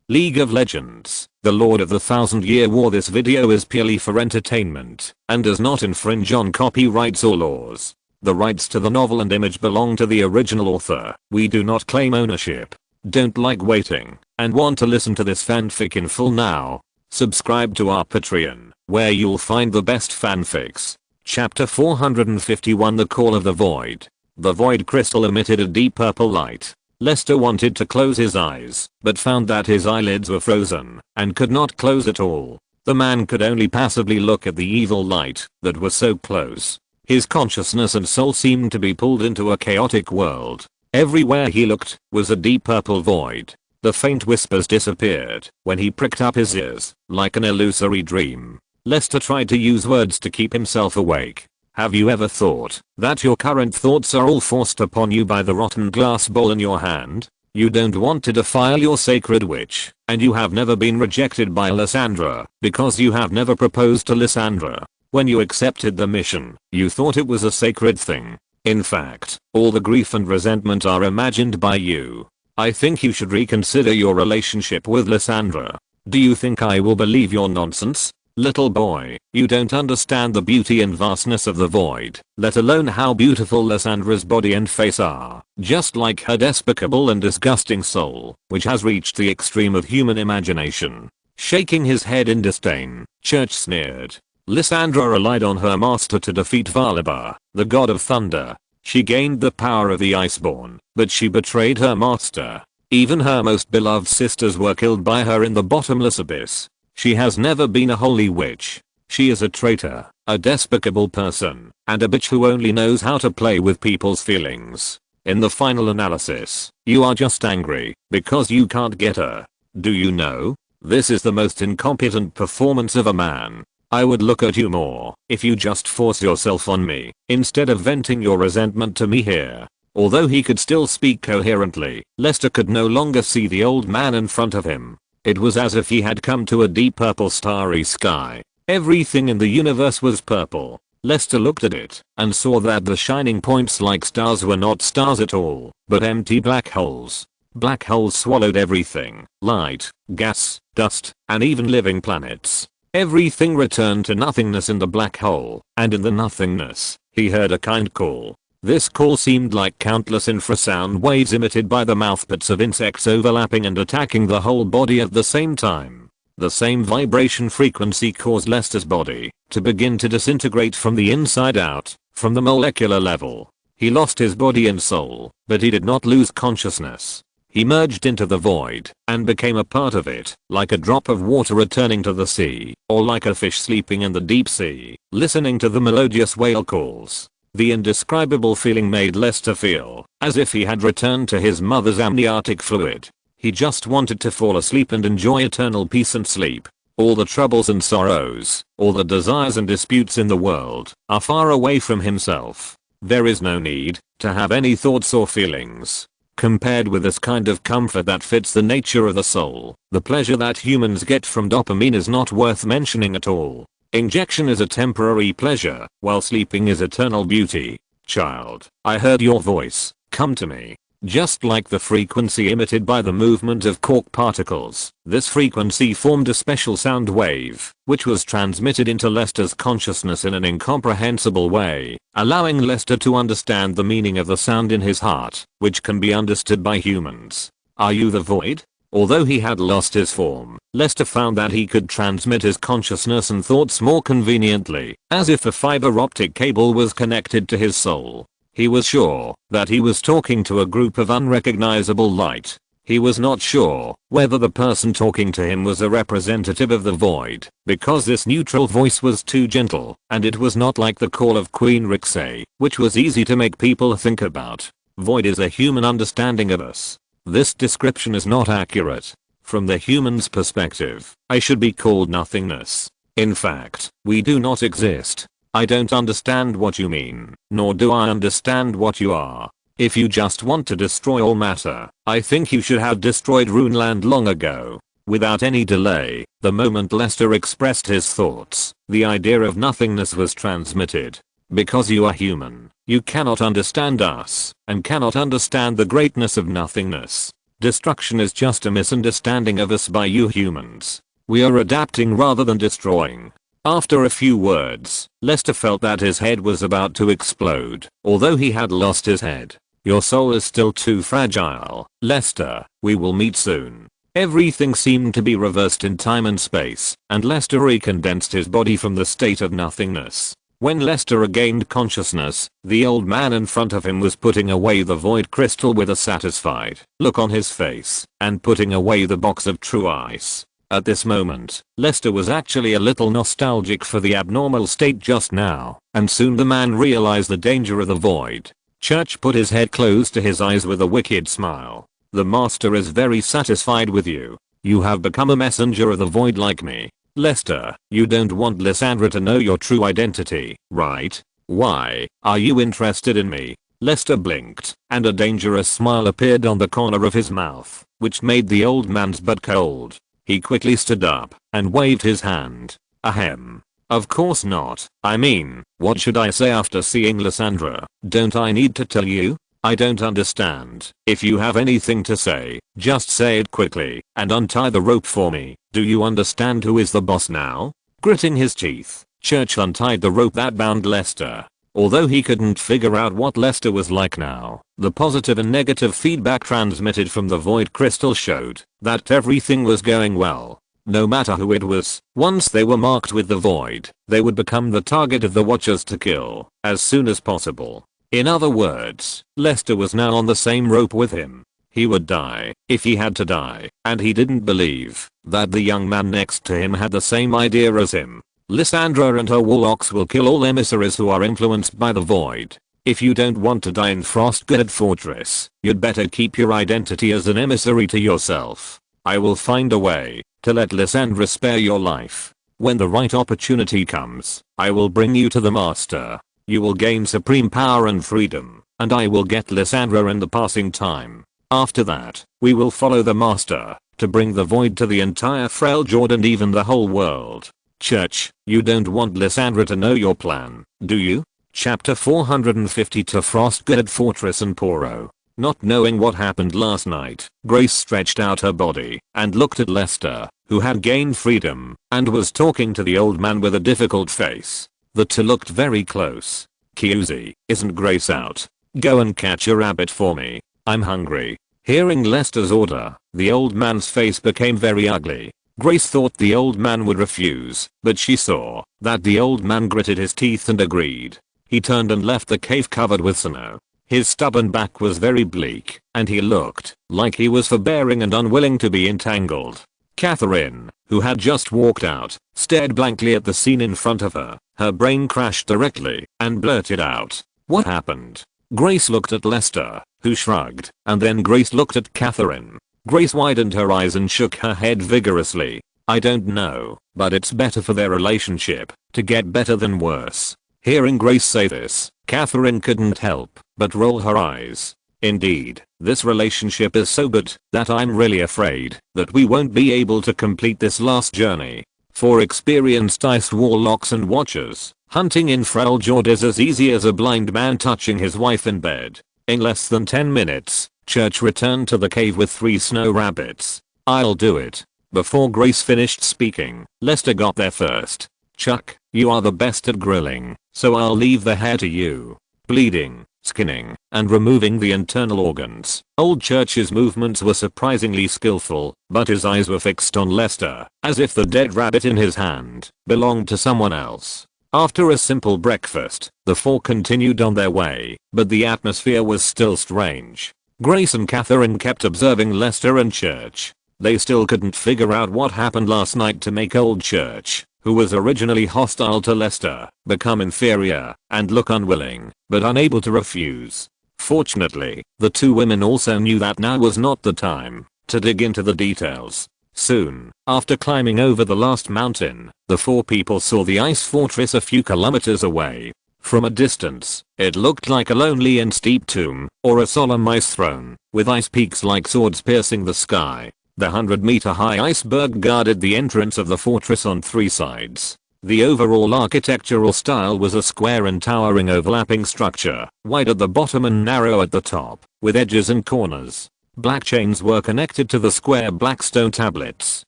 League of Legends, The Lord of the Thousand Year War. This video is purely for entertainment and does not infringe on copyrights or laws. The rights to the novel and image belong to the original author. We do not claim ownership. Don't like waiting and want to listen to this fanfic in full now? Subscribe to our Patreon, where you'll find the best fanfics. Chapter 451, The Call of the Void. The void crystal emitted a deep purple light. Lester wanted to close his eyes, but found that his eyelids were frozen and could not close at all. The man could only passively look at the evil light that was so close. His consciousness and soul seemed to be pulled into a chaotic world. Everywhere he looked was a deep purple void. The faint whispers disappeared when he pricked up his ears, like an illusory dream. Lester tried to use words to keep himself awake. Have you ever thought that your current thoughts are all forced upon you by the rotten glass bowl in your hand? You don't want to defile your sacred witch, and you have never been rejected by Lysandra because you have never proposed to Lysandra. When you accepted the mission, you thought it was a sacred thing. In fact, all the grief and resentment are imagined by you. I think you should reconsider your relationship with Lysandra. Do you think I will believe your nonsense? Little boy, you don't understand the beauty and vastness of the void, let alone how beautiful Lysandra's body and face are, just like her despicable and disgusting soul, which has reached the extreme of human imagination. Shaking his head in disdain, Church sneered. Lysandra relied on her master to defeat Valibar, the god of thunder. She gained the power of the Iceborn, but she betrayed her master. Even her most beloved sisters were killed by her in the bottomless abyss. She has never been a holy witch. She is a traitor, a despicable person, and a bitch who only knows how to play with people's feelings. In the final analysis, you are just angry because you can't get her. Do you know? This is the most incompetent performance of a man. I would look at you more if you just force yourself on me instead of venting your resentment to me here. Although he could still speak coherently, Lester could no longer see the old man in front of him. It was as if he had come to a deep purple starry sky. Everything in the universe was purple. Lester looked at it and saw that the shining points like stars were not stars at all, but empty black holes. Black holes swallowed everything, light, gas, dust, and even living planets. Everything returned to nothingness in the black hole, and in the nothingness, he heard a kind call. This call seemed like countless infrasound waves emitted by the mouthpits of insects overlapping and attacking the whole body at the same time. The same vibration frequency caused Lester's body to begin to disintegrate from the inside out, from the molecular level. He lost his body and soul, but he did not lose consciousness. He merged into the void and became a part of it, like a drop of water returning to the sea, or like a fish sleeping in the deep sea, listening to the melodious whale calls. The indescribable feeling made Lester feel as if he had returned to his mother's amniotic fluid. He just wanted to fall asleep and enjoy eternal peace and sleep. All the troubles and sorrows, all the desires and disputes in the world are far away from himself. There is no need to have any thoughts or feelings. Compared with this kind of comfort that fits the nature of the soul, the pleasure that humans get from dopamine is not worth mentioning at all. Injection is a temporary pleasure, while sleeping is eternal beauty. Child, I heard your voice, come to me. Just like the frequency emitted by the movement of quark particles, this frequency formed a special sound wave, which was transmitted into Lester's consciousness in an incomprehensible way, allowing Lester to understand the meaning of the sound in his heart, which can be understood by humans. Are you the void? Although he had lost his form, Lester found that he could transmit his consciousness and thoughts more conveniently, as if a fiber optic cable was connected to his soul. He was sure that he was talking to a group of unrecognizable light. He was not sure whether the person talking to him was a representative of the void, because this neutral voice was too gentle, and it was not like the call of Queen Rixay, which was easy to make people think about. Void is a human understanding of us. This description is not accurate. From the human's perspective, I should be called nothingness. In fact, we do not exist. I don't understand what you mean, nor do I understand what you are. If you just want to destroy all matter, I think you should have destroyed Runeland long ago. Without any delay, the moment Lester expressed his thoughts, the idea of nothingness was transmitted. Because you are human, you cannot understand us, and cannot understand the greatness of nothingness. Destruction is just a misunderstanding of us by you humans. We are adapting rather than destroying. After a few words, Lester felt that his head was about to explode, although he had lost his head. Your soul is still too fragile, Lester. We will meet soon. Everything seemed to be reversed in time and space, and Lester recondensed his body from the state of nothingness. When Lester regained consciousness, the old man in front of him was putting away the void crystal with a satisfied look on his face, and putting away the box of true ice. At this moment, Lester was actually a little nostalgic for the abnormal state just now, and soon the man realized the danger of the void. Church put his head close to his eyes with a wicked smile. The master is very satisfied with you. You have become a messenger of the void like me. Lester, you don't want Lysandra to know your true identity, right? Why are you interested in me? Lester blinked, and a dangerous smile appeared on the corner of his mouth, which made the old man's butt cold. He quickly stood up and waved his hand. Ahem. Of course not. I mean, what should I say after seeing Lysandra? Don't I need to tell you? I don't understand. If you have anything to say, just say it quickly and untie the rope for me. Do you understand who is the boss now? Gritting his teeth, Church untied the rope that bound Lester. Although he couldn't figure out what Lester was like now, the positive and negative feedback transmitted from the void crystal showed that everything was going well. No matter who it was, once they were marked with the void, they would become the target of the Watchers to kill as soon as possible. In other words, Lester was now on the same rope with him. He would die if he had to die, and he didn't believe that the young man next to him had the same idea as him. Lysandra and her warlocks will kill all emissaries who are influenced by the void. If you don't want to die in Frostgirded Fortress, you'd better keep your identity as an emissary to yourself. I will find a way to let Lysandra spare your life. When the right opportunity comes, I will bring you to the master. You will gain supreme power and freedom, and I will get Lysandra in the passing time. After that, we will follow the master to bring the void to the entire Freljord and even the whole world. Church, you don't want Lysandra to know your plan, do you? Chapter 450 to Frostgirded Fortress and Poro. Not knowing what happened last night, Grace stretched out her body and looked at Lester, who had gained freedom and was talking to the old man with a difficult face. The two looked very close. Kyuzi, isn't Grace out? Go and catch a rabbit for me. I'm hungry. Hearing Lester's order, the old man's face became very ugly. Grace thought the old man would refuse, but she saw that the old man gritted his teeth and agreed. He turned and left the cave covered with snow. His stubborn back was very bleak, and he looked like he was forbearing and unwilling to be entangled. Catherine, who had just walked out, stared blankly at the scene in front of her. Her brain crashed directly and blurted out, "What happened?" Grace looked at Lester, who shrugged, and then Grace looked at Catherine. Grace widened her eyes and shook her head vigorously. "I don't know, but it's better for their relationship to get better than worse." Hearing Grace say this, Catherine couldn't help but roll her eyes. "Indeed, this relationship is so good that I'm really afraid that we won't be able to complete this last journey. For experienced ice warlocks and watchers, hunting in Freljord is as easy as a blind man touching his wife in bed." In less than 10 minutes, Church returned to the cave with 3 snow rabbits. "I'll do it." Before Grace finished speaking, Lester got there first. "Chuck, you are the best at grilling, so I'll leave the hair to you." Bleeding, skinning, and removing the internal organs. Old Church's movements were surprisingly skillful, but his eyes were fixed on Lester, as if the dead rabbit in his hand belonged to someone else. After a simple breakfast, the 4 continued on their way, but the atmosphere was still strange. Grace and Catherine kept observing Lester and Church. They still couldn't figure out what happened last night to make old Church, who was originally hostile to Lester, become inferior and look unwilling, but unable to refuse. Fortunately, the 2 women also knew that now was not the time to dig into the details. Soon, after climbing over the last mountain, the 4 people saw the ice fortress a few kilometers away. From a distance, it looked like a lonely and steep tomb, or a solemn ice throne, with ice peaks like swords piercing the sky. The 100-meter-high iceberg guarded the entrance of the fortress on 3 sides. The overall architectural style was a square and towering overlapping structure, wide at the bottom and narrow at the top, with edges and corners. Black chains were connected to the square black stone tablets,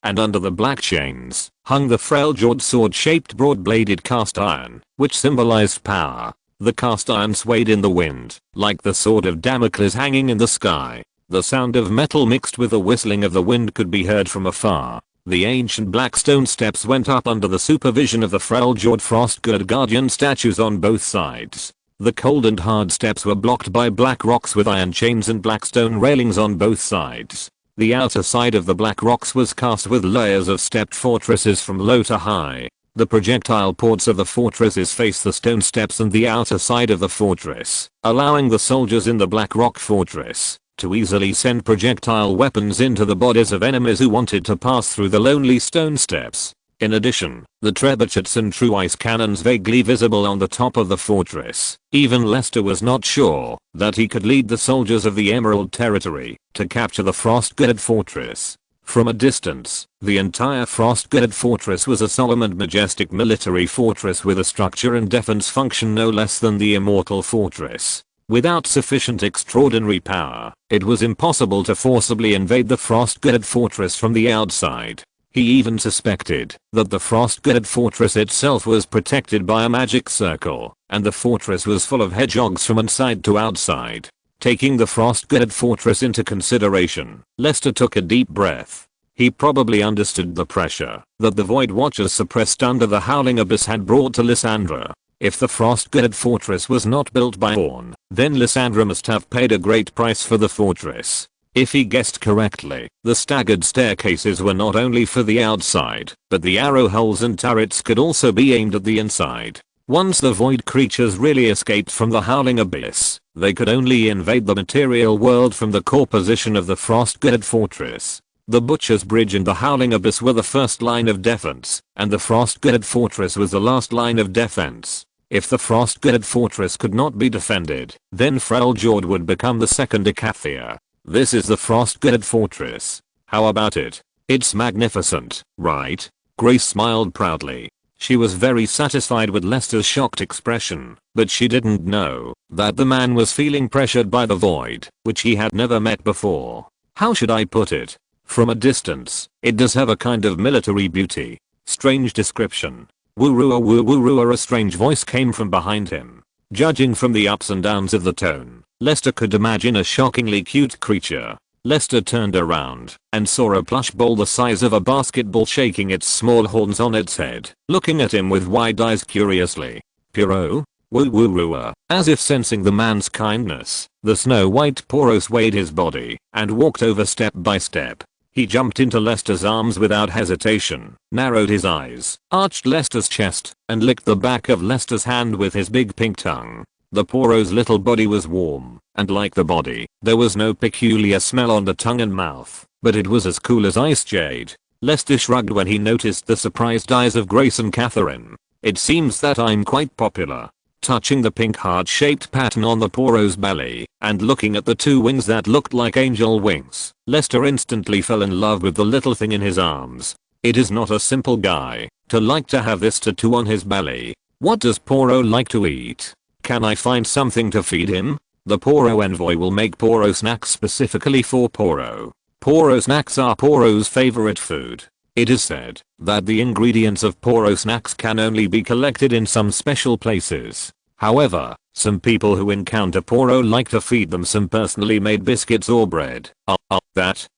and under the black chains hung the frail-jawed sword-shaped broad-bladed cast iron, which symbolized power. The cast iron swayed in the wind, like the sword of Damocles hanging in the sky. The sound of metal mixed with the whistling of the wind could be heard from afar. The ancient black stone steps went up under the supervision of the frail-jawed frost-girded guardian statues on both sides. The cold and hard steps were blocked by black rocks with iron chains and black stone railings on both sides. The outer side of the black rocks was cast with layers of stepped fortresses from low to high. The projectile ports of the fortresses faced the stone steps and the outer side of the fortress, allowing the soldiers in the black rock fortress to easily send projectile weapons into the bodies of enemies who wanted to pass through the lonely stone steps. In addition, the trebuchets and true ice cannons vaguely visible on the top of the fortress. Even Lester was not sure that he could lead the soldiers of the Emerald Territory to capture the frost-girded fortress. From a distance, the entire frost-girded fortress was a solemn and majestic military fortress with a structure and defense function no less than the Immortal Fortress. Without sufficient extraordinary power, it was impossible to forcibly invade the frost-girded fortress from the outside. He even suspected that the frost-girded fortress itself was protected by a magic circle, and the fortress was full of hedgehogs from inside to outside. Taking the frost-girded fortress into consideration, Lester took a deep breath. He probably understood the pressure that the Void Watchers suppressed under the Howling Abyss had brought to Lysandra. If the frost-girded fortress was not built by Ornn, then Lysandra must have paid a great price for the fortress. If he guessed correctly, the staggered staircases were not only for the outside, but the arrow holes and turrets could also be aimed at the inside. Once the void creatures really escaped from the Howling Abyss, they could only invade the material world from the core position of the frost-girded fortress. The Butcher's Bridge and the Howling Abyss were the first line of defense, and the frost-girded fortress was the last line of defense. If the frost-girded fortress could not be defended, then Freljord would become the second Icathia. This is the frost-girded fortress. How about it? It's magnificent, right? Grace smiled proudly. She was very satisfied with Lester's shocked expression, but she didn't know that the man was feeling pressured by the void, which he had never met before. How should I put it? From a distance, it does have a kind of military beauty. Strange description. Woo-roo-a, a strange voice came from behind him. Judging from the ups and downs of the tone, Lester could imagine a shockingly cute creature. Lester turned around and saw a plush bowl the size of a basketball shaking its small horns on its head, looking at him with wide eyes curiously. Puro? Woo-woo-roo-a. As if sensing the man's kindness, the snow-white Poro swayed his body and walked over step by step. He jumped into Lester's arms without hesitation, narrowed his eyes, arched Lester's chest, and licked the back of Lester's hand with his big pink tongue. The Poro's little body was warm, and like the body, there was no peculiar smell on the tongue and mouth, but it was as cool as ice jade. Lester shrugged when he noticed the surprised eyes of Grace and Catherine. It seems that I'm quite popular. Touching the pink heart-shaped pattern on the Poro's belly, and looking at the two wings that looked like angel wings, Lester instantly fell in love with the little thing in his arms. It is not a simple guy to like to have this tattoo on his belly. What does Poro like to eat? Can I find something to feed him? The Poro envoy will make Poro snacks specifically for Poro. Poro snacks are Poro's favorite food. It is said that the ingredients of Poro snacks can only be collected in some special places. However, some people who encounter Poro like to feed them some personally made biscuits or bread.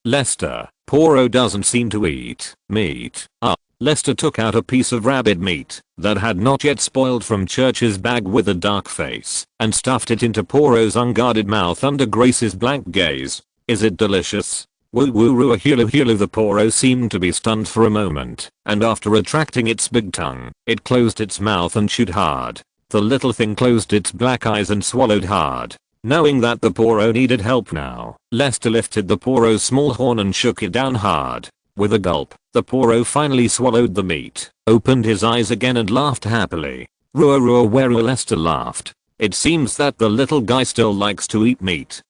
Lester, Poro doesn't seem to eat meat. Lester took out a piece of rabbit meat that had not yet spoiled from Church's bag with a dark face and stuffed it into Poro's unguarded mouth under Grace's blank gaze. Is it delicious? Woo-woo-roo-a-hulu-hulu. The Poro seemed to be stunned for a moment, and after retracting its big tongue, it closed its mouth and chewed hard. The little thing closed its black eyes and swallowed hard. Knowing that the Poro needed help now, Lester lifted the Poro's small horn and shook it down hard. With a gulp, the Poro finally swallowed the meat, opened his eyes again and laughed happily. Rua-rua-weru. Lester laughed. It seems that the little guy still likes to eat meat.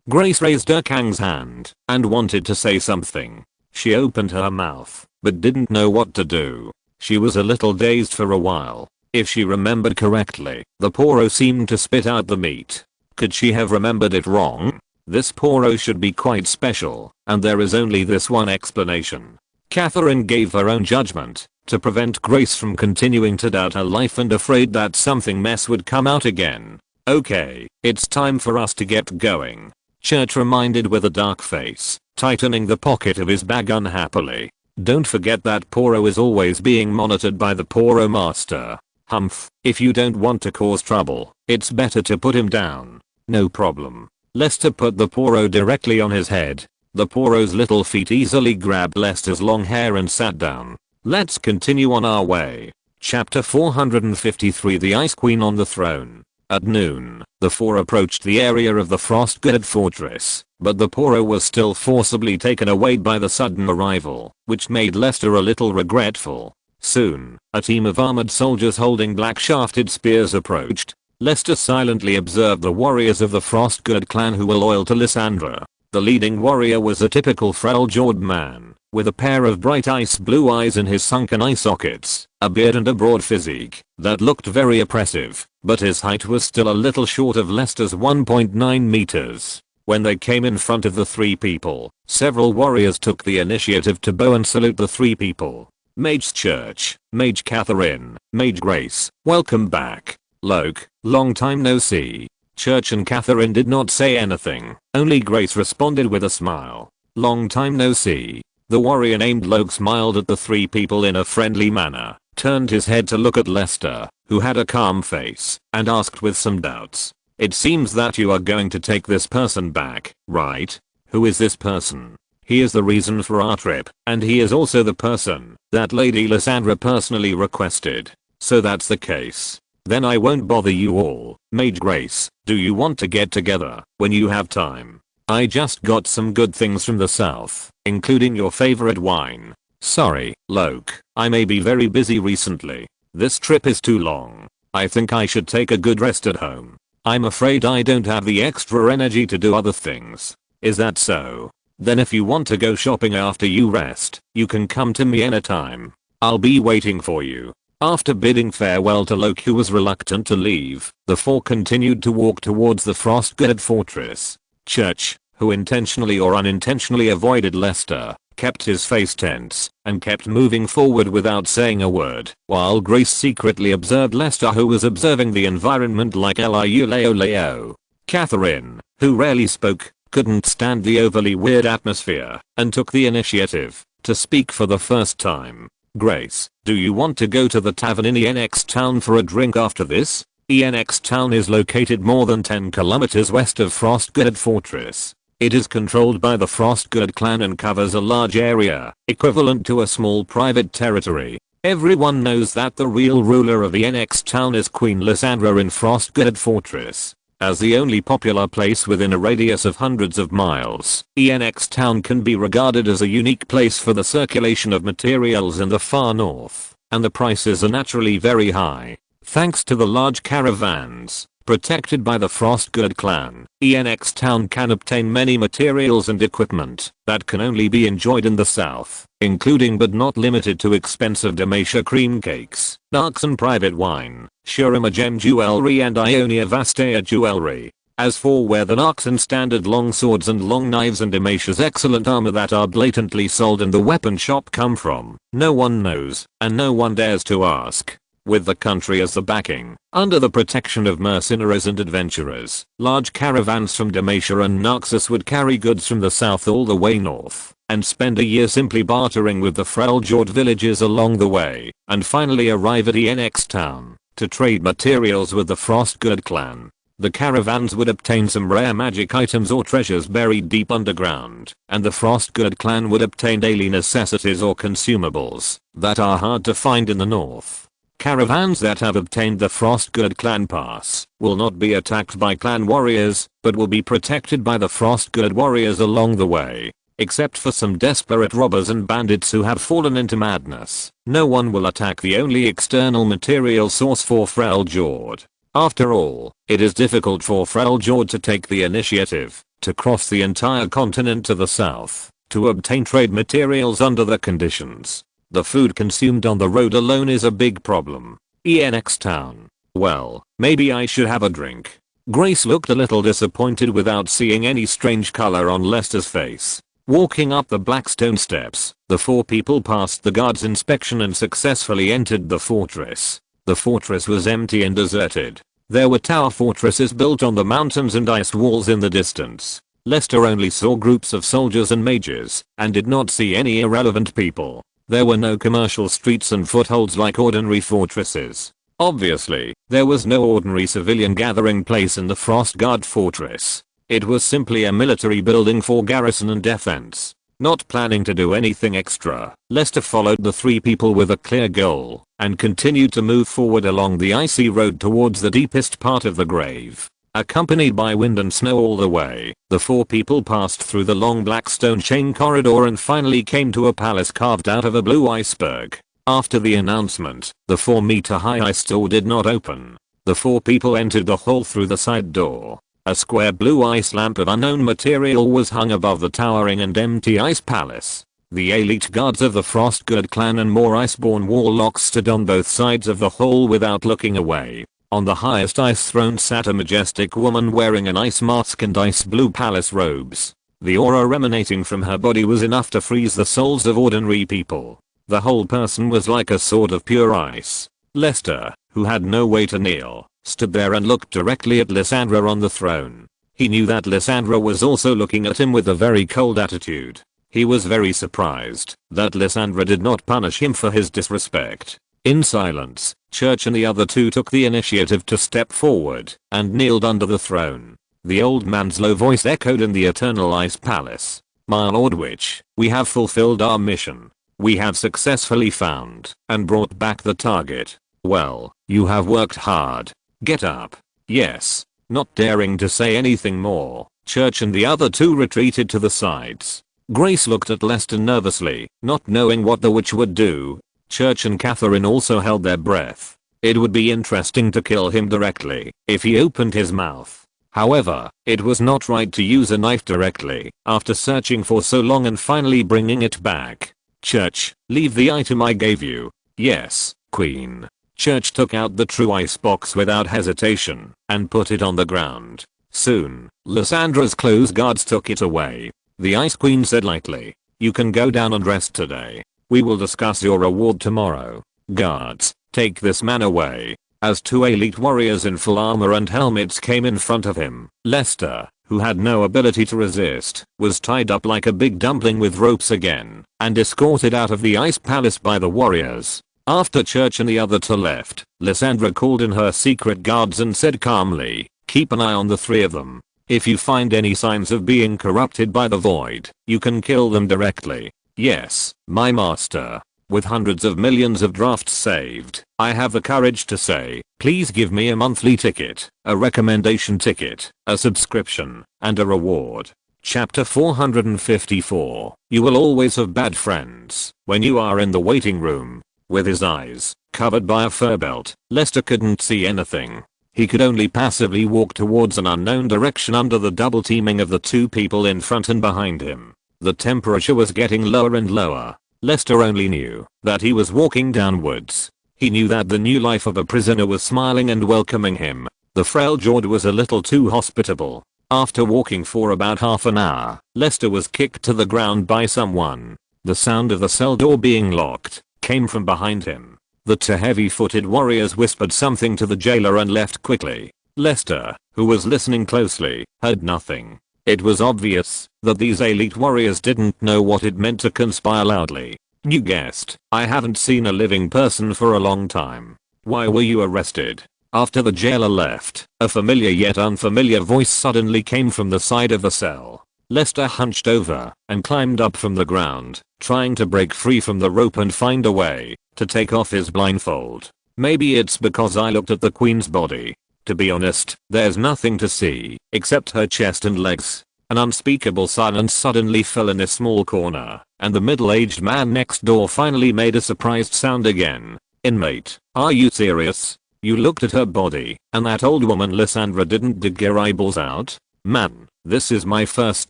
Grace raised her Kang's hand and wanted to say something. She opened her mouth, but didn't know what to do. She was a little dazed for a while. If she remembered correctly, the Poro seemed to spit out the meat. Could she have remembered it wrong? This Poro should be quite special, and there is only this one explanation. Catherine gave her own judgment to prevent Grace from continuing to doubt her life and afraid that something mess would come out again. Okay, it's time for us to get going. Church reminded with a dark face, tightening the pocket of his bag unhappily. Don't forget that Poro is always being monitored by the Poro Master. Humph, if you don't want to cause trouble, it's better to put him down. No problem. Lester put the Poro directly on his head. The Poro's little feet easily grabbed Lester's long hair and sat down. Let's continue on our way. Chapter 453 The Ice Queen on the Throne. At noon, the four approached the area of the Frostguard fortress, but the Poro was still forcibly taken away by the sudden arrival, which made Lester a little regretful. Soon, a team of armored soldiers holding black shafted spears approached. Lester silently observed the warriors of the Frostguard clan who were loyal to Lysandra. The leading warrior was a typical Freljord man, with a pair of bright ice blue eyes in his sunken eye sockets, a beard and a broad physique that looked very oppressive, but his height was still a little short of Lester's 1.9 meters. When they came in front of the three people, several warriors took the initiative to bow and salute the three people. Mage Church, Mage Catherine, Mage Grace, welcome back. Loke, long time no see. Church and Catherine did not say anything, only Grace responded with a smile. Long time no see. The warrior named Loke smiled at the three people in a friendly manner, turned his head to look at Lester, who had a calm face, and asked with some doubts. It seems that you are going to take this person back, right? Who is this person? He is the reason for our trip, and he is also the person that Lady Lysandra personally requested. So that's the case. Then I won't bother you all. Mage Grace, do you want to get together when you have time? I just got some good things from the south, including your favorite wine. Sorry, Loke, I may be very busy recently. This trip is too long. I think I should take a good rest at home. I'm afraid I don't have the extra energy to do other things. Is that so? Then if you want to go shopping after you rest, you can come to me anytime. I'll be waiting for you. After bidding farewell to Loke, who was reluctant to leave, the four continued to walk towards the Frostguard fortress. Church, who intentionally or unintentionally avoided Lester, kept his face tense and kept moving forward without saying a word, while Grace secretly observed Lester, who was observing the environment like Leo. Catherine, who rarely spoke, couldn't stand the overly weird atmosphere and took the initiative to speak for the first time. Grace, do you want to go to the tavern in ENX Town for a drink after this? ENX Town is located more than 10 kilometers west of Frostguard Fortress. It is controlled by the Frostguard clan and covers a large area, equivalent to a small private territory. Everyone knows that the real ruler of ENX Town is Queen Lysandra in Frostguard Fortress. As the only popular place within a radius of hundreds of miles, ENX Town can be regarded as a unique place for the circulation of materials in the far north, and the prices are naturally very high. Thanks to the large caravans protected by the Frostguard clan, ENX Town can obtain many materials and equipment that can only be enjoyed in the south, including but not limited to expensive Demacia cream cakes, Narxan private wine, Shurima gem jewelry and Ionia Vastea jewelry. As for where the Narxan standard long swords and long knives and Demacia's excellent armor that are blatantly sold in the weapon shop come from, no one knows, and no one dares to ask. With the country as the backing, under the protection of mercenaries and adventurers, large caravans from Demacia and Naxos would carry goods from the south all the way north, and spend a year simply bartering with the Freljord villages along the way, and finally arrive at ENX Town to trade materials with the Frostguard clan. The caravans would obtain some rare magic items or treasures buried deep underground, and the Frostguard clan would obtain daily necessities or consumables that are hard to find in the north. Caravans that have obtained the Frostguard clan pass will not be attacked by clan warriors, but will be protected by the Frostguard warriors along the way. Except for some desperate robbers and bandits who have fallen into madness, no one will attack the only external material source for Freljord. After all, it is difficult for Freljord to take the initiative to cross the entire continent to the south to obtain trade materials under the conditions. The food consumed on the road alone is a big problem. ENX Town. Well, maybe I should have a drink. Grace looked a little disappointed without seeing any strange color on Lester's face. Walking up the black stone steps, the four people passed the guard's inspection and successfully entered the fortress. The fortress was empty and deserted. There were tower fortresses built on the mountains and ice walls in the distance. Lester only saw groups of soldiers and mages, and did not see any irrelevant people. There were no commercial streets and footholds like ordinary fortresses. Obviously, there was no ordinary civilian gathering place in the Frostguard fortress. It was simply a military building for garrison and defense. Not planning to do anything extra, Lester followed the three people with a clear goal, and continued to move forward along the icy road towards the deepest part of the grave. Accompanied by wind and snow all the way, the four people passed through the long black stone chain corridor and finally came to a palace carved out of a blue iceberg. After the announcement, the 4-meter-high ice door did not open. The four people entered the hall through the side door. A square blue ice lamp of unknown material was hung above the towering and empty ice palace. The elite guards of the Frostguard clan and more iceborne warlocks stood on both sides of the hall without looking away. On the highest ice throne sat a majestic woman wearing an ice mask and ice blue palace robes. The aura emanating from her body was enough to freeze the souls of ordinary people. The whole person was like a sword of pure ice. Lester, who had no way to kneel, stood there and looked directly at Lysandra on the throne. He knew that Lysandra was also looking at him with a very cold attitude. He was very surprised that Lysandra did not punish him for his disrespect. In silence, Church and the other two took the initiative to step forward and kneeled under the throne. The old man's low voice echoed in the Eternal Ice Palace. "My Lord Witch, we have fulfilled our mission. We have successfully found and brought back the target. Well, you have worked hard. Get up." "Yes." Not daring to say anything more, Church and the other two retreated to the sides. Grace looked at Lester nervously, not knowing what the witch would do. Church and Catherine also held their breath. It would be interesting to kill him directly if he opened his mouth. However, it was not right to use a knife directly after searching for so long and finally bringing it back. "Church, leave the item I gave you." "Yes, Queen." Church took out the true ice box without hesitation and put it on the ground. Soon, Lysandra's close guards took it away. The Ice Queen said lightly, "You can go down and rest today. We will discuss your reward tomorrow. Guards, take this man away." As two elite warriors in full armor and helmets came in front of him, Lester, who had no ability to resist, was tied up like a big dumpling with ropes again and escorted out of the ice palace by the warriors. After Church and the other two left, Lysandra called in her secret guards and said calmly, "Keep an eye on the three of them. If you find any signs of being corrupted by the void, you can kill them directly." "Yes, my master." With hundreds of millions of drafts saved, I have the courage to say, please give me a monthly ticket, a recommendation ticket, a subscription, and a reward. Chapter 454. You will always have bad friends when you are in the waiting room. With his eyes covered by a fur belt, Lester couldn't see anything. He could only passively walk towards an unknown direction under the double teaming of the two people in front and behind him. The temperature was getting lower and lower. Lester only knew that he was walking downwards. He knew that the new life of a prisoner was smiling and welcoming him. The frail Jord was a little too hospitable. After walking for about half an hour, Lester was kicked to the ground by someone. The sound of the cell door being locked came from behind him. The two heavy-footed warriors whispered something to the jailer and left quickly. Lester, who was listening closely, heard nothing. It was obvious that these elite warriors didn't know what it meant to conspire loudly. "You guessed, I haven't seen a living person for a long time. Why were you arrested?" After the jailer left, a familiar yet unfamiliar voice suddenly came from the side of the cell. Lester hunched over and climbed up from the ground, trying to break free from the rope and find a way to take off his blindfold. Maybe it's because I looked at the queen's body. To be honest, there's nothing to see except her chest and legs. An unspeakable silence suddenly fell in a small corner, and the middle-aged man next door finally made a surprised sound again. "Inmate, are you serious? You looked at her body, and that old woman Lysandra didn't dig your eyeballs out?" "Man, this is my first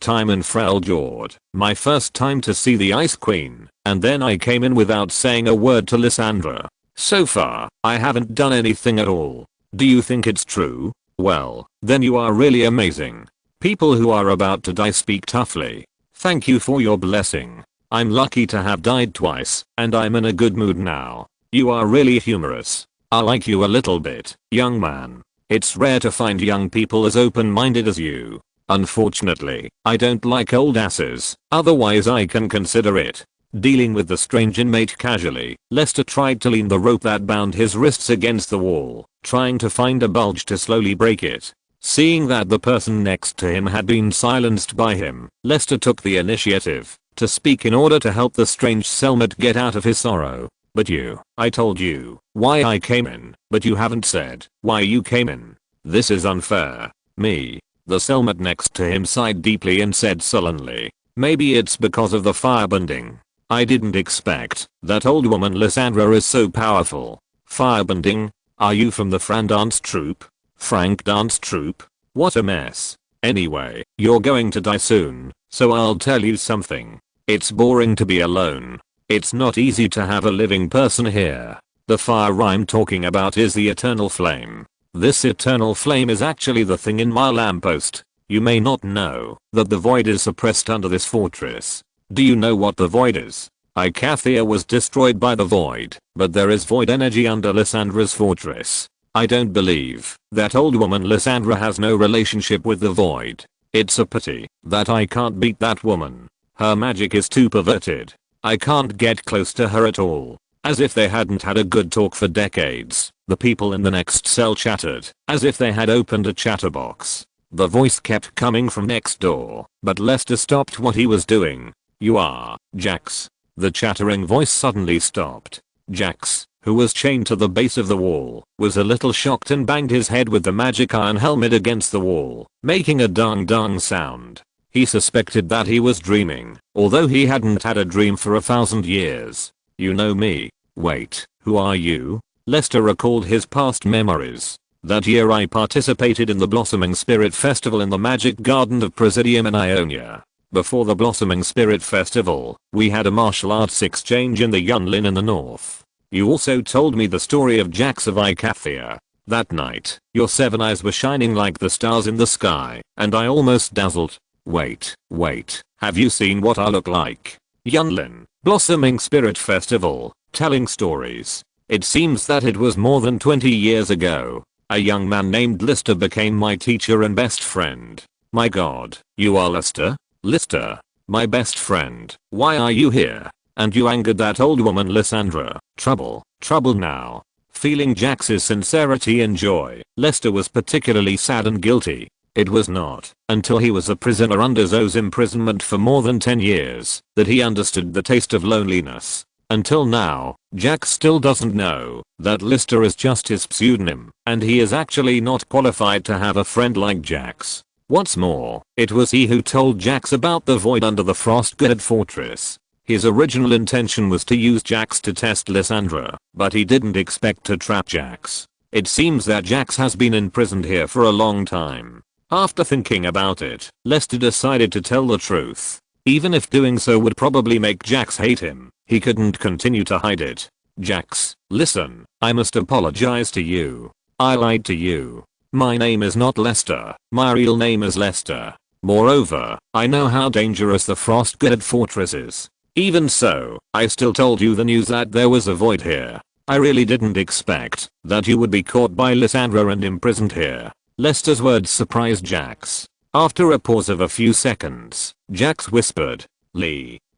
time in Frail Jord, my first time to see the Ice Queen, and then I came in without saying a word to Lysandra. So far, I haven't done anything at all. Do you think it's true?" Well, then you are really amazing. People who are about to die speak toughly. Thank you for your blessing. I'm lucky to have died twice, and I'm in a good mood now. You are really humorous. I like you a little bit, young man. It's rare to find young people as open-minded as you. Unfortunately, I don't like old asses, otherwise I can consider it. Dealing with the strange inmate casually, Lester tried to lean the rope that bound his wrists against the wall, trying to find a bulge to slowly break it. Seeing that the person next to him had been silenced by him, Lester took the initiative to speak in order to help the strange cellmate get out of his sorrow. But I told you why I came in, but you haven't said why you came in. This is unfair. Me. The cellmate next to him sighed deeply and said sullenly, maybe it's because of the firebending. I didn't expect that old woman Lysandra is so powerful. Firebending? Are you from the Fran dance troupe? Frank dance troupe? What a mess. Anyway, you're going to die soon, so I'll tell you something. It's boring to be alone. It's not easy to have a living person here. The fire I'm talking about is the eternal flame. This eternal flame is actually the thing in my lamppost. You may not know that the void is suppressed under this fortress. Do you know what the void is? Icathia was destroyed by the void, but there is void energy under Lysandra's fortress. I don't believe that old woman Lysandra has no relationship with the void. It's a pity that I can't beat that woman. Her magic is too perverted. I can't get close to her at all. As if they hadn't had a good talk for decades, the people in the next cell chattered, as if they had opened a chatterbox. The voice kept coming from next door, but Lester stopped what he was doing. You are Jax. The chattering voice suddenly stopped. Jax, who was chained to the base of the wall, was a little shocked and banged his head with the magic iron helmet against the wall, making a dong dong sound. He suspected that he was dreaming, although he hadn't had a dream for 1,000 years. You know me. Wait, who are you? Lester recalled his past memories. That year I participated in the Blossoming Spirit Festival in the Magic Garden of Presidium in Ionia. Before the Blossoming Spirit Festival, we had a martial arts exchange in the Yunlin in the north. You also told me the story of Jax of Icathia. That night, your 7 eyes were shining like the stars in the sky, and I almost dazzled. Wait, have you seen what I look like? Yunlin, Blossoming Spirit Festival, telling stories. It seems that it was more than 20 years ago. A young man named Lister became my teacher and best friend. My god, you are Lister? Lister, my best friend, why are you here? And you angered that old woman Lysandra. Trouble now. Feeling Jax's sincerity and joy, Lester was particularly sad and guilty. It was not until he was a prisoner under Zoe's imprisonment for more than 10 years that he understood the taste of loneliness. Until now, Jax still doesn't know that Lister is just his pseudonym, and he is actually not qualified to have a friend like Jax. What's more, it was he who told Jax about the void under the Frostguard fortress. His original intention was to use Jax to test Lysandra, but he didn't expect to trap Jax. It seems that Jax has been imprisoned here for a long time. After thinking about it, Lester decided to tell the truth. Even if doing so would probably make Jax hate him, he couldn't continue to hide it. Jax, listen, I must apologize to you. I lied to you. My name is not Lester, my real name is Lester. Moreover, I know how dangerous the Frostguard fortress is. Even so, I still told you the news that there was a void here. I really didn't expect that you would be caught by Lysandra and imprisoned here. Lester's words surprised Jax. After a pause of a few seconds, Jax whispered,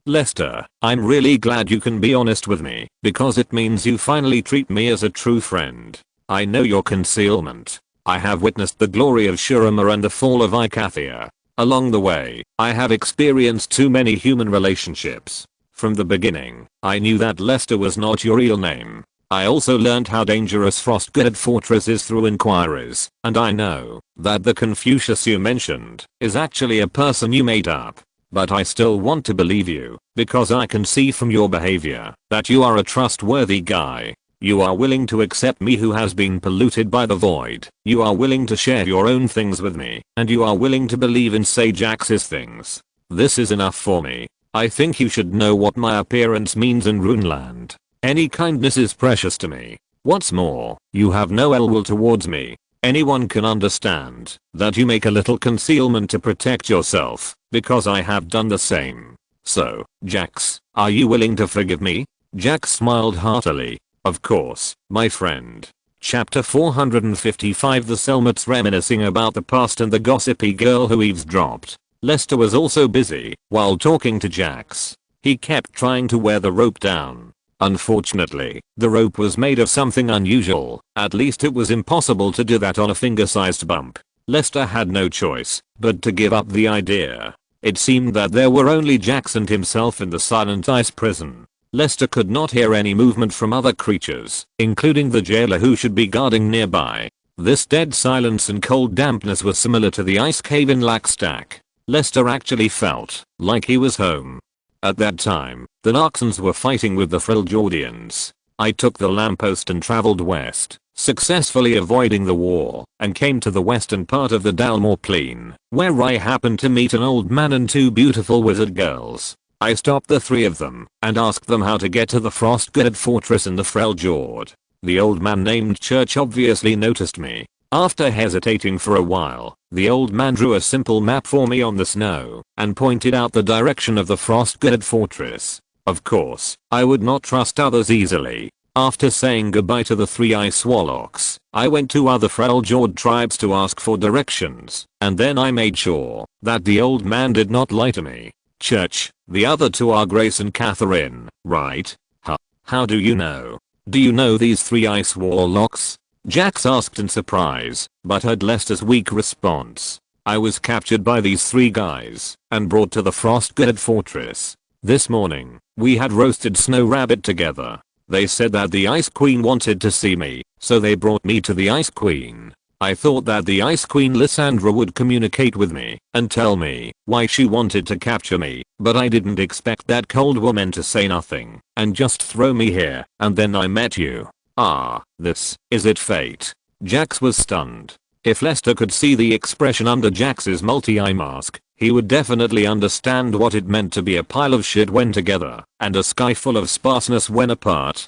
Lester, I'm really glad you can be honest with me, because it means you finally treat me as a true friend. I know your concealment. I have witnessed the glory of Shurima and the fall of Icathia. Along the way, I have experienced too many human relationships. From the beginning, I knew that Lester was not your real name. I also learned how dangerous Frostguard Fortress is through inquiries, and I know that the Confucius you mentioned is actually a person you made up. But I still want to believe you, because I can see from your behavior that you are a trustworthy guy. You are willing to accept me who has been polluted by the void. You are willing to share your own things with me, and you are willing to believe in Sage Axe's things. This is enough for me. I think you should know what my appearance means in Runeland. Any kindness is precious to me. What's more, you have no ill will towards me. Anyone can understand that you make a little concealment to protect yourself, because I have done the same. So, Jax, are you willing to forgive me? Jax smiled heartily. Of course, my friend. Chapter 455. The Selmets reminiscing about the past and the gossipy girl who eavesdropped. Lester was also busy while talking to Jax. He kept trying to wear the rope down. Unfortunately, the rope was made of something unusual. At least it was impossible to do that on a finger-sized bump. Lester had no choice but to give up the idea. It seemed that there were only Jax and himself in the silent ice prison. Lester could not hear any movement from other creatures, including the jailer who should be guarding nearby. This dead silence and cold dampness was similar to the ice cave in Lackstack. Lester actually felt like he was home. At that time, the Narxons were fighting with the Freljordians. I took the lamppost and traveled west, successfully avoiding the war, and came to the western part of the Dalmor Plain, where I happened to meet an old man and two beautiful wizard girls. I stopped the three of them and asked them how to get to the Frostgirded Fortress in the Freljord. The old man named Church obviously noticed me. After hesitating for a while, the old man drew a simple map for me on the snow and pointed out the direction of the Frostgirded Fortress. Of course, I would not trust others easily. After saying goodbye to the three Ice Warlocks, I went to other Freljord tribes to ask for directions, and then I made sure that the old man did not lie to me. Church, the other two are Grace and Catherine, right? Huh? How do you know? Do you know these three Ice Warlocks? Jax asked in surprise, but heard Lester's weak response. I was captured by these three guys and brought to the Frostgirded Fortress. This morning, we had roasted Snow Rabbit together. They said that the Ice Queen wanted to see me, so they brought me to the Ice Queen. I thought that the Ice Queen Lysandra would communicate with me and tell me why she wanted to capture me, but I didn't expect that cold woman to say nothing and just throw me here, and then I met you. Ah, this, is it fate? Jax was stunned. If Lester could see the expression under Jax's multi-eye mask, he would definitely understand what it meant to be a pile of shit when together, and a sky full of sparseness when apart.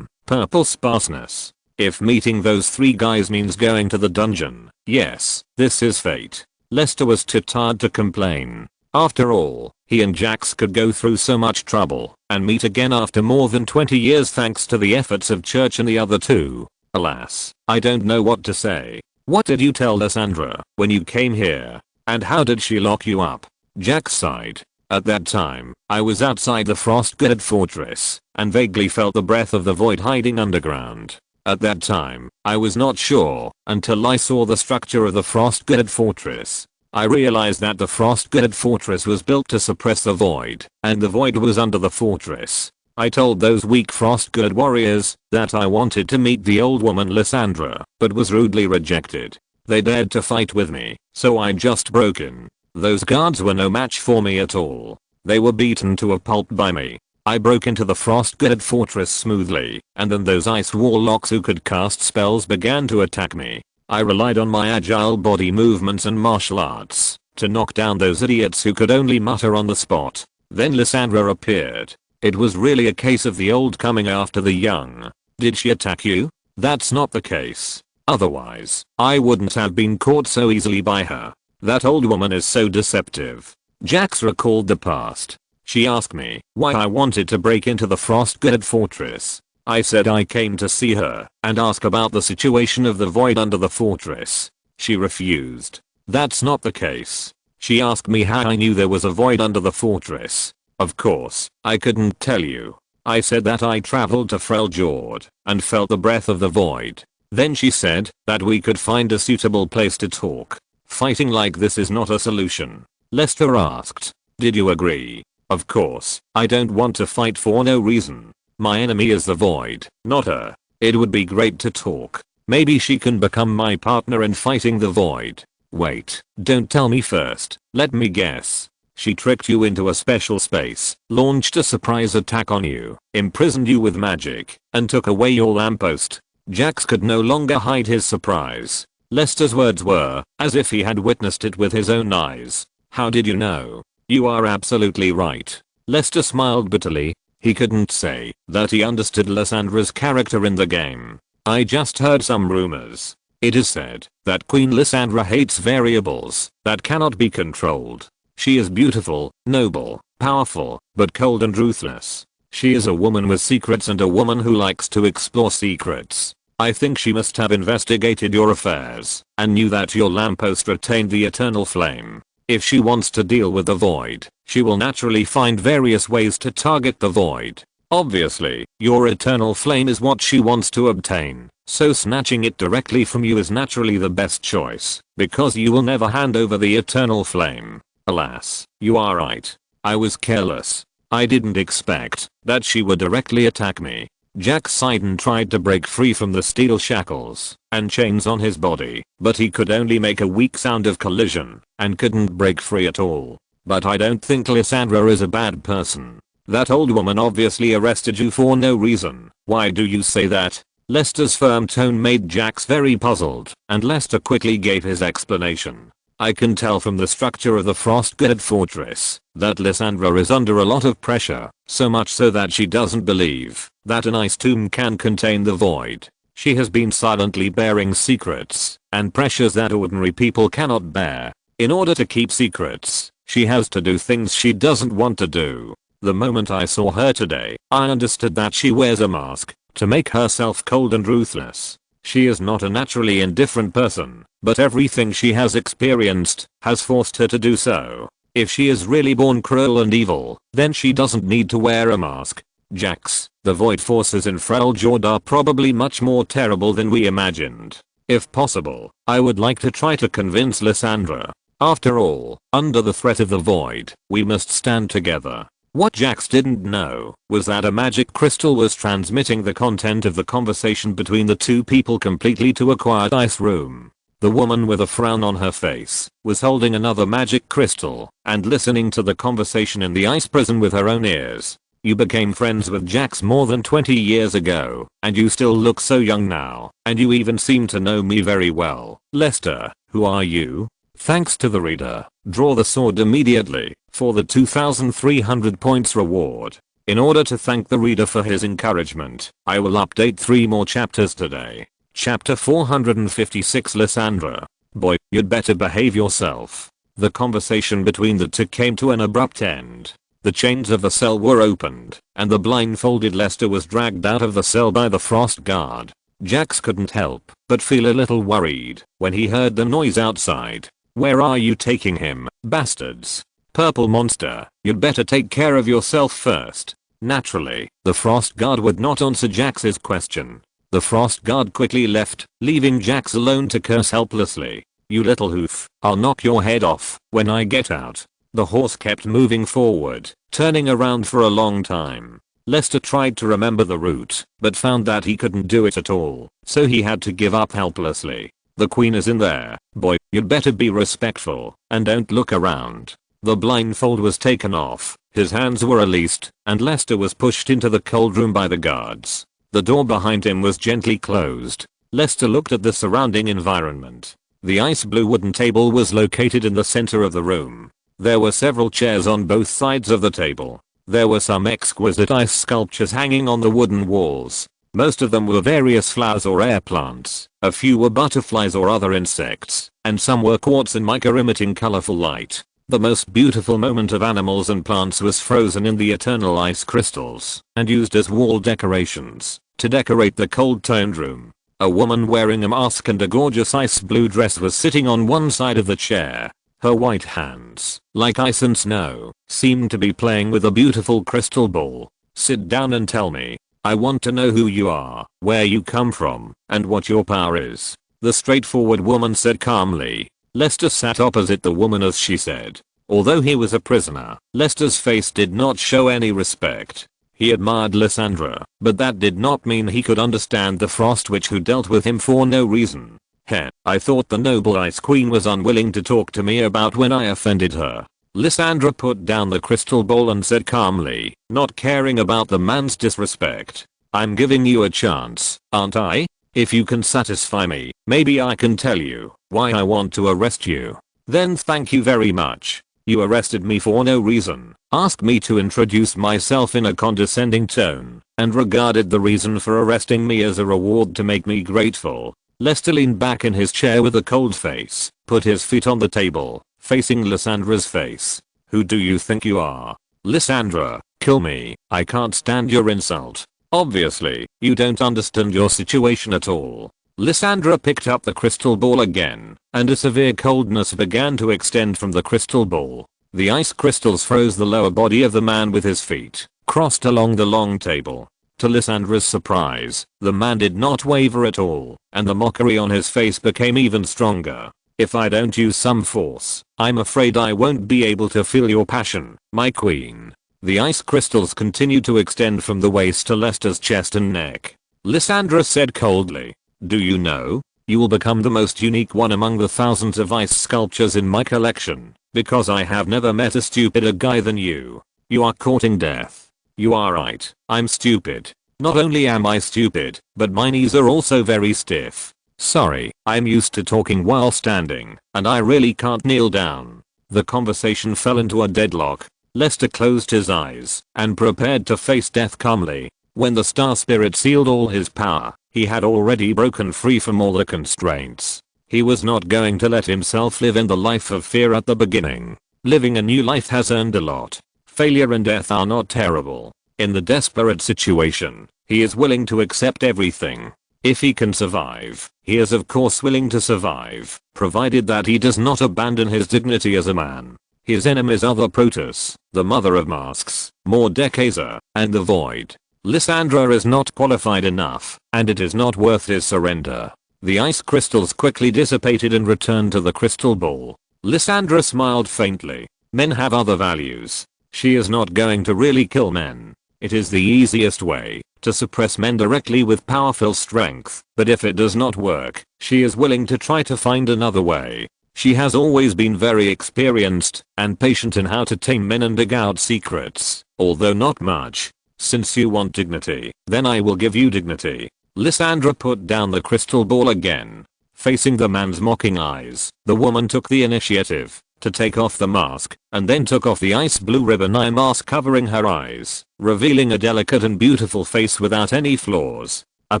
Purple sparseness. If meeting those three guys means going to the dungeon, yes, this is fate. Lester was too tired to complain. After all, he and Jax could go through so much trouble and meet again after more than 20 years thanks to the efforts of Church and the other two. Alas, I don't know what to say. What did you tell Lysandra when you came here? And how did she lock you up? Jax sighed. At that time, I was outside the Frostgirded Fortress and vaguely felt the breath of the void hiding underground. At that time, I was not sure until I saw the structure of the Frostgirded Fortress. I realized that the Frostgirded Fortress was built to suppress the void, and the void was under the fortress. I told those weak Frostgirded warriors that I wanted to meet the old woman Lysandra, but was rudely rejected. They dared to fight with me, so I just broke in. Those guards were no match for me at all. They were beaten to a pulp by me. I broke into the Frostgirded Fortress smoothly, and then those Ice Warlocks who could cast spells began to attack me. I relied on my agile body movements and martial arts to knock down those idiots who could only mutter on the spot. Then Lysandra appeared. It was really a case of the old coming after the young. Did she attack you? That's not the case. Otherwise, I wouldn't have been caught so easily by her. That old woman is so deceptive. Jax recalled the past. She asked me why I wanted to break into the Frostgirded Fortress. I said I came to see her and ask about the situation of the void under the fortress. She refused. That's not the case. She asked me how I knew there was a void under the fortress. Of course, I couldn't tell you. I said that I traveled to Freljord and felt the breath of the void. Then she said that we could find a suitable place to talk. Fighting like this is not a solution. Lester asked, did you agree? Of course, I don't want to fight for no reason. My enemy is the void, not her. It would be great to talk. Maybe she can become my partner in fighting the void. Wait, don't tell me first. Let me guess. She tricked you into a special space, launched a surprise attack on you, imprisoned you with magic, and took away your lamppost. Jax could no longer hide his surprise. Lester's words were as if he had witnessed it with his own eyes. How did you know? You are absolutely right. Lester smiled bitterly. He couldn't say that he understood Lysandra's character in the game. I just heard some rumors. It is said that Queen Lysandra hates variables that cannot be controlled. She is beautiful, noble, powerful, but cold and ruthless. She is a woman with secrets and a woman who likes to explore secrets. I think she must have investigated your affairs and knew that your lamppost retained the eternal flame. If she wants to deal with the void, she will naturally find various ways to target the void. Obviously, your eternal flame is what she wants to obtain, so snatching it directly from you is naturally the best choice, because you will never hand over the eternal flame. Alas, you are right. I was careless. I didn't expect that she would directly attack me. Jack Sidon tried to break free from the steel shackles and chains on his body, but he could only make a weak sound of collision and couldn't break free at all. But I don't think Lysandra is a bad person. That old woman obviously arrested you for no reason. Why do you say that? Lester's firm tone made Jax very puzzled, and Lester quickly gave his explanation. I can tell from the structure of the Frostguard fortress that Lysandra is under a lot of pressure, so much so that she doesn't believe that an ice tomb can contain the void. She has been silently bearing secrets and pressures that ordinary people cannot bear. In order to keep secrets, she has to do things she doesn't want to do. The moment I saw her today, I understood that she wears a mask to make herself cold and ruthless. She is not a naturally indifferent person, but everything she has experienced has forced her to do so. If she is really born cruel and evil, then she doesn't need to wear a mask. Jax, the void forces in Freljord are probably much more terrible than we imagined. If possible, I would like to try to convince Lysandra. After all, under the threat of the void, we must stand together. What Jax didn't know was that a magic crystal was transmitting the content of the conversation between the two people completely to a quiet ice room. The woman with a frown on her face was holding another magic crystal and listening to the conversation in the ice prison with her own ears. You became friends with Jax more than 20 years ago, and you still look so young now, and you even seem to know me very well. Lester, who are you? Thanks to the reader. Draw the sword immediately for the 2,300 points reward. In order to thank the reader for his encouragement, I will update 3 more chapters today. Chapter 456 Lysandra. Boy, you'd better behave yourself. The conversation between the two came to an abrupt end. The chains of the cell were opened, and the blindfolded Lester was dragged out of the cell by the Frostguard. Jax couldn't help but feel a little worried when he heard the noise outside. Where are you taking him, bastards? Purple monster, you'd better take care of yourself first. Naturally, the Frostguard would not answer Jax's question. The Frostguard quickly left, leaving Jax alone to curse helplessly. You little hoof, I'll knock your head off when I get out. The horse kept moving forward, turning around for a long time. Lester tried to remember the route, but found that he couldn't do it at all, so he had to give up helplessly. The queen is in there. Boy, you'd better be respectful and don't look around. The blindfold was taken off, his hands were released, and Lester was pushed into the cold room by the guards. The door behind him was gently closed. Lester looked at the surrounding environment. The ice blue wooden table was located in the center of the room. There were several chairs on both sides of the table. There were some exquisite ice sculptures hanging on the wooden walls. Most of them were various flowers or air plants, a few were butterflies or other insects, and some were quartz and mica emitting colorful light. The most beautiful moment of animals and plants was frozen in the eternal ice crystals and used as wall decorations to decorate the cold-toned room. A woman wearing a mask and a gorgeous ice blue dress was sitting on one side of the chair. Her white hands, like ice and snow, seemed to be playing with a beautiful crystal ball. Sit down and tell me. I want to know who you are, where you come from, and what your power is. The straightforward woman said calmly. Lester sat opposite the woman as she said. Although he was a prisoner, Lester's face did not show any respect. He admired Lysandra, but that did not mean he could understand the Frost Witch who dealt with him for no reason. Heh, I thought the noble Ice Queen was unwilling to talk to me about when I offended her. Lysandra put down the crystal ball and said calmly, not caring about the man's disrespect. I'm giving you a chance, aren't I? If you can satisfy me, maybe I can tell you why I want to arrest you. Then thank you very much. You arrested me for no reason, asked me to introduce myself in a condescending tone, and regarded the reason for arresting me as a reward to make me grateful. Lester leaned back in his chair with a cold face, put his feet on the table, facing Lysandra's face. Who do you think you are? Lysandra, kill me. I can't stand your insult. Obviously, you don't understand your situation at all. Lysandra picked up the crystal ball again, and a severe coldness began to extend from the crystal ball. The ice crystals froze the lower body of the man with his feet, crossed along the long table. To Lysandra's surprise, the man did not waver at all, and the mockery on his face became even stronger. If I don't use some force, I'm afraid I won't be able to feel your passion, my queen. The ice crystals continued to extend from the waist to Lester's chest and neck. Lysandra said coldly, do you know? You will become the most unique one among the thousands of ice sculptures in my collection, because I have never met a stupider guy than you. You are courting death. You are right, I'm stupid. Not only am I stupid, but my knees are also very stiff. Sorry, I'm used to talking while standing, and I really can't kneel down. The conversation fell into a deadlock. Lester closed his eyes and prepared to face death calmly. When the star spirit sealed all his power, he had already broken free from all the constraints. He was not going to let himself live in the life of fear at the beginning. Living a new life has earned a lot. Failure and death are not terrible. In the desperate situation, he is willing to accept everything. If he can survive, he is of course willing to survive, provided that he does not abandon his dignity as a man. His enemies are the Protoss, the Mother of Masks, Mordekaiser, and the Void. Lysandra is not qualified enough, and it is not worth his surrender. The ice crystals quickly dissipated and returned to the crystal ball. Lysandra smiled faintly. Men have other values. She is not going to really kill men. It is the easiest way to suppress men directly with powerful strength, but if it does not work, she is willing to try to find another way. She has always been very experienced and patient in how to tame men and dig out secrets, although not much. Since you want dignity, then I will give you dignity. Lysandra put down the crystal ball again. Facing the man's mocking eyes, the woman took the initiative to take off the mask, and then took off the ice blue ribbon eye mask covering her eyes, revealing a delicate and beautiful face without any flaws. A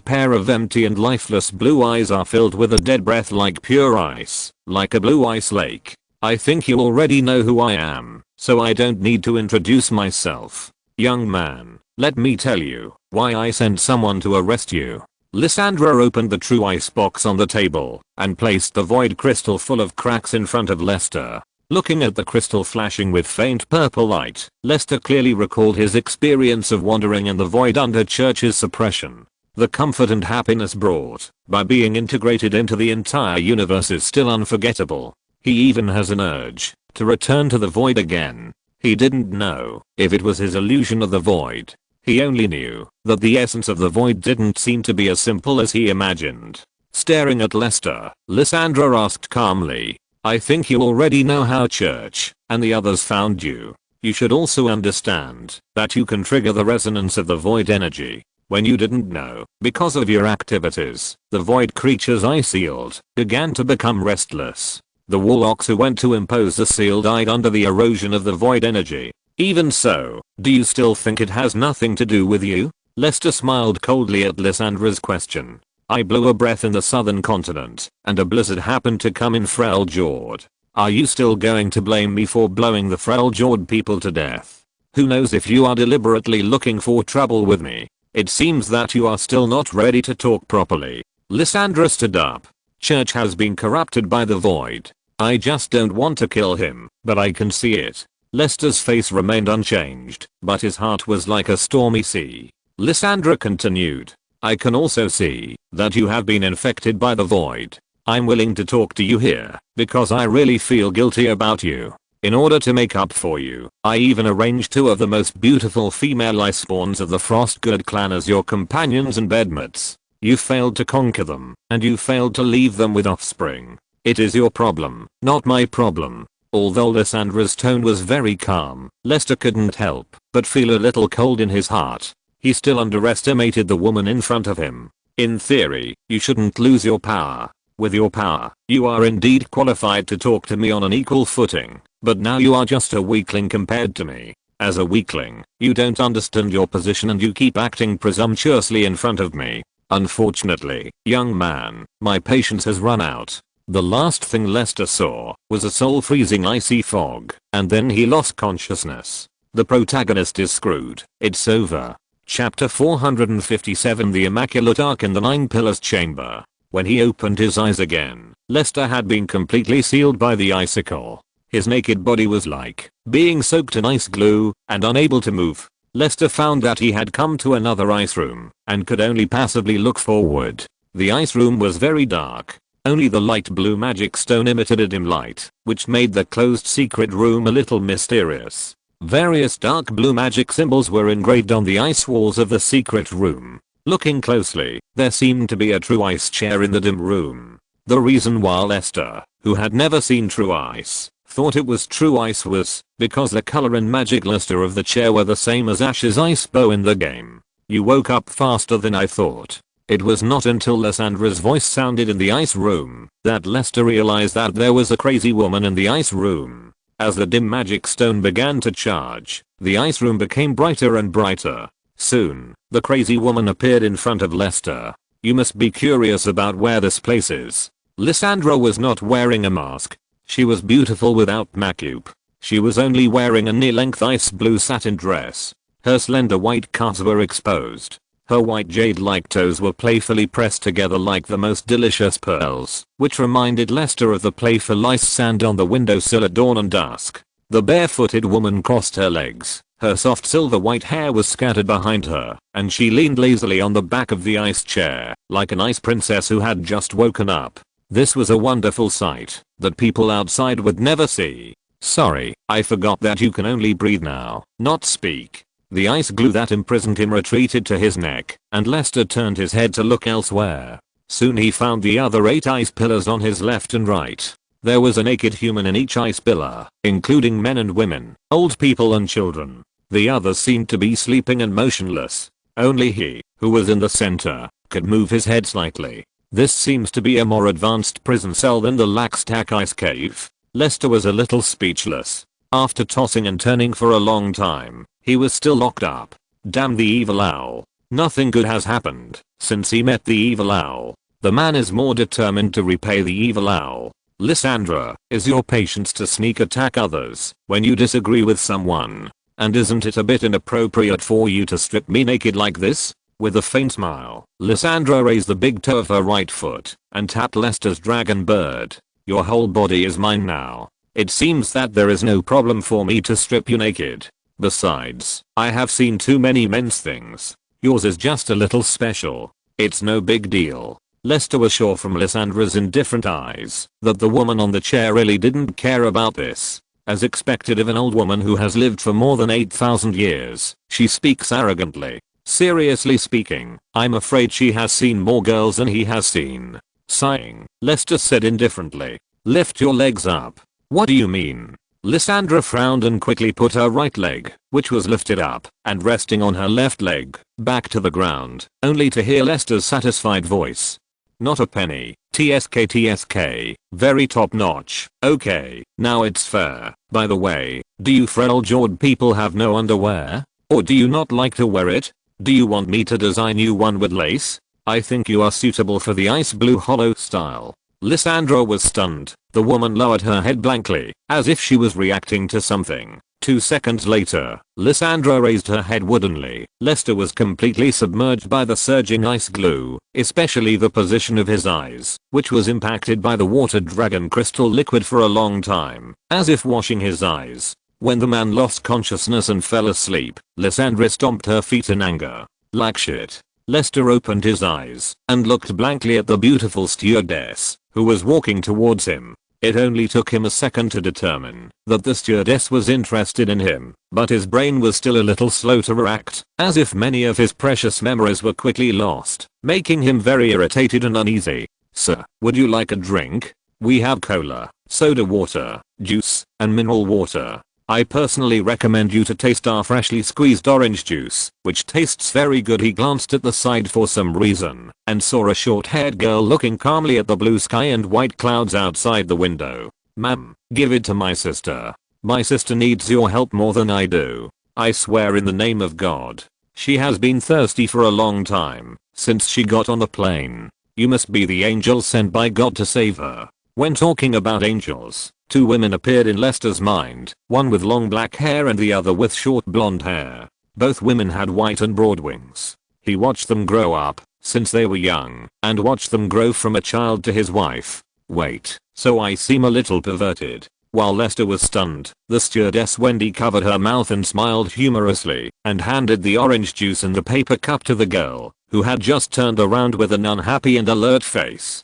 pair of empty and lifeless blue eyes are filled with a dead breath like pure ice, like a blue ice lake. I think you already know who I am, so I don't need to introduce myself. Young man, let me tell you why I sent someone to arrest you. Lysandra opened the true ice box on the table and placed the void crystal full of cracks in front of Lester. Looking at the crystal flashing with faint purple light, Lester clearly recalled his experience of wandering in the void under Church's suppression. The comfort and happiness brought by being integrated into the entire universe is still unforgettable. He even has an urge to return to the void again. He didn't know if it was his illusion of the void. He only knew that the essence of the void didn't seem to be as simple as he imagined. Staring at Lester, Lysandra asked calmly, I think you already know how Church and the others found you. You should also understand that you can trigger the resonance of the void energy. When you didn't know, because of your activities, the void creatures I sealed began to become restless. The warlocks who went to impose the seal died under the erosion of the void energy. Even so, do you still think it has nothing to do with you? Lester smiled coldly at Lysandra's question. I blew a breath in the southern continent, and a blizzard happened to come in Freljord. Are you still going to blame me for blowing the Freljord people to death? Who knows if you are deliberately looking for trouble with me? It seems that you are still not ready to talk properly. Lysandra stood up. Church has been corrupted by the void. I just don't want to kill him, but I can see it. Lester's face remained unchanged, but his heart was like a stormy sea. Lysandra continued. I can also see that you have been infected by the void. I'm willing to talk to you here, because I really feel guilty about you. In order to make up for you, I even arranged 2 of the most beautiful female icespawns of the Frostgird clan as your companions and bedmates. You failed to conquer them, and you failed to leave them with offspring. It is your problem, not my problem. Although Lysandra's tone was very calm, Lester couldn't help but feel a little cold in his heart. He still underestimated the woman in front of him. In theory, you shouldn't lose your power. With your power, you are indeed qualified to talk to me on an equal footing, but now you are just a weakling compared to me. As a weakling, you don't understand your position and you keep acting presumptuously in front of me. Unfortunately, young man, my patience has run out. The last thing Lester saw was a soul-freezing icy fog, and then he lost consciousness. The protagonist is screwed. It's over. Chapter 457 The Immaculate Ark in the Nine Pillars Chamber. When he opened his eyes again, Lester had been completely sealed by the icicle. His naked body was like being soaked in ice glue and unable to move. Lester found that he had come to another ice room and could only passively look forward. The ice room was very dark. Only the light blue magic stone emitted a dim light, which made the closed secret room a little mysterious. Various dark blue magic symbols were engraved on the ice walls of the secret room. Looking closely, there seemed to be a true ice chair in the dim room. The reason why Lester, who had never seen true ice, thought it was true ice was because the color and magic luster of the chair were the same as Ash's ice bow in the game. You woke up faster than I thought. It was not until Lissandra's voice sounded in the ice room that Lester realized that there was a crazy woman in the ice room. As the dim magic stone began to charge, the ice room became brighter and brighter. Soon, the crazy woman appeared in front of Lester. You must be curious about where this place is. Lysandra was not wearing a mask. She was beautiful without makeup. She was only wearing a knee-length ice blue satin dress. Her slender white calves were exposed. Her white jade-like toes were playfully pressed together like the most delicious pearls, which reminded Lester of the playful ice sand on the windowsill at dawn and dusk. The barefooted woman crossed her legs. Her soft silver white hair was scattered behind her, and she leaned lazily on the back of the ice chair, like an ice princess who had just woken up. This was a wonderful sight that people outside would never see. Sorry, I forgot that you can only breathe now, not speak. The ice glue that imprisoned him retreated to his neck, and Lester turned his head to look elsewhere. Soon he found the other 8 ice pillars on his left and right. There was a naked human in each ice pillar, including men and women, old people and children. The others seemed to be sleeping and motionless. Only he, who was in the center, could move his head slightly. This seems to be a more advanced prison cell than the Laxtak ice cave. Lester was a little speechless. After tossing and turning for a long time, he was still locked up. Damn the evil owl. Nothing good has happened since he met the evil owl. The man is more determined to repay the evil owl. Lysandra, is your patience to sneak attack others when you disagree with someone? And isn't it a bit inappropriate for you to strip me naked like this? With a faint smile, Lysandra raised the big toe of her right foot and tapped Lester's dragon bird. Your whole body is mine now. It seems that there is no problem for me to strip you naked. Besides, I have seen too many men's things. Yours is just a little special. It's no big deal. Lester was sure from Lysandra's indifferent eyes that the woman on the chair really didn't care about this. As expected of an old woman who has lived for more than 8,000 years, she speaks arrogantly. Seriously speaking, I'm afraid she has seen more girls than he has seen. Sighing, Lester said indifferently, lift your legs up. What do you mean? Lysandra frowned and quickly put her right leg, which was lifted up and resting on her left leg, back to the ground, only to hear Lester's satisfied voice. Not a penny. TSK. Very top notch. Okay, now it's fair. By the way, do you frail-jawed people have no underwear? Or do you not like to wear it? Do you want me to design you one with lace? I think you are suitable for the ice blue hollow style. Lysandra was stunned. The woman lowered her head blankly, as if she was reacting to something. 2 seconds later, Lysandra raised her head woodenly. Lester was completely submerged by the surging ice glue, especially the position of his eyes, which was impacted by the water dragon crystal liquid for a long time, as if washing his eyes. When the man lost consciousness and fell asleep, Lysandra stomped her feet in anger. Like shit. Lester opened his eyes and looked blankly at the beautiful stewardess, who was walking towards him. It only took him a second to determine that the stewardess was interested in him, but his brain was still a little slow to react, as if many of his precious memories were quickly lost, making him very irritated and uneasy. Sir, would you like a drink? We have cola, soda water, juice, and mineral water. I personally recommend you to taste our freshly squeezed orange juice, which tastes very good. He glanced at the side for some reason and saw a short-haired girl looking calmly at the blue sky and white clouds outside the window. Ma'am, give it to my sister. My sister needs your help more than I do. I swear in the name of God. She has been thirsty for a long time. since she got on the plane. You must be the angel sent by God to save her. When talking about angels, two women appeared in Lester's mind, one with long black hair and the other with short blonde hair. Both women had white and broad wings. He watched them grow up, since they were young, and watched them grow from a child to his wife. Wait, so I seem a little perverted. While Lester was stunned, the stewardess Wendy covered her mouth and smiled humorously, and handed the orange juice in the paper cup to the girl, who had just turned around with an unhappy and alert face.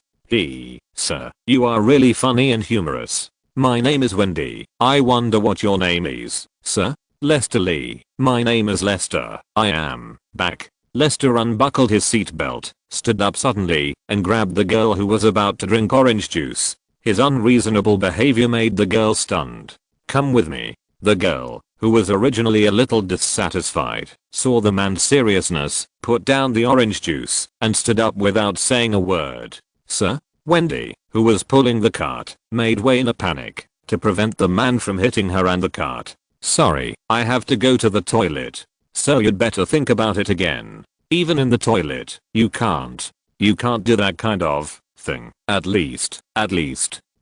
Sir, you are really funny and humorous. My name is Wendy. I wonder what your name is, sir? Lester Lee. My name is Lester. I am back. Lester unbuckled his seatbelt, stood up suddenly, and grabbed the girl who was about to drink orange juice. His unreasonable behavior made the girl stunned. Come with me. The girl, who was originally a little dissatisfied, saw the man's seriousness, put down the orange juice, and stood up without saying a word. Sir? Wendy, who was pulling the cart, made way in a panic, to prevent the man from hitting her and the cart. Sorry, I have to go to the toilet. So you'd better think about it again. Even in the toilet, you can't do that kind of thing. At least.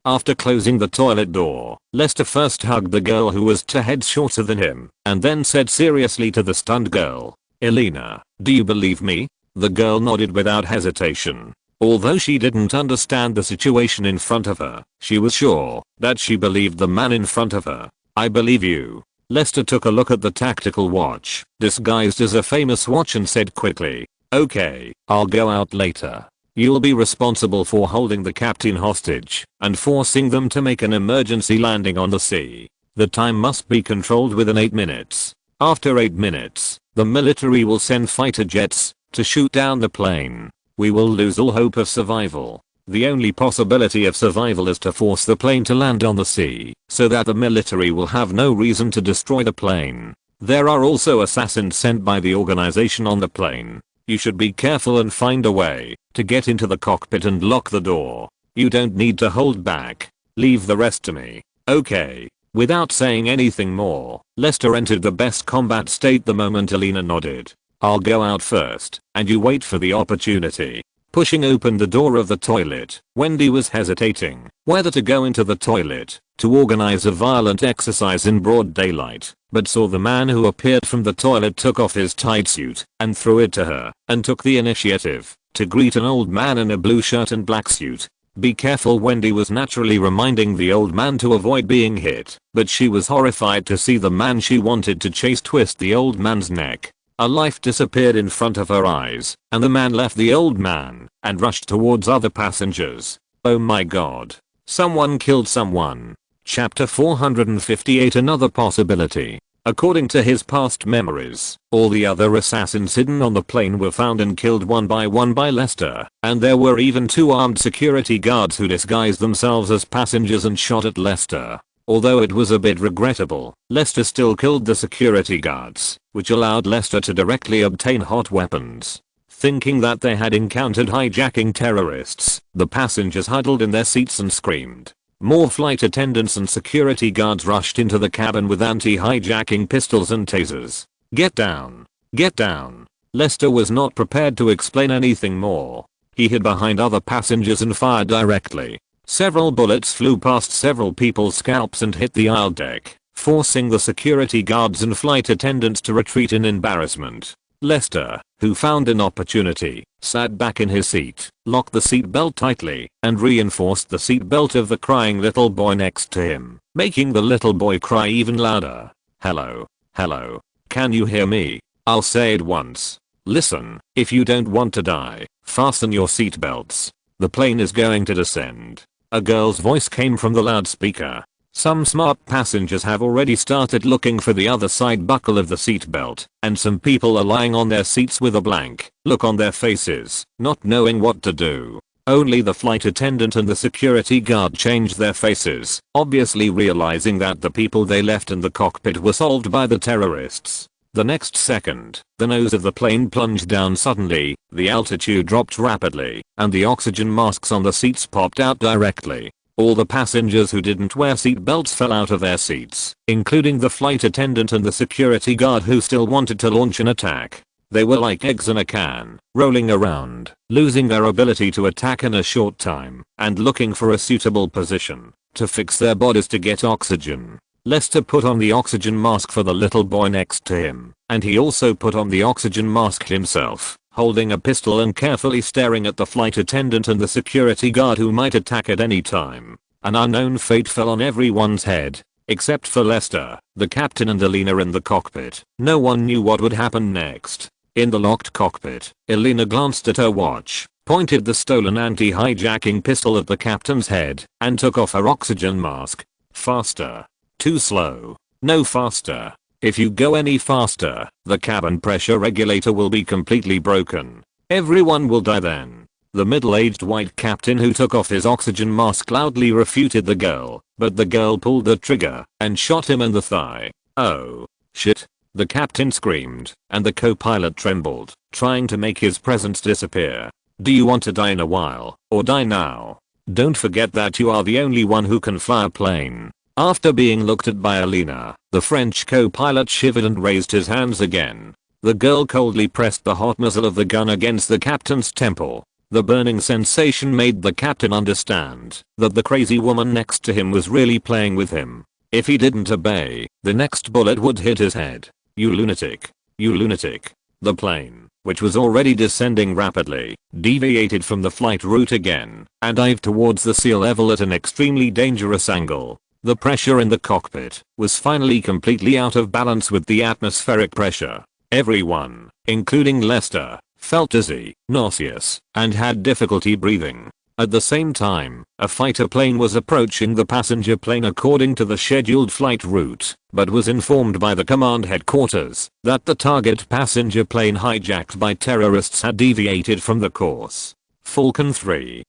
After closing the toilet door, Lester first hugged the girl who was 2 heads shorter than him, and then said seriously to the stunned girl, Elena, do you believe me? The girl nodded without hesitation. Although she didn't understand the situation in front of her, she was sure that she believed the man in front of her. I believe you. Lester took a look at the tactical watch, disguised as a famous watch, and said quickly, okay, I'll go out later. You'll be responsible for holding the captain hostage and forcing them to make an emergency landing on the sea. The time must be controlled within 8 minutes. After 8 minutes, the military will send fighter jets to shoot down the plane. We will lose all hope of survival. The only possibility of survival is to force the plane to land on the sea, so that the military will have no reason to destroy the plane. There are also assassins sent by the organization on the plane. You should be careful and find a way to get into the cockpit and lock the door. You don't need to hold back. Leave the rest to me. Okay. Without saying anything more, Lester entered the best combat state the moment Elena nodded. I'll go out first, and you wait for the opportunity. Pushing open the door of the toilet, Wendy was hesitating whether to go into the toilet to organize a violent exercise in broad daylight, but saw the man who appeared from the toilet took off his tight suit and threw it to her, and took the initiative to greet an old man in a blue shirt and black suit. Be careful, Wendy was naturally reminding the old man to avoid being hit, but she was horrified to see the man she wanted to chase twist the old man's neck. A life disappeared in front of her eyes, and the man left the old man and rushed towards other passengers. Oh my god. Someone killed someone. Chapter 458. Another possibility. According to his past memories, all the other assassins hidden on the plane were found and killed one by Lester, and there were even 2 armed security guards who disguised themselves as passengers and shot at Lester. Although it was a bit regrettable, Lester still killed the security guards, which allowed Lester to directly obtain hot weapons. Thinking that they had encountered hijacking terrorists, the passengers huddled in their seats and screamed. More flight attendants and security guards rushed into the cabin with anti-hijacking pistols and tasers. Get down. Get down. Lester was not prepared to explain anything more. He hid behind other passengers and fired directly. Several bullets flew past several people's scalps and hit the aisle deck, forcing the security guards and flight attendants to retreat in embarrassment. Lester, who found an opportunity, sat back in his seat, locked the seatbelt tightly, and reinforced the seatbelt of the crying little boy next to him, making the little boy cry even louder. Hello. Hello. Can you hear me? I'll say it once. Listen, if you don't want to die, fasten your seatbelts. The plane is going to descend. A girl's voice came from the loudspeaker. Some smart passengers have already started looking for the other side buckle of the seatbelt, and some people are lying on their seats with a blank look on their faces, not knowing what to do. Only the flight attendant and the security guard changed their faces, obviously realizing that the people they left in the cockpit were solved by the terrorists. The next second, the nose of the plane plunged down suddenly, the altitude dropped rapidly, and the oxygen masks on the seats popped out directly. All the passengers who didn't wear seatbelts fell out of their seats, including the flight attendant and the security guard who still wanted to launch an attack. They were like eggs in a can, rolling around, losing their ability to attack in a short time, and looking for a suitable position to fix their bodies to get oxygen. Lester put on the oxygen mask for the little boy next to him, and he also put on the oxygen mask himself, holding a pistol and carefully staring at the flight attendant and the security guard who might attack at any time. An unknown fate fell on everyone's head, except for Lester, the captain, and Elena in the cockpit. No one knew what would happen next. In the locked cockpit, Elena glanced at her watch, pointed the stolen anti-hijacking pistol at the captain's head, and took off her oxygen mask. Faster. Too slow. No faster. If you go any faster, the cabin pressure regulator will be completely broken. Everyone will die then. The middle-aged white captain who took off his oxygen mask loudly refuted the girl, but the girl pulled the trigger and shot him in the thigh. Oh, shit. The captain screamed, and the co-pilot trembled, trying to make his presence disappear. Do you want to die in a while, or die now? Don't forget that you are the only one who can fly a plane. After being looked at by Elena, the French co-pilot shivered and raised his hands again. The girl coldly pressed the hot muzzle of the gun against the captain's temple. The burning sensation made the captain understand that the crazy woman next to him was really playing with him. If he didn't obey, the next bullet would hit his head. You lunatic. You lunatic. The plane, which was already descending rapidly, deviated from the flight route again and dived towards the sea level at an extremely dangerous angle. The pressure in the cockpit was finally completely out of balance with the atmospheric pressure. Everyone, including Lester, felt dizzy, nauseous, and had difficulty breathing. At the same time, a fighter plane was approaching the passenger plane according to the scheduled flight route, but was informed by the command headquarters that the target passenger plane hijacked by terrorists had deviated from the course. Falcon 3,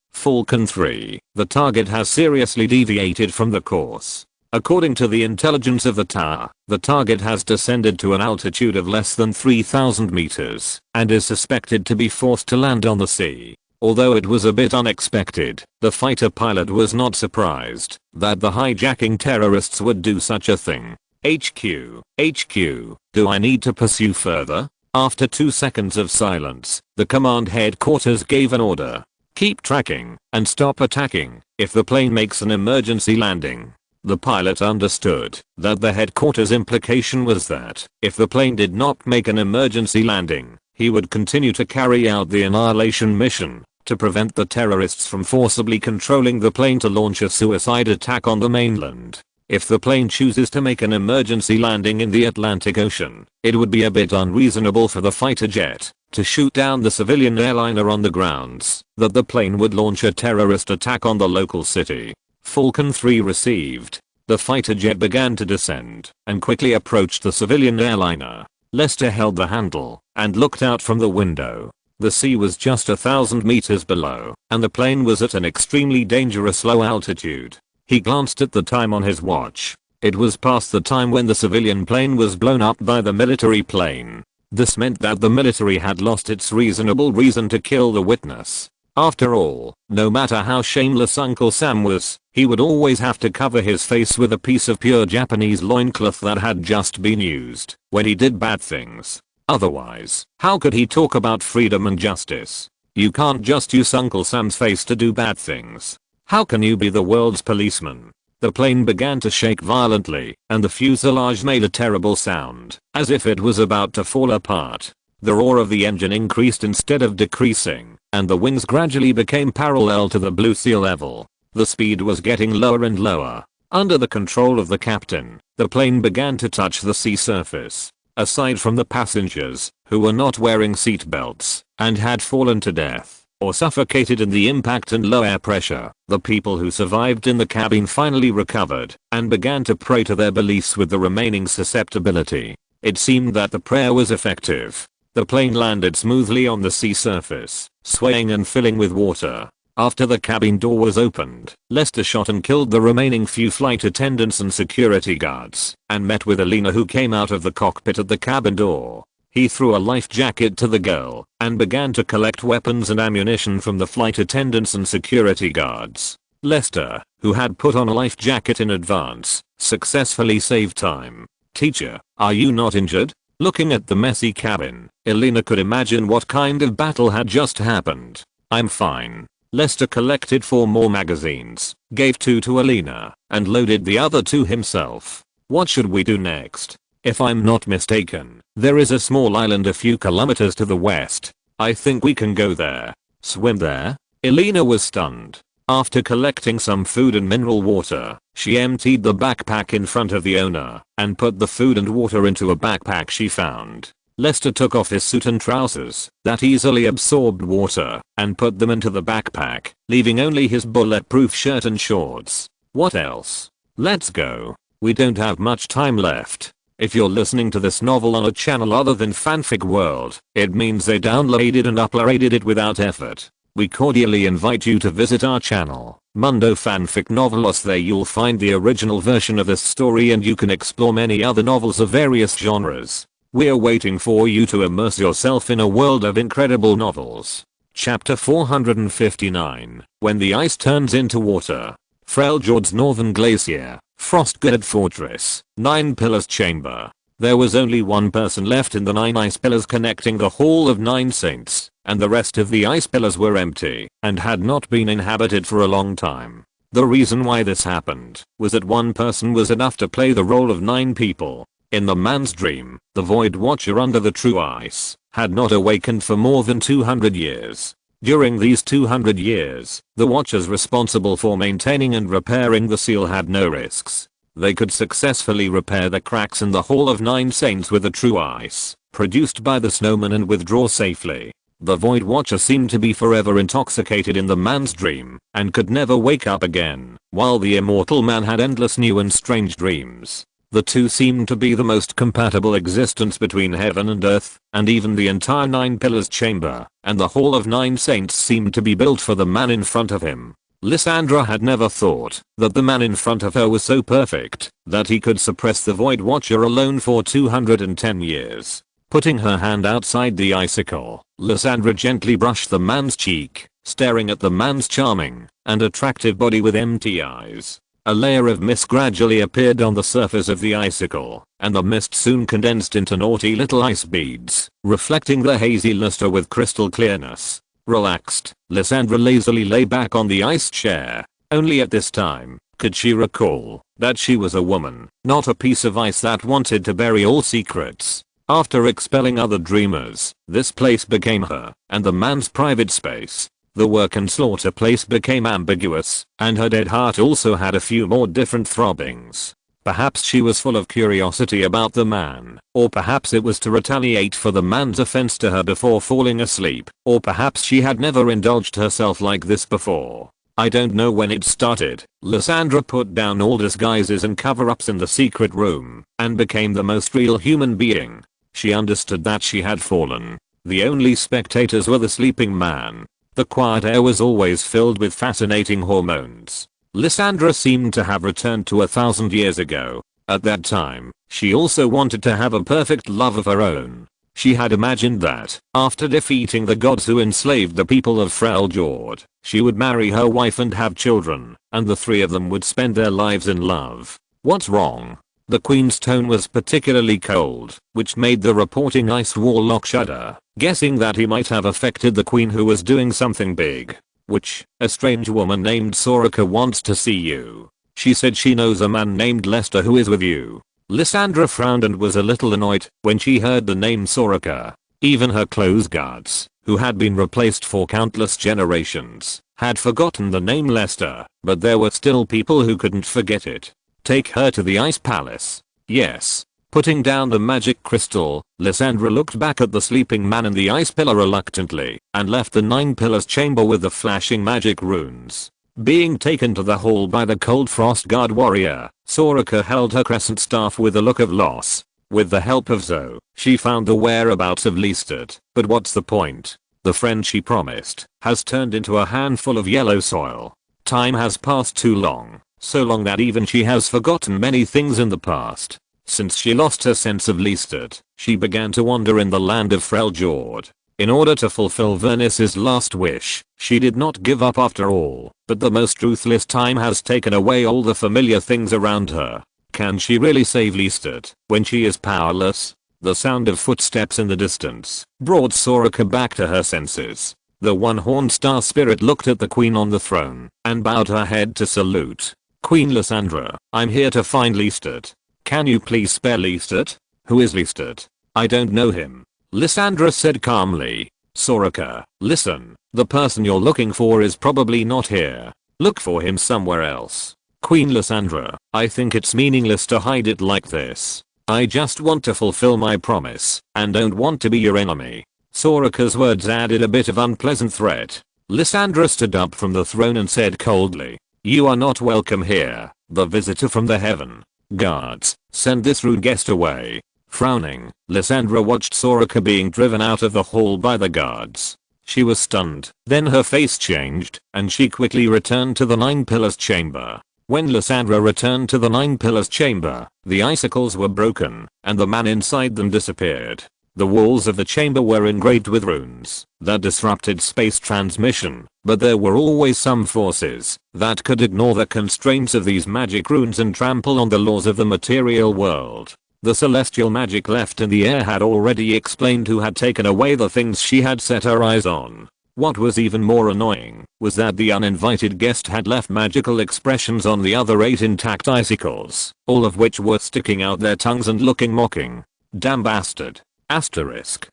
the target has seriously deviated from the course. According to the intelligence of the tower, the target has descended to an altitude of less than 3,000 meters and is suspected to be forced to land on the sea. Although it was a bit unexpected, the fighter pilot was not surprised that the hijacking terrorists would do such a thing. HQ, do I need to pursue further? After 2 seconds of silence, the command headquarters gave an order. Keep tracking and stop attacking if the plane makes an emergency landing. The pilot understood that the headquarters implication was that if the plane did not make an emergency landing, he would continue to carry out the annihilation mission to prevent the terrorists from forcibly controlling the plane to launch a suicide attack on the mainland. If the plane chooses to make an emergency landing in the Atlantic Ocean, it would be a bit unreasonable for the fighter jet to shoot down the civilian airliner on the grounds that the plane would launch a terrorist attack on the local city. Falcon 3 received. The fighter jet began to descend and quickly approached the civilian airliner. Lester held the handle and looked out from the window. The sea was just 1,000 meters below, and the plane was at an extremely dangerous low altitude. He glanced at the time on his watch. It was past the time when the civilian plane was blown up by the military plane. This meant that the military had lost its reasonable reason to kill the witness. After all, no matter how shameless Uncle Sam was, he would always have to cover his face with a piece of pure Japanese loincloth that had just been used when he did bad things. Otherwise, how could he talk about freedom and justice? You can't just use Uncle Sam's face to do bad things. How can you be the world's policeman? The plane began to shake violently, and the fuselage made a terrible sound, as if it was about to fall apart. The roar of the engine increased instead of decreasing, and the wings gradually became parallel to the blue sea level. The speed was getting lower and lower. Under the control of the captain, the plane began to touch the sea surface. Aside from the passengers, who were not wearing seat belts and had fallen to death or suffocated in the impact and low air pressure, the people who survived in the cabin finally recovered and began to pray to their beliefs with the remaining susceptibility. It seemed that the prayer was effective. The plane landed smoothly on the sea surface, swaying and filling with water. After the cabin door was opened, Lester shot and killed the remaining few flight attendants and security guards, and met with Elena, who came out of the cockpit at the cabin door. He threw a life jacket to the girl and began to collect weapons and ammunition from the flight attendants and security guards. Lester, who had put on a life jacket in advance, successfully saved time. "Teacher, are you not injured?" Looking at the messy cabin, Elena could imagine what kind of battle had just happened. I'm fine. Lester collected 4 more magazines, gave 2 to Elena, and loaded the other 2 himself. What should we do next? If I'm not mistaken, there is a small island a few kilometers to the west. I think we can go there. Swim there? Elena was stunned. After collecting some food and mineral water, she emptied the backpack in front of the owner and put the food and water into a backpack she found. Lester took off his suit and trousers that easily absorbed water and put them into the backpack, leaving only his bulletproof shirt and shorts. What else? Let's go. We don't have much time left. If you're listening to this novel on a channel other than Fanfic World, it means they downloaded and uploaded it without effort. We cordially invite you to visit our channel, Mundo Fanfic Novelos. There you'll find the original version of this story and you can explore many other novels of various genres. We're waiting for you to immerse yourself in a world of incredible novels. Chapter 459, When the Ice Turns into Water. Freljord's Northern Glacier, Frostgard Fortress, 9 Pillars Chamber. There was only one person left in the 9 ice pillars connecting the Hall of 9 Saints, and the rest of the ice pillars were empty and had not been inhabited for a long time. The reason why this happened was that one person was enough to play the role of 9 people. In the man's dream, the Void Watcher under the true ice had not awakened for more than 200 years. During these 200 years, the Watchers responsible for maintaining and repairing the seal had no risks. They could successfully repair the cracks in the Hall of 9 Saints with the true ice produced by the snowman and withdraw safely. The Void Watcher seemed to be forever intoxicated in the man's dream and could never wake up again, while the immortal man had endless new and strange dreams. The two seemed to be the most compatible existence between heaven and earth, and even the entire 9 Pillars Chamber and the Hall of 9 Saints seemed to be built for the man in front of him. Lysandra had never thought that the man in front of her was so perfect that he could suppress the Void Watcher alone for 210 years. Putting her hand outside the icicle, Lysandra gently brushed the man's cheek, staring at the man's charming and attractive body with empty eyes. A layer of mist gradually appeared on the surface of the icicle, and the mist soon condensed into naughty little ice beads, reflecting the hazy luster with crystal clearness. Relaxed, Lysandra lazily lay back on the ice chair. Only at this time could she recall that she was a woman, not a piece of ice that wanted to bury all secrets. After expelling other dreamers, this place became her and the man's private space. The work and slaughter place became ambiguous, and her dead heart also had a few more different throbbings. Perhaps she was full of curiosity about the man, or perhaps it was to retaliate for the man's offense to her before falling asleep, or perhaps she had never indulged herself like this before. I don't know when it started. Lysandra put down all disguises and cover-ups in the secret room, and became the most real human being. She understood that she had fallen. The only spectators were the sleeping man. The quiet air was always filled with fascinating hormones. Lysandra seemed to have returned to 1,000 years ago. At that time, she also wanted to have a perfect love of her own. She had imagined that, after defeating the gods who enslaved the people of Freljord, she would marry her wife and have children, and the 3 of them would spend their lives in love. What's wrong? The queen's tone was particularly cold, which made the reporting ice warlock shudder, guessing that he might have affected the queen who was doing something big. Which, a strange woman named Soraka wants to see you. She said she knows a man named Lester who is with you. Lysandra frowned and was a little annoyed when she heard the name Soraka. Even her close guards, who had been replaced for countless generations, had forgotten the name Lester, but there were still people who couldn't forget it. Take her to the ice palace. Yes. Putting down the magic crystal, Lysandra looked back at the sleeping man in the ice pillar reluctantly and left the 9 Pillars Chamber with the flashing magic runes. Being taken to the hall by the cold Frostgard warrior, Soraka held her crescent staff with a look of loss. With the help of Zoe, she found the whereabouts of Liestad, but what's the point? The friend she promised has turned into a handful of yellow soil. Time has passed too long, so long that even she has forgotten many things in the past. Since she lost her sense of Liestad, she began to wander in the land of Freljord. In order to fulfill Vernis's last wish, she did not give up after all, but the most ruthless time has taken away all the familiar things around her. Can she really save Liestad when she is powerless? The sound of footsteps in the distance brought Soraka back to her senses. The one-horned star spirit looked at the queen on the throne and bowed her head to salute. Queen Lysandra, I'm here to find Lestat. Can you please spare Lestat? Who is Lestat? I don't know him. Lysandra said calmly. Soraka, listen, the person you're looking for is probably not here. Look for him somewhere else. Queen Lysandra, I think it's meaningless to hide it like this. I just want to fulfill my promise and don't want to be your enemy. Soraka's words added a bit of unpleasant threat. Lysandra stood up from the throne and said coldly, you are not welcome here, the visitor from the heaven. Guards, send this rude guest away. Frowning, Lysandra watched Soraka being driven out of the hall by the guards. She was stunned, then her face changed, and she quickly returned to the Nine Pillars chamber. When Lysandra returned to the Nine Pillars chamber, the icicles were broken, and the man inside them disappeared. The walls of the chamber were engraved with runes that disrupted space transmission, but there were always some forces that could ignore the constraints of these magic runes and trample on the laws of the material world. The celestial magic left in the air had already explained who had taken away the things she had set her eyes on. What was even more annoying was that the uninvited guest had left magical expressions on the other 8 intact icicles, all of which were sticking out their tongues and looking mocking. Damn bastard. Asterisk.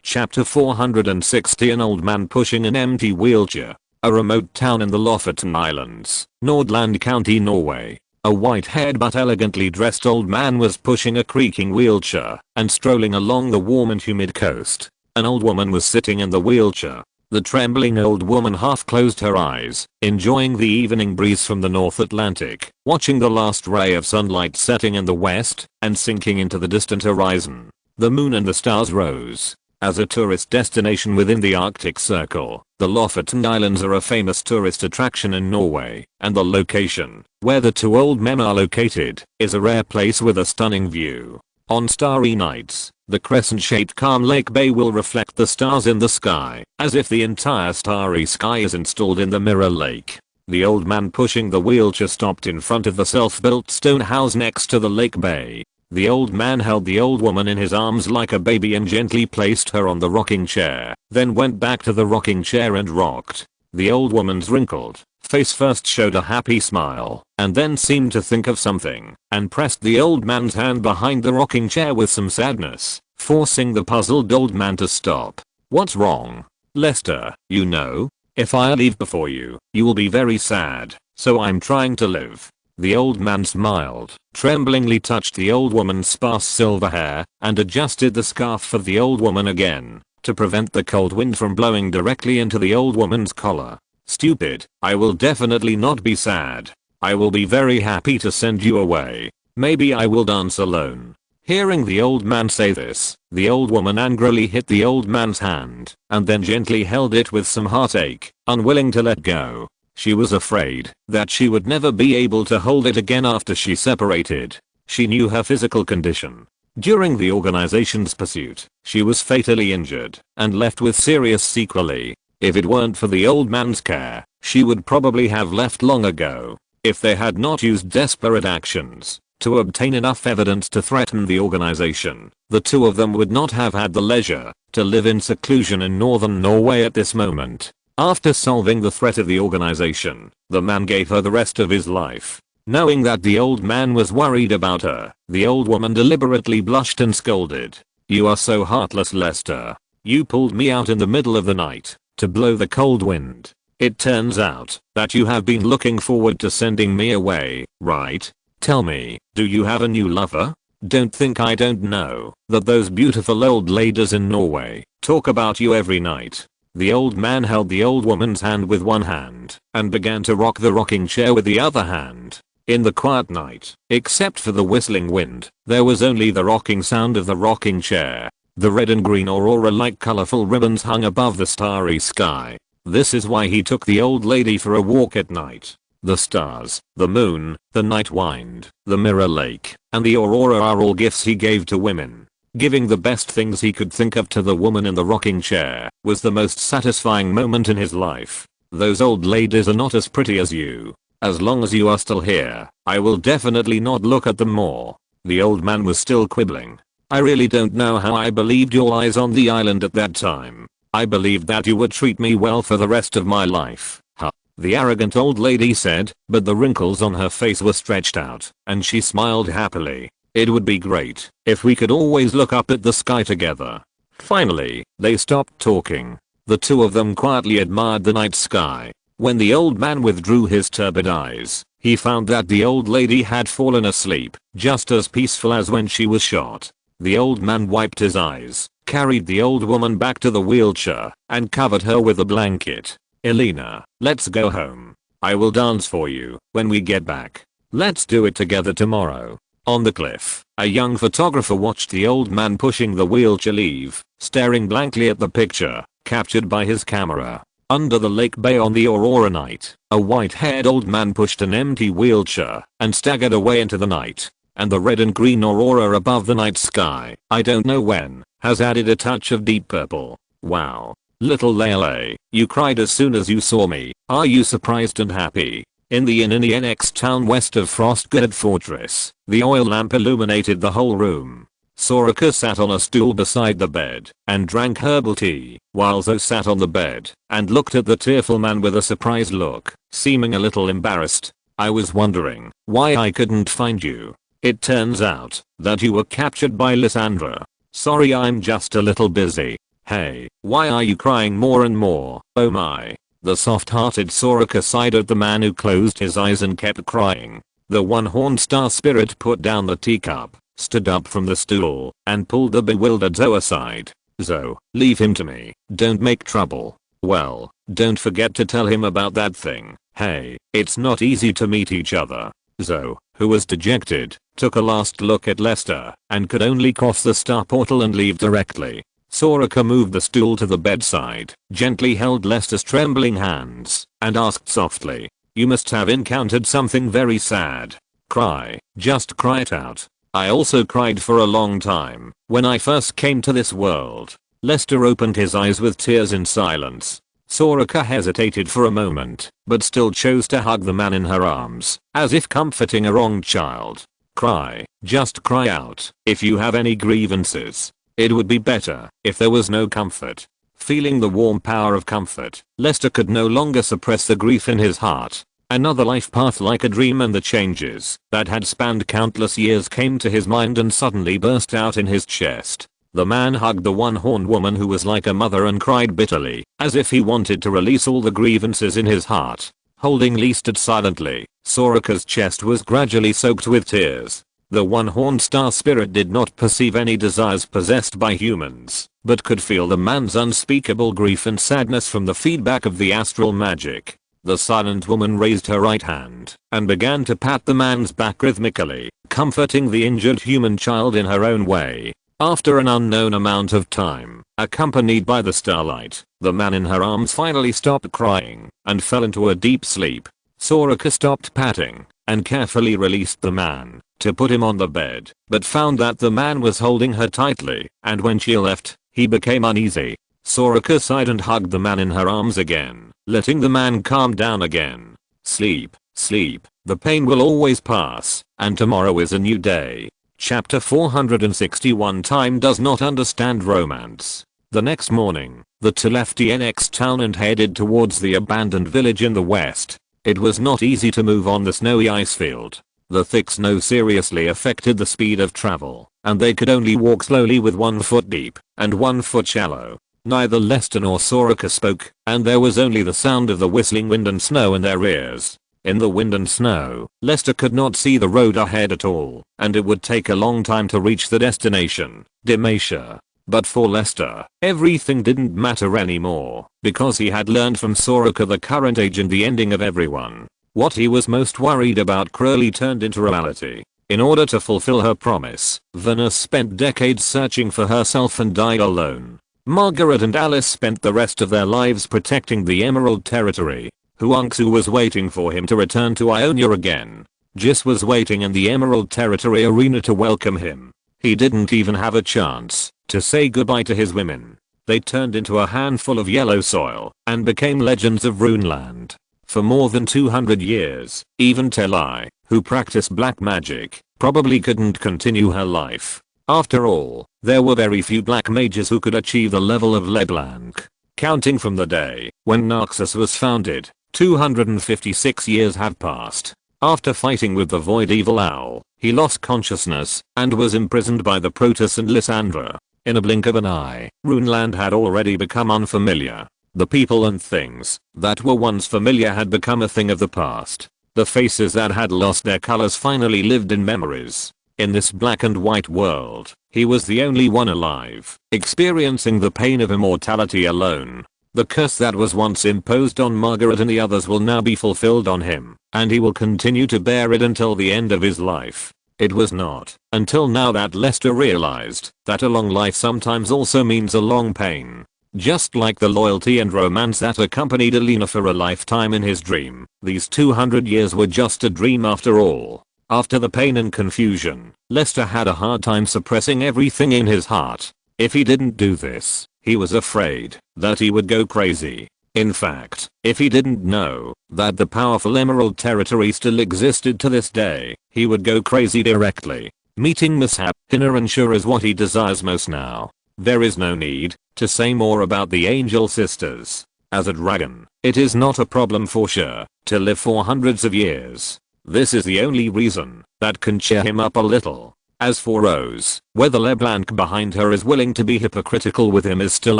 Chapter 460 An old man pushing an empty wheelchair. A remote town in the Lofoten Islands, Nordland County, Norway. A white-haired but elegantly dressed old man was pushing a creaking wheelchair and strolling along the warm and humid coast. An old woman was sitting in the wheelchair. The trembling old woman half closed her eyes, enjoying the evening breeze from the North Atlantic, watching the last ray of sunlight setting in the west and sinking into the distant horizon. The moon and the stars rose. As a tourist destination within the Arctic Circle, the Lofoten Islands are a famous tourist attraction in Norway, and the location, where the 2 old men are located, is a rare place with a stunning view. On starry nights, the crescent-shaped calm Lake Bay will reflect the stars in the sky, as if the entire starry sky is installed in the mirror lake. The old man pushing the wheelchair stopped in front of the self-built stone house next to the Lake Bay. The old man held the old woman in his arms like a baby and gently placed her on the rocking chair, then went back to the rocking chair and rocked. The old woman's wrinkled face first showed a happy smile, and then seemed to think of something, and pressed the old man's hand behind the rocking chair with some sadness, forcing the puzzled old man to stop. What's wrong? Lester, you know, if I leave before you, you will be very sad, so I'm trying to live. The old man smiled, tremblingly touched the old woman's sparse silver hair, and adjusted the scarf for the old woman again, to prevent the cold wind from blowing directly into the old woman's collar. Stupid, I will definitely not be sad. I will be very happy to send you away. Maybe I will dance alone. Hearing the old man say this, the old woman angrily hit the old man's hand, and then gently held it with some heartache, unwilling to let go. She was afraid that she would never be able to hold it again after she separated. She knew her physical condition. During the organization's pursuit, she was fatally injured and left with serious sequelae. If it weren't for the old man's care, she would probably have left long ago. If they had not used desperate actions to obtain enough evidence to threaten the organization, the 2 of them would not have had the leisure to live in seclusion in northern Norway at this moment. After solving the threat of the organization, the man gave her the rest of his life. Knowing that the old man was worried about her, the old woman deliberately blushed and scolded. You are so heartless, Lester. You pulled me out in the middle of the night to blow the cold wind. It turns out that you have been looking forward to sending me away, right? Tell me, do you have a new lover? Don't think I don't know that those beautiful old ladies in Norway talk about you every night. The old man held the old woman's hand with one hand and began to rock the rocking chair with the other hand. In the quiet night, except for the whistling wind, there was only the rocking sound of the rocking chair. The red and green aurora-like colorful ribbons hung above the starry sky. This is why he took the old lady for a walk at night. The stars, the moon, the night wind, the mirror lake, and the aurora are all gifts he gave to women. Giving the best things he could think of to the woman in the rocking chair was the most satisfying moment in his life. Those old ladies are not as pretty as you. As long as you are still here, I will definitely not look at them more. The old man was still quibbling. I really don't know how I believed your lies on the island at that time. I believed that you would treat me well for the rest of my life. Huh. The arrogant old lady said, but the wrinkles on her face were stretched out, and she smiled happily. It would be great if we could always look up at the sky together. Finally, they stopped talking. The two of them quietly admired the night sky. When the old man withdrew his turbid eyes, he found that the old lady had fallen asleep, just as peaceful as when she was shot. The old man wiped his eyes, carried the old woman back to the wheelchair, and covered her with a blanket. Elena, let's go home. I will dance for you when we get back. Let's do it together tomorrow. On the cliff, a young photographer watched the old man pushing the wheelchair leave, staring blankly at the picture, captured by his camera. Under the lake bay on the Aurora night, a white-haired old man pushed an empty wheelchair and staggered away into the night. And the red and green aurora above the night sky, I don't know when, has added a touch of deep purple. Wow. Little Lele, you cried as soon as you saw me. Are you surprised and happy? In the inn in the NX town west of Frostgard Fortress, the oil lamp illuminated the whole room. Soraka sat on a stool beside the bed and drank herbal tea, while Zoe sat on the bed and looked at the tearful man with a surprised look, seeming a little embarrassed. I was wondering why I couldn't find you. It turns out that you were captured by Lysandra. Sorry, I'm just a little busy. Hey, why are you crying more and more? Oh my. The soft-hearted Soraka sighed at the man who closed his eyes and kept crying. The one-horned star spirit put down the teacup, stood up from the stool, and pulled the bewildered Zoe aside. Zoe, leave him to me. Don't make trouble. Well, don't forget to tell him about that thing. Hey, it's not easy to meet each other. Zoe, who was dejected, took a last look at Lester and could only cross the star portal and leave directly. Soraka moved the stool to the bedside, gently held Lester's trembling hands, and asked softly, you must have encountered something very sad. Cry, just cry it out. I also cried for a long time when I first came to this world. Lester opened his eyes with tears in silence. Soraka hesitated for a moment, but still chose to hug the man in her arms, as if comforting a wronged child. Cry, just cry out. If you have any grievances, it would be better if there was no comfort. Feeling the warm power of comfort, Lester could no longer suppress the grief in his heart. Another life path like a dream, and the changes that had spanned countless years came to his mind and suddenly burst out in his chest. The man hugged the one-horned woman who was like a mother and cried bitterly, as if he wanted to release all the grievances in his heart. Holding Lestat silently, Soraka's chest was gradually soaked with tears. The one-horned star spirit did not perceive any desires possessed by humans, but could feel the man's unspeakable grief and sadness from the feedback of the astral magic. The silent woman raised her right hand and began to pat the man's back rhythmically, comforting the injured human child in her own way. After an unknown amount of time, accompanied by the starlight, the man in her arms finally stopped crying and fell into a deep sleep. Soraka stopped patting and carefully released the man to put him on the bed, but found that the man was holding her tightly, and when she left, he became uneasy. Soraka sighed and hugged the man in her arms again, letting the man calm down again. Sleep, sleep, the pain will always pass, and tomorrow is a new day. Chapter 461. Time does not understand romance. The next morning, the two left the NX town and headed towards the abandoned village in the west. It was not easy to move on the snowy ice field. The thick snow seriously affected the speed of travel, and they could only walk slowly with 1 foot deep and 1 foot shallow. Neither Lester nor Soraka spoke, and there was only the sound of the whistling wind and snow in their ears. In the wind and snow, Lester could not see the road ahead at all, and it would take a long time to reach the destination, Demacia. But for Lester, everything didn't matter anymore, because he had learned from Soraka the current age and the ending of everyone. What he was most worried about cruelly turned into reality. In order to fulfill her promise, Vanessa spent decades searching for herself and died alone. Margaret and Alice spent the rest of their lives protecting the Emerald Territory. Huangsu was waiting for him to return to Ionia again. Jis was waiting in the Emerald Territory arena to welcome him. He didn't even have a chance to say goodbye to his women. They turned into a handful of yellow soil and became legends of Runeland. For more than 200 years, even Telai, who practiced black magic, probably couldn't continue her life. After all, there were very few black mages who could achieve the level of LeBlanc. Counting from the day when Noxus was founded, 256 years had passed. After fighting with the Void Evil Owl, he lost consciousness and was imprisoned by the Protoss and Lysandra. In a blink of an eye, Runeland had already become unfamiliar. The people and things that were once familiar had become a thing of the past. The faces that had lost their colors finally lived in memories. In this black and white world, he was the only one alive, experiencing the pain of immortality alone. The curse that was once imposed on Margaret and the others will now be fulfilled on him, and he will continue to bear it until the end of his life. It was not until now that Lester realized that a long life sometimes also means a long pain. Just like the loyalty and romance that accompanied Alina for a lifetime in his dream, these 200 years were just a dream after all. After the pain and confusion, Lester had a hard time suppressing everything in his heart. If he didn't do this, he was afraid that he would go crazy. In fact, if he didn't know that the powerful Emerald Territory still existed to this day, he would go crazy directly. Meeting Mishap Hinner and Shur is what he desires most now. There is no need to say more about the Angel Sisters. As a dragon, it is not a problem for Shur to live for hundreds of years. This is the only reason that can cheer him up a little. As for Rose, whether LeBlanc behind her is willing to be hypocritical with him is still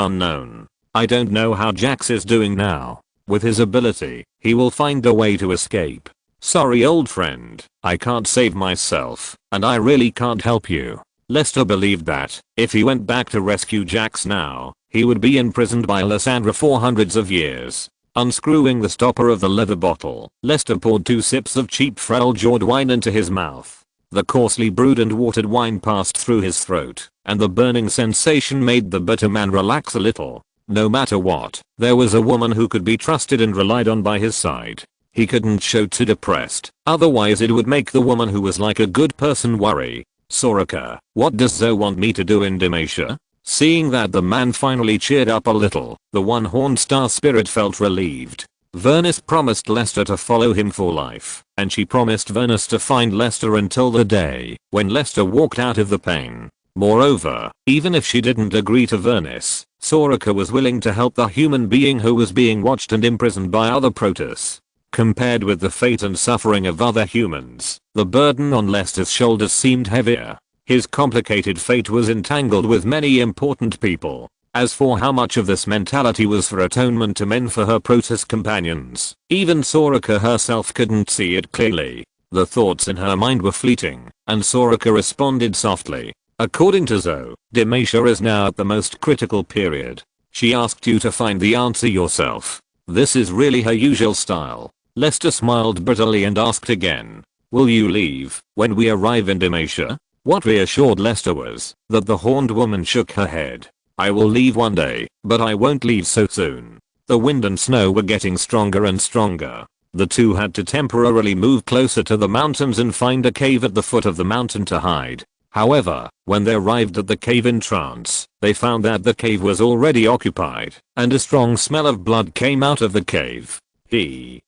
unknown. I don't know how Jax is doing now. With his ability, he will find a way to escape. Sorry old friend, I can't save myself, and I really can't help you. Lester believed that, if he went back to rescue Jax now, he would be imprisoned by Lysandra for hundreds of years. Unscrewing the stopper of the leather bottle, Lester poured 2 sips of cheap Freljord wine into his mouth. The coarsely brewed and watered wine passed through his throat, and the burning sensation made the bitter man relax a little. No matter what, there was a woman who could be trusted and relied on by his side. He couldn't show too depressed, otherwise it would make the woman who was like a good person worry. Soraka, what does Zoe want me to do in Demacia? Seeing that the man finally cheered up a little, the one-horned star spirit felt relieved. Vernus promised Lester to follow him for life, and she promised Vernus to find Lester until the day when Lester walked out of the pain. Moreover, even if she didn't agree to Vernus, Soraka was willing to help the human being who was being watched and imprisoned by other Protoss. Compared with the fate and suffering of other humans, the burden on Lester's shoulders seemed heavier. His complicated fate was entangled with many important people. As for how much of this mentality was for atonement to men for her Protoss companions, even Soraka herself couldn't see it clearly. The thoughts in her mind were fleeting, and Soraka responded softly. According to Zoe, Demacia is now at the most critical period. She asked you to find the answer yourself. This is really her usual style. Lester smiled bitterly and asked again. Will you leave when we arrive in Demacia? What reassured Lester was that the horned woman shook her head. I will leave one day, but I won't leave so soon. The wind and snow were getting stronger and stronger. The two had to temporarily move closer to the mountains and find a cave at the foot of the mountain to hide. However, when they arrived at the cave entrance, they found that the cave was already occupied, and a strong smell of blood came out of the cave. Hehe.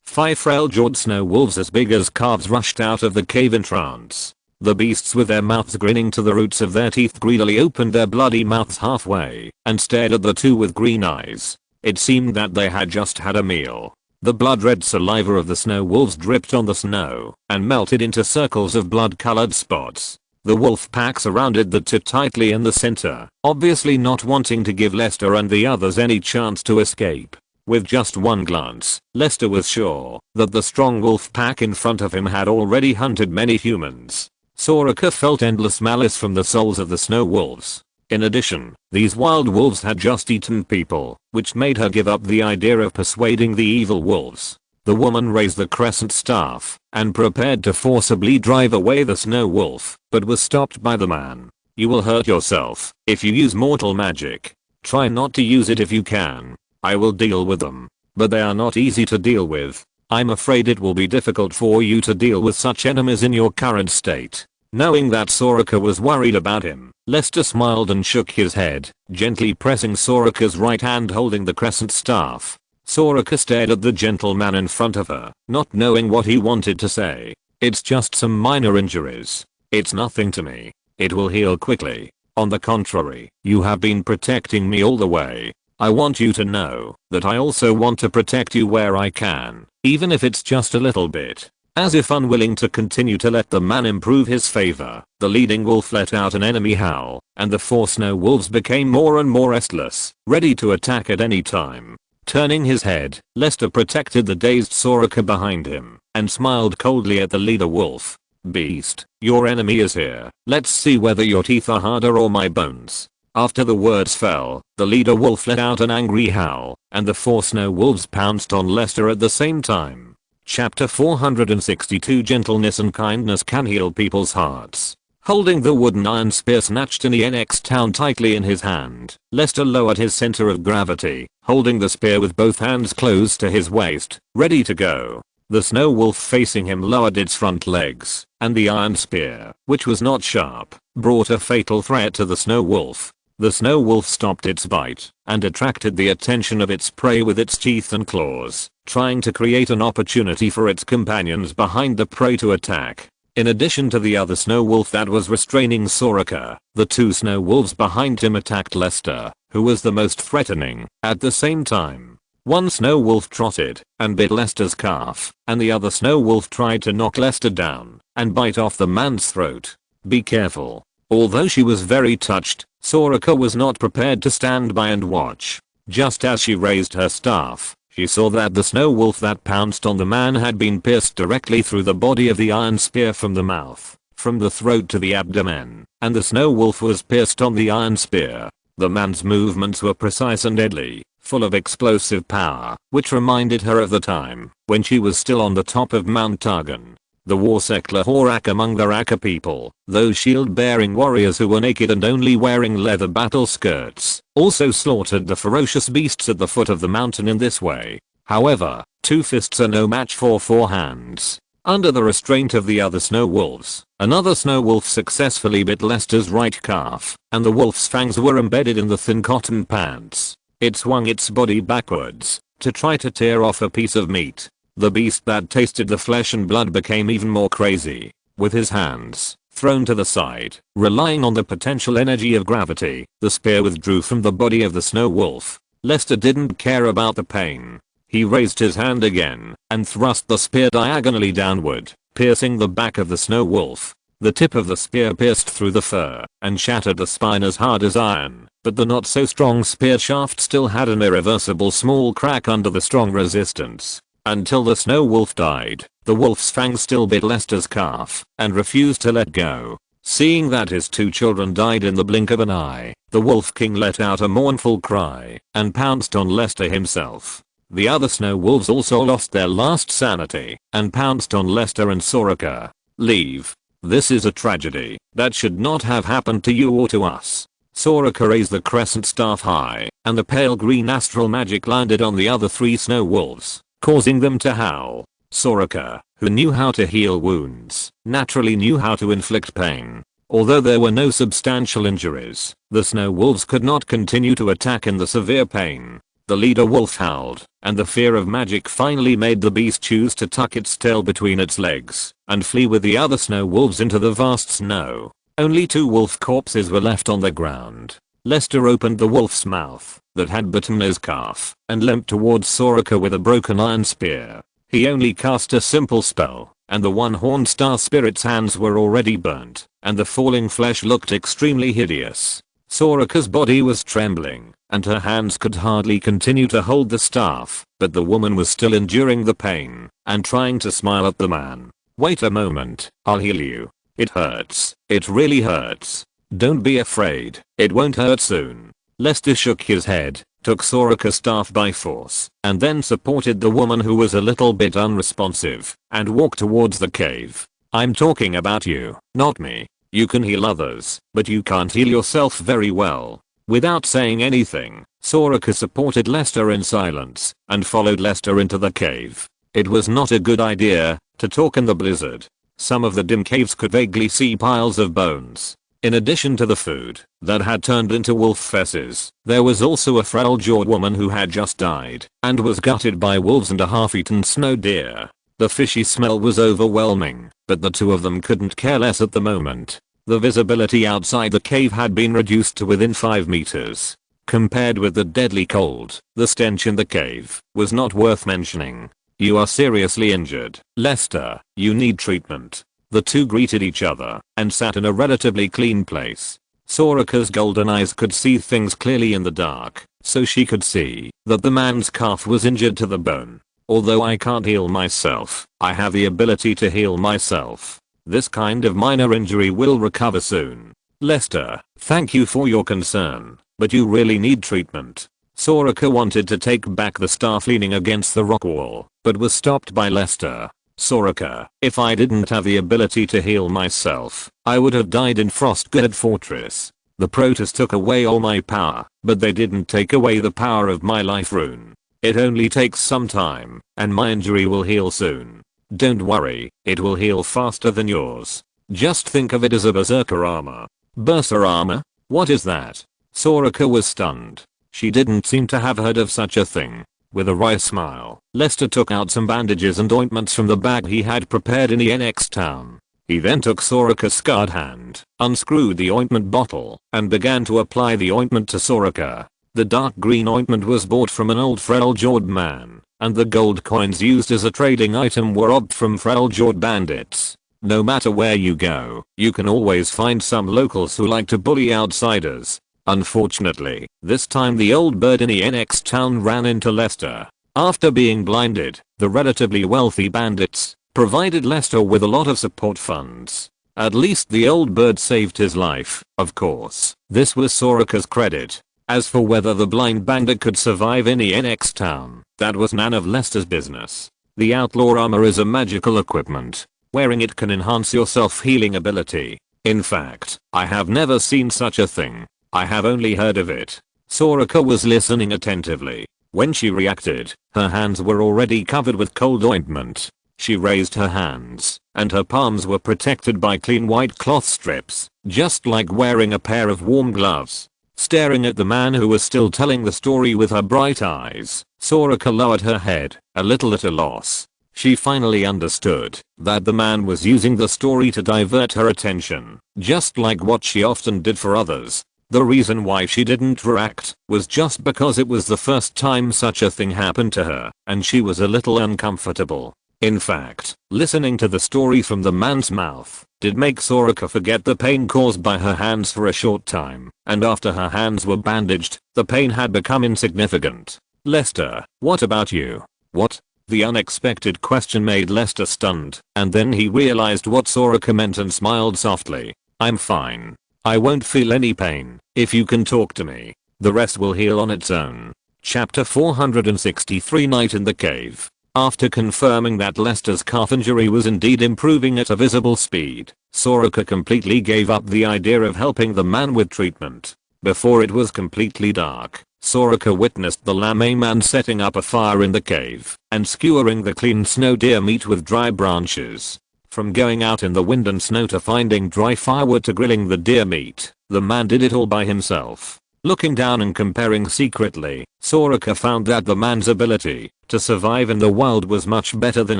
5 Freljord snow wolves as big as calves rushed out of the cave entrance. The beasts with their mouths grinning to the roots of their teeth greedily opened their bloody mouths halfway and stared at the two with green eyes. It seemed that they had just had a meal. The blood-red saliva of the snow wolves dripped on the snow and melted into circles of blood-colored spots. The wolf pack surrounded the two tightly in the center, obviously not wanting to give Lester and the others any chance to escape. With just one glance, Lester was sure that the strong wolf pack in front of him had already hunted many humans. Soraka felt endless malice from the souls of the snow wolves. In addition, these wild wolves had just eaten people, which made her give up the idea of persuading the evil wolves. The woman raised the crescent staff and prepared to forcibly drive away the snow wolf, but was stopped by the man. You will hurt yourself if you use mortal magic. Try not to use it if you can. I will deal with them, but they are not easy to deal with. I'm afraid it will be difficult for you to deal with such enemies in your current state. Knowing that Soraka was worried about him, Lester smiled and shook his head, gently pressing Soraka's right hand holding the crescent staff. Soraka stared at the gentleman in front of her, not knowing what he wanted to say. It's just some minor injuries. It's nothing to me. It will heal quickly. On the contrary, you have been protecting me all the way. I want you to know that I also want to protect you where I can, even if it's just a little bit." As if unwilling to continue to let the man improve his favor, the leading wolf let out an enemy howl, and the 4 snow wolves became more and more restless, ready to attack at any time. Turning his head, Lester protected the dazed Soraka behind him, and smiled coldly at the leader wolf. "Beast, your enemy is here. Let's see whether your teeth are harder or my bones." After the words fell, the leader wolf let out an angry howl, and the 4 snow wolves pounced on Lester at the same time. Chapter 462 Gentleness and kindness can heal people's hearts. Holding the wooden iron spear snatched in the NX town tightly in his hand, Lester lowered his center of gravity, holding the spear with both hands close to his waist, ready to go. The snow wolf facing him lowered its front legs, and the iron spear, which was not sharp, brought a fatal threat to the snow wolf. The snow wolf stopped its bite and attracted the attention of its prey with its teeth and claws, trying to create an opportunity for its companions behind the prey to attack. In addition to the other snow wolf that was restraining Soraka, the 2 snow wolves behind him attacked Lester, who was the most threatening. At the same time, one snow wolf trotted and bit Lester's calf, and the other snow wolf tried to knock Lester down and bite off the man's throat. Be careful. Although she was very touched, Soraka was not prepared to stand by and watch. Just as she raised her staff, she saw that the snow wolf that pounced on the man had been pierced directly through the body of the iron spear from the mouth, from the throat to the abdomen, and the snow wolf was pierced on the iron spear. The man's movements were precise and deadly, full of explosive power, which reminded her of the time when she was still on the top of Mount Targon. The war sect Lahorak among the Raka people, those shield-bearing warriors who were naked and only wearing leather battle skirts, also slaughtered the ferocious beasts at the foot of the mountain in this way. However, 2 fists are no match for 4 hands. Under the restraint of the other snow wolves, another snow wolf successfully bit Lester's right calf, and the wolf's fangs were embedded in the thin cotton pants. It swung its body backwards to try to tear off a piece of meat. The beast that tasted the flesh and blood became even more crazy. With his hands thrown to the side, relying on the potential energy of gravity, the spear withdrew from the body of the snow wolf. Lester didn't care about the pain. He raised his hand again and thrust the spear diagonally downward, piercing the back of the snow wolf. The tip of the spear pierced through the fur and shattered the spine as hard as iron, but the not so strong spear shaft still had an irreversible small crack under the strong resistance. Until the snow wolf died, the wolf's fangs still bit Lester's calf and refused to let go. Seeing that his 2 children died in the blink of an eye, the Wolf King let out a mournful cry and pounced on Lester himself. The other snow wolves also lost their last sanity and pounced on Lester and Soraka. "Leave. This is a tragedy that should not have happened to you or to us." Soraka raised the crescent staff high, and the pale green astral magic landed on the other 3 snow wolves, causing them to howl. Soraka, who knew how to heal wounds, naturally knew how to inflict pain. Although there were no substantial injuries, the snow wolves could not continue to attack in the severe pain. The leader wolf howled, and the fear of magic finally made the beast choose to tuck its tail between its legs and flee with the other snow wolves into the vast snow. Only 2 wolf corpses were left on the ground. Lester opened the wolf's mouth that had bitten his calf and limped towards Soraka with a broken iron spear. He only cast a simple spell, and the one-horned star spirit's hands were already burnt, and the falling flesh looked extremely hideous. Soraka's body was trembling, and her hands could hardly continue to hold the staff, but the woman was still enduring the pain and trying to smile at the man. "Wait a moment, I'll heal you. It hurts. It really hurts. Don't be afraid, it won't hurt soon." Lester shook his head, took Soraka's staff by force, and then supported the woman who was a little bit unresponsive, and walked towards the cave. "I'm talking about you, not me. You can heal others, but you can't heal yourself very well." Without saying anything, Soraka supported Lester in silence, and followed Lester into the cave. It was not a good idea to talk in the blizzard. Some of the dim caves could vaguely see piles of bones. In addition to the food that had turned into wolf fesses, there was also a frail-jawed woman who had just died and was gutted by wolves and a half-eaten snow deer. The fishy smell was overwhelming, but the two of them couldn't care less at the moment. The visibility outside the cave had been reduced to within 5 meters. Compared with the deadly cold, the stench in the cave was not worth mentioning. You are seriously injured, Lester. You need treatment. The two greeted each other and sat in a relatively clean place. Soraka's golden eyes could see things clearly in the dark, so she could see that the man's calf was injured to the bone. Although I can't heal myself, I have the ability to heal myself. This kind of minor injury will recover soon. Lester, thank you for your concern, but you really need treatment. Soraka wanted to take back the staff leaning against the rock wall, but was stopped by Lester. Soraka, if I didn't have the ability to heal myself, I would have died in Frostgard Fortress. The Protoss took away all my power, but they didn't take away the power of my life rune. It only takes some time, and my injury will heal soon. Don't worry, it will heal faster than yours. Just think of it as a berserker armor. Berserker armor? What is that? Soraka was stunned. She didn't seem to have heard of such a thing. With a wry smile, Lester took out some bandages and ointments from the bag he had prepared in the NX town. He then took Soraka's scarred hand, unscrewed the ointment bottle, and began to apply the ointment to Soraka. The dark green ointment was bought from an old Freljord man, and the gold coins used as a trading item were robbed from Freljord bandits. No matter where you go, you can always find some locals who like to bully outsiders. Unfortunately, this time the old bird in the NX town ran into Lester. After being blinded, the relatively wealthy bandits provided Lester with a lot of support funds. At least the old bird saved his life, of course. This was Soraka's credit. As for whether the blind bandit could survive in the NX town, that was none of Lester's business. The outlaw armor is a magical equipment. Wearing it can enhance your self-healing ability. In fact, I have never seen such a thing. I have only heard of it. Soraka was listening attentively. When she reacted, her hands were already covered with cold ointment. She raised her hands, and her palms were protected by clean white cloth strips, just like wearing a pair of warm gloves. Staring at the man who was still telling the story with her bright eyes, Soraka lowered her head, a little at a loss. She finally understood that the man was using the story to divert her attention, just like what she often did for others. The reason why she didn't react was just because it was the first time such a thing happened to her, and she was a little uncomfortable. In fact, listening to the story from the man's mouth did make Soraka forget the pain caused by her hands for a short time, and after her hands were bandaged, the pain had become insignificant. Lester, what about you? What? The unexpected question made Lester stunned, and then he realized what Soraka meant and smiled softly. I'm fine. I won't feel any pain, if you can talk to me. The rest will heal on its own. Chapter 463 Night in the Cave. After confirming that Lester's calf injury was indeed improving at a visible speed, Soraka completely gave up the idea of helping the man with treatment. Before it was completely dark, Soraka witnessed the Lame man setting up a fire in the cave and skewering the clean snow deer meat with dry branches. From going out in the wind and snow to finding dry firewood to grilling the deer meat, the man did it all by himself. Looking down and comparing secretly, Soraka found that the man's ability to survive in the wild was much better than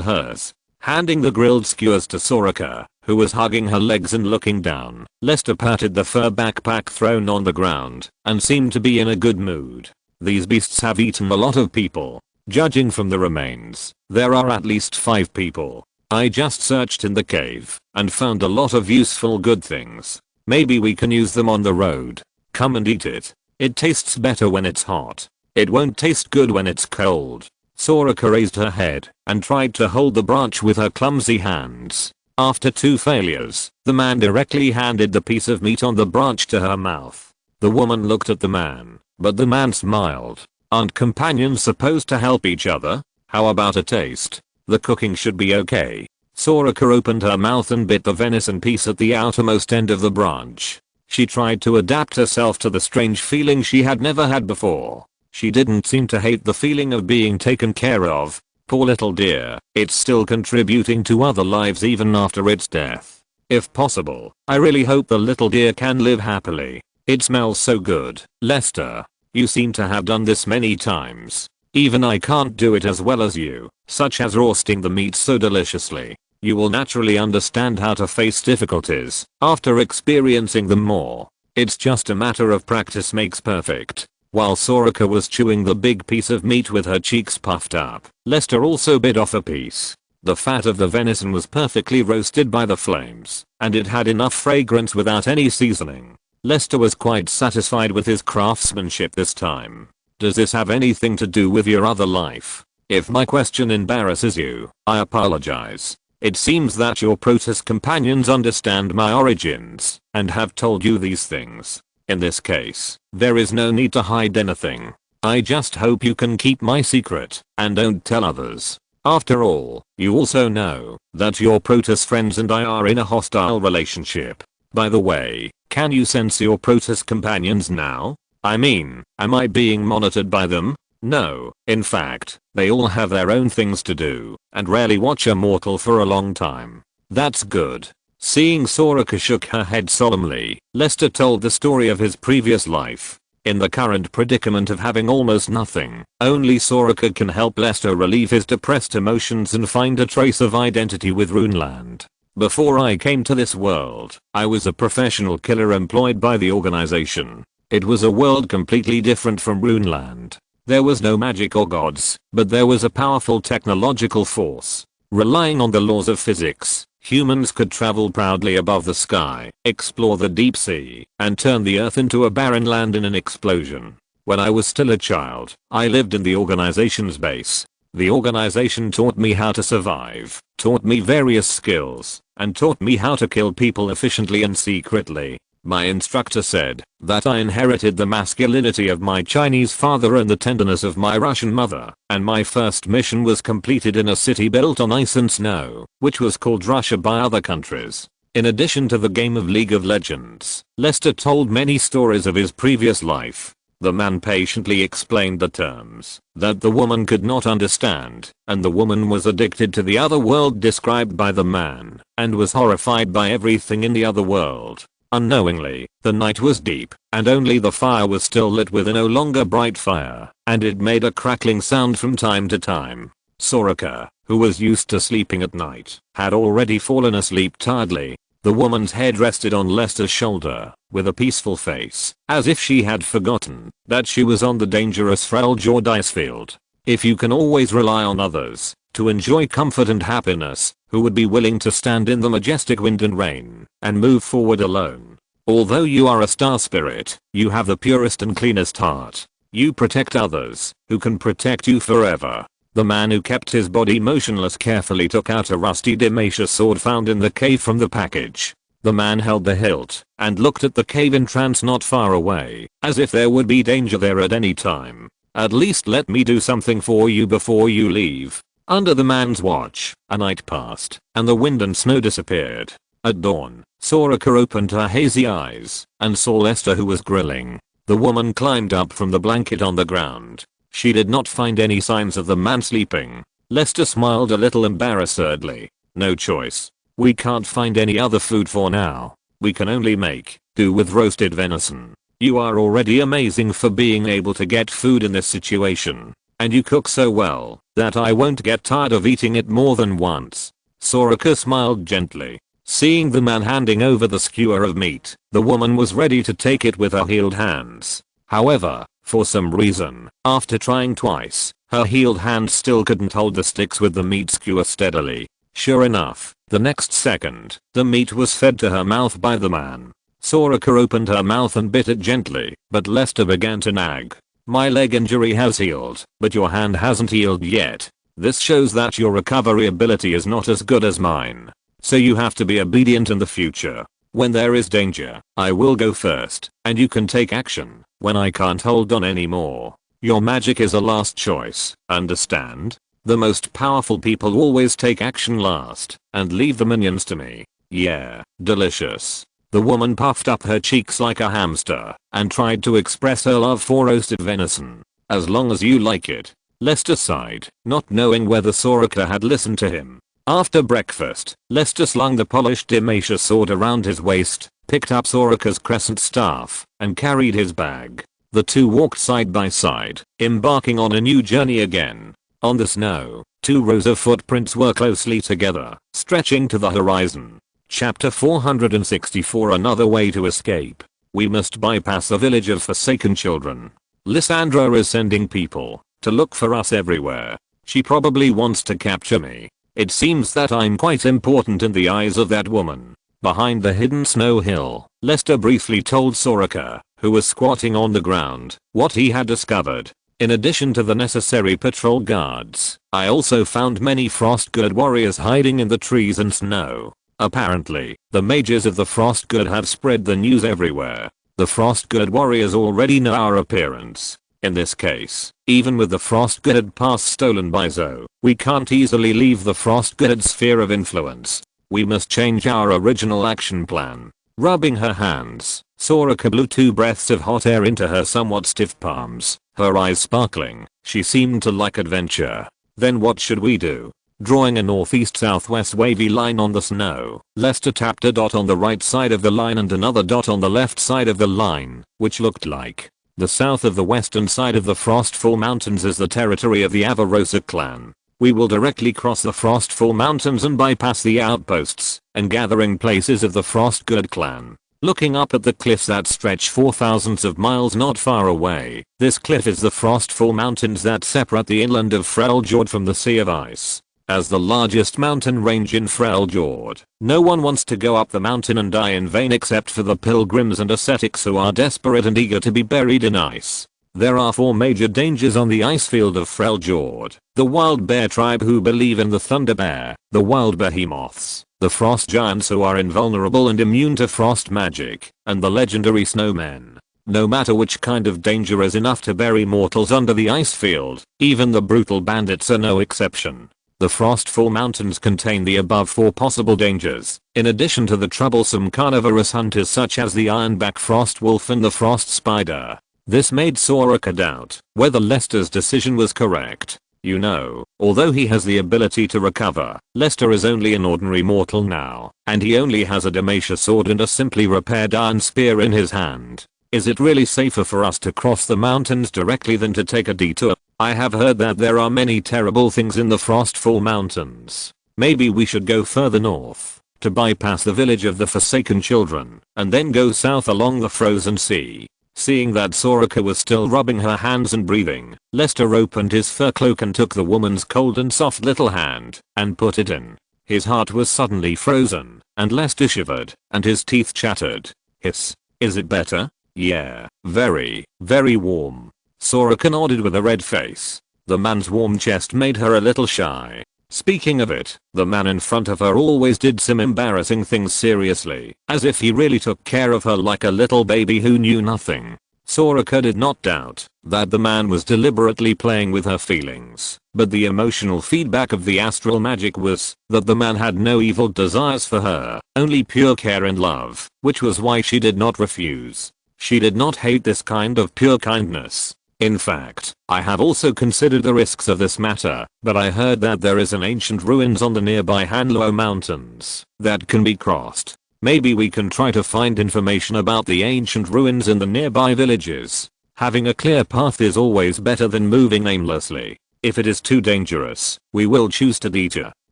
hers. Handing the grilled skewers to Soraka, who was hugging her legs and looking down, Lester patted the fur backpack thrown on the ground and seemed to be in a good mood. These beasts have eaten a lot of people. Judging from the remains, there are at least 5 people. I just searched in the cave and found a lot of useful good things. Maybe we can use them on the road. Come and eat it. It tastes better when it's hot. It won't taste good when it's cold. Soraka raised her head and tried to hold the branch with her clumsy hands. After 2 failures, the man directly handed the piece of meat on the branch to her mouth. The woman looked at the man, but the man smiled. Aren't companions supposed to help each other? How about a taste? The cooking should be okay. Soraka opened her mouth and bit the venison piece at the outermost end of the branch. She tried to adapt herself to the strange feeling she had never had before. She didn't seem to hate the feeling of being taken care of. Poor little deer, it's still contributing to other lives even after its death. If possible, I really hope the little deer can live happily. It smells so good. Lester, you seem to have done this many times. Even I can't do it as well as you, such as roasting the meat so deliciously. You will naturally understand how to face difficulties after experiencing them more. It's just a matter of practice makes perfect. While Soraka was chewing the big piece of meat with her cheeks puffed up, Lester also bit off a piece. The fat of the venison was perfectly roasted by the flames, and it had enough fragrance without any seasoning. Lester was quite satisfied with his craftsmanship this time. Does this have anything to do with your other life? If my question embarrasses you, I apologize. It seems that your Protoss companions understand my origins and have told you these things. In this case, there is no need to hide anything. I just hope you can keep my secret and don't tell others. After all, you also know that your Protoss friends and I are in a hostile relationship. By the way, can you sense your Protoss companions now? I mean, am I being monitored by them? No, in fact, they all have their own things to do and rarely watch a mortal for a long time. That's good. Seeing Soraka shook her head solemnly, Lester told the story of his previous life. In the current predicament of having almost nothing, only Soraka can help Lester relieve his depressed emotions and find a trace of identity with Runeland. Before I came to this world, I was a professional killer employed by the organization. It was a world completely different from Runeland. There was no magic or gods, but there was a powerful technological force. Relying on the laws of physics, humans could travel proudly above the sky, explore the deep sea, and turn the earth into a barren land in an explosion. When I was still a child, I lived in the organization's base. The organization taught me how to survive, taught me various skills, and taught me how to kill people efficiently and secretly. My instructor said that I inherited the masculinity of my Chinese father and the tenderness of my Russian mother, and my first mission was completed in a city built on ice and snow, which was called Russia by other countries. In addition to the game of League of Legends, Lester told many stories of his previous life. The man patiently explained the terms that the woman could not understand, and the woman was addicted to the other world described by the man, and was horrified by everything in the other world. Unknowingly, the night was deep, and only the fire was still lit with a no longer bright fire, and it made a crackling sound from time to time. Soraka, who was used to sleeping at night, had already fallen asleep tiredly. The woman's head rested on Lester's shoulder, with a peaceful face, as if she had forgotten that she was on the dangerous Freljord Icefield. If you can always rely on others to enjoy comfort and happiness, who would be willing to stand in the majestic wind and rain and move forward alone? Although you are a star spirit, you have the purest and cleanest heart. You protect others who can protect you forever. The man who kept his body motionless carefully took out a rusty Demacia sword found in the cave from the package. The man held the hilt and looked at the cave in trance not far away, as if there would be danger there at any time. At least let me do something for you before you leave. Under the man's watch, a night passed, and the wind and snow disappeared. At dawn, Soraka opened her hazy eyes and saw Lester, who was grilling. The woman climbed up from the blanket on the ground. She did not find any signs of the man sleeping. Lester smiled a little embarrassedly. No choice. We can't find any other food for now. We can only make do with roasted venison. You are already amazing for being able to get food in this situation. And you cook so well that I won't get tired of eating it more than once. Soraka smiled gently. Seeing the man handing over the skewer of meat, the woman was ready to take it with her healed hands. However, for some reason, after trying twice, her healed hands still couldn't hold the sticks with the meat skewer steadily. Sure enough, the next second, the meat was fed to her mouth by the man. Soraka opened her mouth and bit it gently, but Lester began to nag. My leg injury has healed, but your hand hasn't healed yet. This shows that your recovery ability is not as good as mine. So you have to be obedient in the future. When there is danger, I will go first, and you can take action when I can't hold on anymore. Your magic is a last choice, understand? The most powerful people always take action last, and leave the minions to me. Yeah, delicious. The woman puffed up her cheeks like a hamster, and tried to express her love for roasted venison. As long as you like it. Lester sighed, not knowing whether Soraka had listened to him. After breakfast, Lester slung the polished Demacia sword around his waist, picked up Soraka's crescent staff, and carried his bag. The two walked side by side, embarking on a new journey again. On the snow, 2 rows of footprints were closely together, stretching to the horizon. Chapter 464 Another way to escape. We must bypass the village of forsaken children. Lysandra is sending people to look for us everywhere. She probably wants to capture me. It seems that I'm quite important in the eyes of that woman. Behind the hidden snow hill, Lester briefly told Soraka, who was squatting on the ground, what he had discovered. In addition to the necessary patrol guards, I also found many Frostgird warriors hiding in the trees and snow. Apparently, the mages of the Frostgird have spread the news everywhere. The Frostgird warriors already know our appearance. In this case, even with the Frostgird pass stolen by Zoe, we can't easily leave the Frostgird sphere of influence. We must change our original action plan. Rubbing her hands, Soraka blew 2 breaths of hot air into her somewhat stiff palms, her eyes sparkling. She seemed to like adventure. Then what should we do? Drawing a northeast-southwest wavy line on the snow, Lester tapped a dot on the right side of the line and another dot on the left side of the line, which looked like the south of the western side of the Frostfall Mountains is the territory of the Avarosa clan. We will directly cross the Frostfall Mountains and bypass the outposts and gathering places of the Frostgird clan. Looking up at the cliffs that stretch for thousands of miles not far away, this cliff is the Frostfall Mountains that separate the inland of Freljord from the Sea of Ice. As the largest mountain range in Freljord, no one wants to go up the mountain and die in vain except for the pilgrims and ascetics who are desperate and eager to be buried in ice. There are 4 major dangers on the icefield of Freljord. The wild bear tribe who believe in the thunder bear, the wild behemoths, the frost giants who are invulnerable and immune to frost magic, and the legendary snowmen. No matter which kind of danger is enough to bury mortals under the icefield, even the brutal bandits are no exception. The Frostfall Mountains contain the above 4 possible dangers, in addition to the troublesome carnivorous hunters such as the ironback frost wolf and the frost spider. This made Soraka doubt whether Lester's decision was correct. You know, although he has the ability to recover, Lester is only an ordinary mortal now, and he only has a Demacia sword and a simply repaired iron spear in his hand. Is it really safer for us to cross the mountains directly than to take a detour? I have heard that there are many terrible things in the Frostfall Mountains. Maybe we should go further north, to bypass the village of the Forsaken Children, and then go south along the frozen sea. Seeing that Soraka was still rubbing her hands and breathing, Lester opened his fur cloak and took the woman's cold and soft little hand, and put it in. His heart was suddenly frozen, and Lester shivered, and his teeth chattered. Hiss. Is it better? Yeah, very, very warm. Soraka nodded with a red face. The man's warm chest made her a little shy. Speaking of it, the man in front of her always did some embarrassing things seriously, as if he really took care of her like a little baby who knew nothing. Soraka did not doubt that the man was deliberately playing with her feelings, but the emotional feedback of the astral magic was that the man had no evil desires for her, only pure care and love, which was why she did not refuse. She did not hate this kind of pure kindness. In fact, I have also considered the risks of this matter, but I heard that there is an ancient ruins on the nearby Hanlo Mountains that can be crossed. Maybe we can try to find information about the ancient ruins in the nearby villages. Having a clear path is always better than moving aimlessly. If it is too dangerous, we will choose to detour.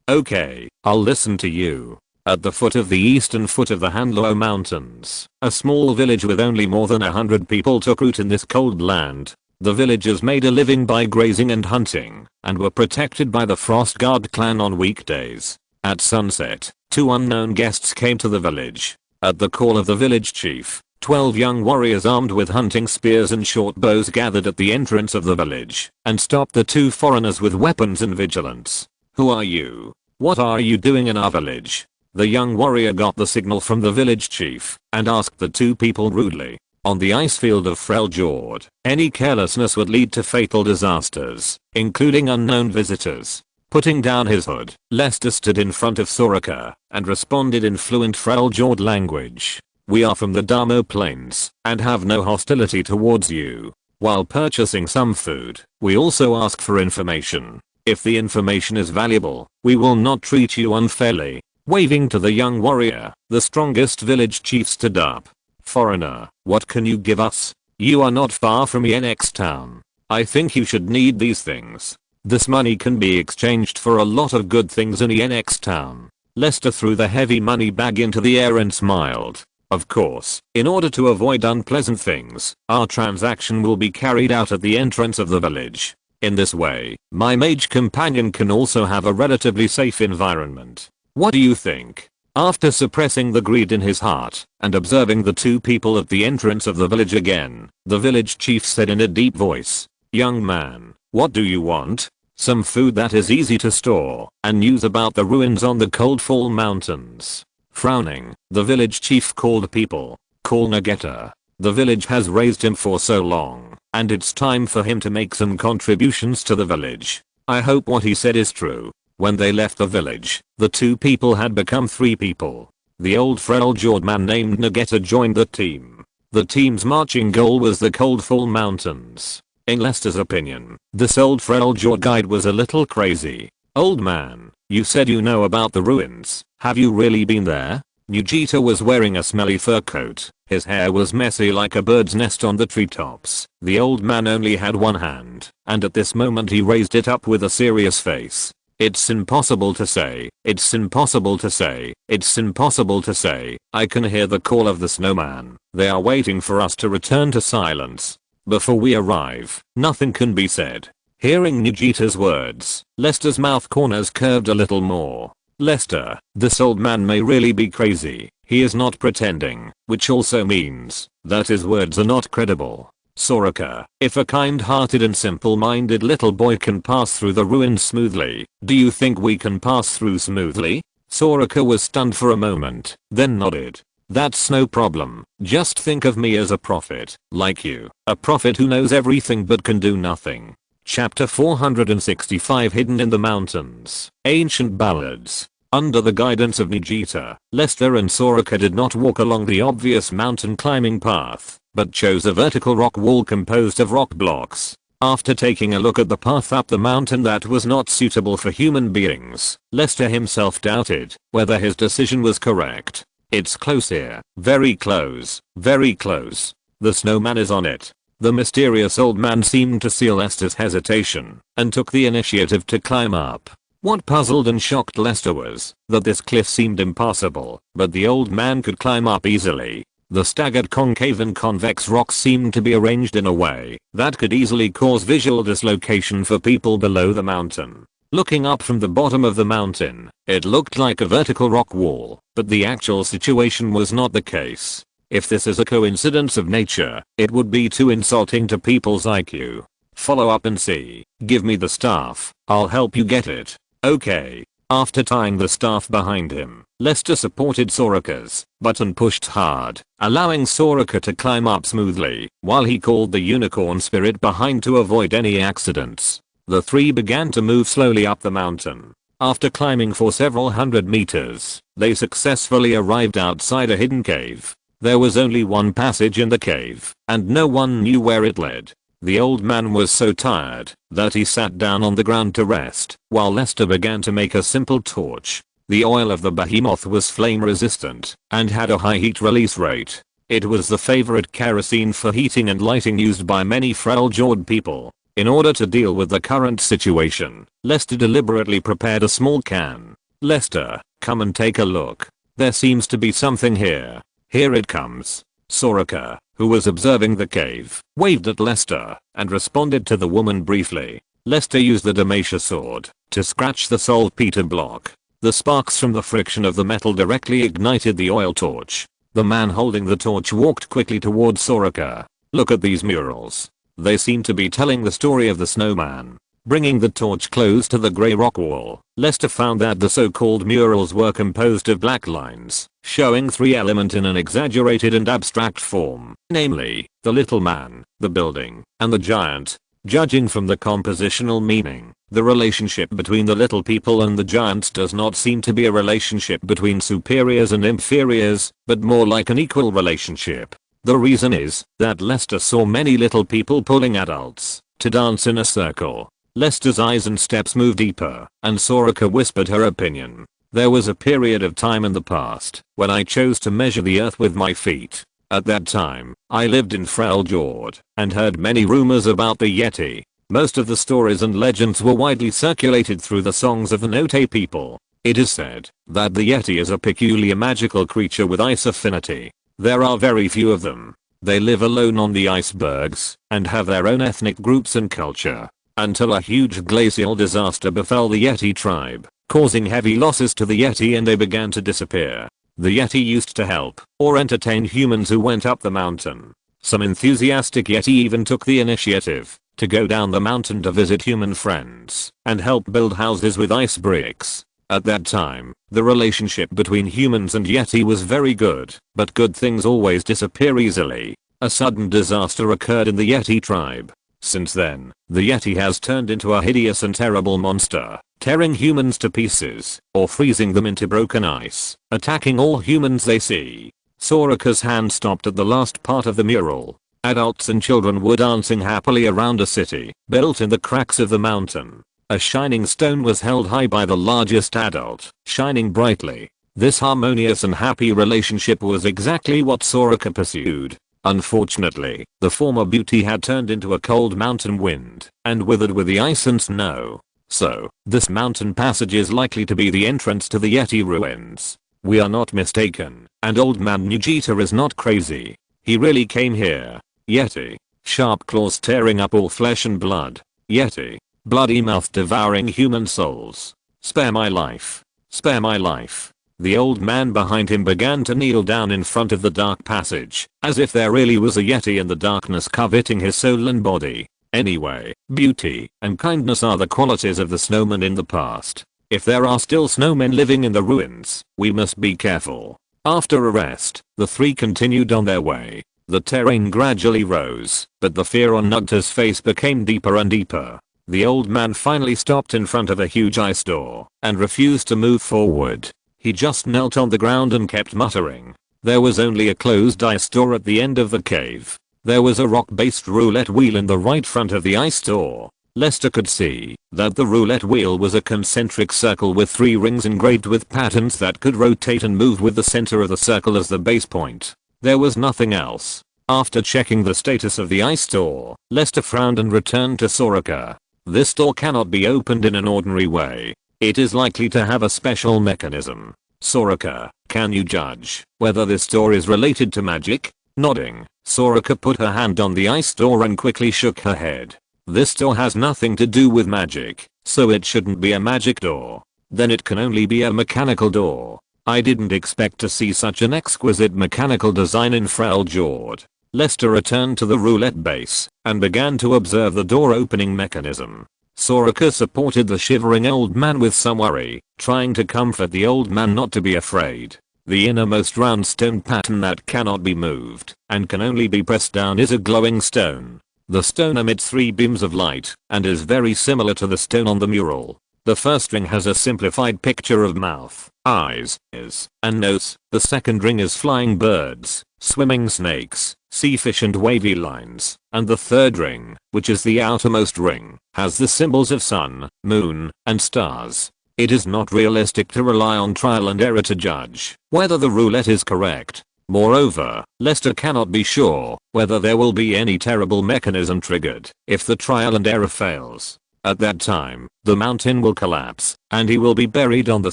Okay, I'll listen to you. At the foot of the eastern foot of the Hanlo Mountains, a small village with only more than 100 people took root in this cold land. The villagers made a living by grazing and hunting, and were protected by the Frostguard clan on weekdays. At sunset, 2 unknown guests came to the village. At the call of the village chief, 12 young warriors armed with hunting spears and short bows gathered at the entrance of the village, and stopped the 2 foreigners with weapons and vigilance. Who are you? What are you doing in our village? The young warrior got the signal from the village chief, and asked the 2 people rudely. On the icefield of Freljord, any carelessness would lead to fatal disasters, including unknown visitors. Putting down his hood, Lester stood in front of Soraka, and responded in fluent Freljord language. We are from the Damo Plains, and have no hostility towards you. While purchasing some food, we also ask for information. If the information is valuable, we will not treat you unfairly. Waving to the young warrior, the strongest village chief stood up. Foreigner, what can you give us? You are not far from ENX town. I think you should need these things. This money can be exchanged for a lot of good things in ENX town. Lester threw the heavy money bag into the air and smiled. Of course, in order to avoid unpleasant things, our transaction will be carried out at the entrance of the village. In this way, my mage companion can also have a relatively safe environment. What do you think? After suppressing the greed in his heart and observing the two people at the entrance of the village again, the village chief said in a deep voice, "Young man, what do you want?" "Some food that is easy to store and news about the ruins on the Coldfall Mountains." Frowning, the village chief called people. "Call Nageta. The village has raised him for so long, and it's time for him to make some contributions to the village." I hope what he said is true. When they left the village, the two people had become three people. The old frail-jawed man named Nageta joined the team. The team's marching goal was the Coldfall Mountains. In Lester's opinion, this old frail-jawed guide was a little crazy. "Old man, you said you know about the ruins. Have you really been there?" Nageta was wearing a smelly fur coat. His hair was messy like a bird's nest on the treetops. The old man only had one hand, and at this moment he raised it up with a serious face. "It's impossible to say. It's impossible to say. It's impossible to say. I can hear the call of the snowman. They are waiting for us to return to silence. Before we arrive, nothing can be said." Hearing Nageta's words, Lester's mouth corners curved a little more. "Lester, this old man may really be crazy. He is not pretending, which also means that his words are not credible. Soraka, if a kind-hearted and simple-minded little boy can pass through the ruins smoothly, do you think we can pass through smoothly?" Soraka was stunned for a moment, then nodded. "That's no problem. Just think of me as a prophet, like you. A prophet who knows everything but can do nothing." Chapter 465 Hidden in the Mountains. Ancient Ballads. Under the guidance of Nageta, Lester and Soraka did not walk along the obvious mountain climbing path, but chose a vertical rock wall composed of rock blocks. After taking a look at the path up the mountain that was not suitable for human beings, Lester himself doubted whether his decision was correct. "It's close here. Very close. Very close. The snowman is on it." The mysterious old man seemed to see Lester's hesitation and took the initiative to climb up. What puzzled and shocked Lester was that this cliff seemed impassable, but the old man could climb up easily. The staggered concave and convex rocks seemed to be arranged in a way that could easily cause visual dislocation for people below the mountain. Looking up from the bottom of the mountain, it looked like a vertical rock wall, but the actual situation was not the case. If this is a coincidence of nature, it would be too insulting to people's IQ. "Follow up and see. Give me the staff. I'll help you get it." "Okay." After tying the staff behind him, Lester supported Soraka's butt and pushed hard, allowing Soraka to climb up smoothly, while he called the unicorn spirit behind to avoid any accidents. The three began to move slowly up the mountain. After climbing for several hundred meters, they successfully arrived outside a hidden cave. There was only one passage in the cave, and no one knew where it led. The old man was so tired that he sat down on the ground to rest, while Lester began to make a simple torch. The oil of the behemoth was flame resistant and had a high heat release rate. It was the favorite kerosene for heating and lighting used by many frail-jawed people. In order to deal with the current situation, Lester deliberately prepared a small can. "Lester, come and take a look. There seems to be something here." "Here it comes." Soraka, who was observing the cave, waved at Lester and responded to the woman briefly. Lester used the Demacia sword to scratch the saltpeter block. The sparks from the friction of the metal directly ignited the oil torch. The man holding the torch walked quickly towards Soraka. "Look at these murals. They seem to be telling the story of the snowman." Bringing the torch close to the grey rock wall, Lester found that the so-called murals were composed of black lines, showing three elements in an exaggerated and abstract form, namely, the little man, the building, and the giant. Judging from the compositional meaning, the relationship between the little people and the giants does not seem to be a relationship between superiors and inferiors, but more like an equal relationship. The reason is that Lester saw many little people pulling adults to dance in a circle. Lester's eyes and steps moved deeper, and Soraka whispered her opinion. "There was a period of time in the past when I chose to measure the earth with my feet. At that time, I lived in Freljord and heard many rumors about the Yeti. Most of the stories and legends were widely circulated through the songs of the Note people. It is said that the Yeti is a peculiar magical creature with ice affinity. There are very few of them. They live alone on the icebergs and have their own ethnic groups and culture. Until a huge glacial disaster befell the Yeti tribe, causing heavy losses to the Yeti, and they began to disappear. The Yeti used to help or entertain humans who went up the mountain. Some enthusiastic Yeti even took the initiative to go down the mountain to visit human friends and help build houses with ice bricks. At that time, the relationship between humans and Yeti was very good, but good things always disappear easily. A sudden disaster occurred in the Yeti tribe. Since then, the Yeti has turned into a hideous and terrible monster, tearing humans to pieces or freezing them into broken ice, attacking all humans they see. Soraka's hand stopped at the last part of the mural. Adults and children were dancing happily around a city built in the cracks of the mountain. A shining stone was held high by the largest adult, shining brightly. This harmonious and happy relationship was exactly what Soraka pursued. Unfortunately, the former beauty had turned into a cold mountain wind and withered with the ice and snow. So, this mountain passage is likely to be the entrance to the Yeti ruins. We are not mistaken, and Old Man Nujita is not crazy. He really came here. Yeti. Sharp claws tearing up all flesh and blood. Yeti. Bloody mouth devouring human souls. Spare my life. Spare my life. The old man behind him began to kneel down in front of the dark passage, as if there really was a Yeti in the darkness coveting his soul and body. Anyway, beauty and kindness are the qualities of the snowmen in the past. If there are still snowmen living in the ruins, we must be careful. After a rest, the three continued on their way. The terrain gradually rose, but the fear on Nugta's face became deeper and deeper. The old man finally stopped in front of a huge ice door and refused to move forward. He just knelt on the ground and kept muttering. There was only a closed ice door at the end of the cave. There was a rock-based roulette wheel in the right front of the ice door. Lester could see that the roulette wheel was a concentric circle with 3 rings engraved with patterns that could rotate and move with the center of the circle as the base point. There was nothing else. After checking the status of the ice door, Lester frowned and returned to Soraka. This door cannot be opened in an ordinary way. It is likely to have a special mechanism. Soraka, can you judge whether this door is related to magic? Nodding, Soraka put her hand on the ice door and quickly shook her head. This door has nothing to do with magic, so it shouldn't be a magic door. Then it can only be a mechanical door. I didn't expect to see such an exquisite mechanical design in Freljord. Lester returned to the roulette base and began to observe the door opening mechanism. Soraka supported the shivering old man with some worry, trying to comfort the old man not to be afraid. The innermost round stone pattern that cannot be moved and can only be pressed down is a glowing stone. The stone emits 3 beams of light and is very similar to the stone on the mural. The first ring has a simplified picture of mouth, eyes, ears, and nose. The second ring is flying birds, swimming snakes, sea fish and wavy lines. And the third ring, which is the outermost ring, has the symbols of sun, moon, and stars. It is not realistic to rely on trial and error to judge whether the roulette is correct. Moreover, Lester cannot be sure whether there will be any terrible mechanism triggered if the trial and error fails. At that time, the mountain will collapse, and he will be buried on the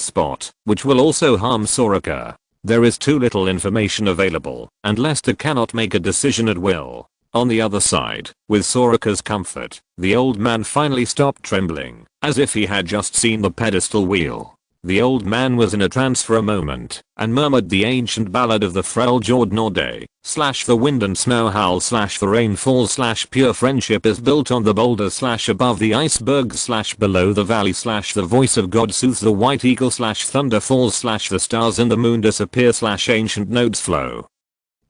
spot, which will also harm Soraka. There is too little information available, and Lester cannot make a decision at will. On the other side, with Soraka's comfort, the old man finally stopped trembling, as if he had just seen the pedestal wheel. The old man was in a trance for a moment, and murmured the ancient ballad of the Freljord Norde, / the wind and snow howl / the rainfall / pure friendship is built on the boulder / above the iceberg / below the valley / the voice of God soothes the white eagle / thunder falls / the stars and the moon disappear / ancient notes flow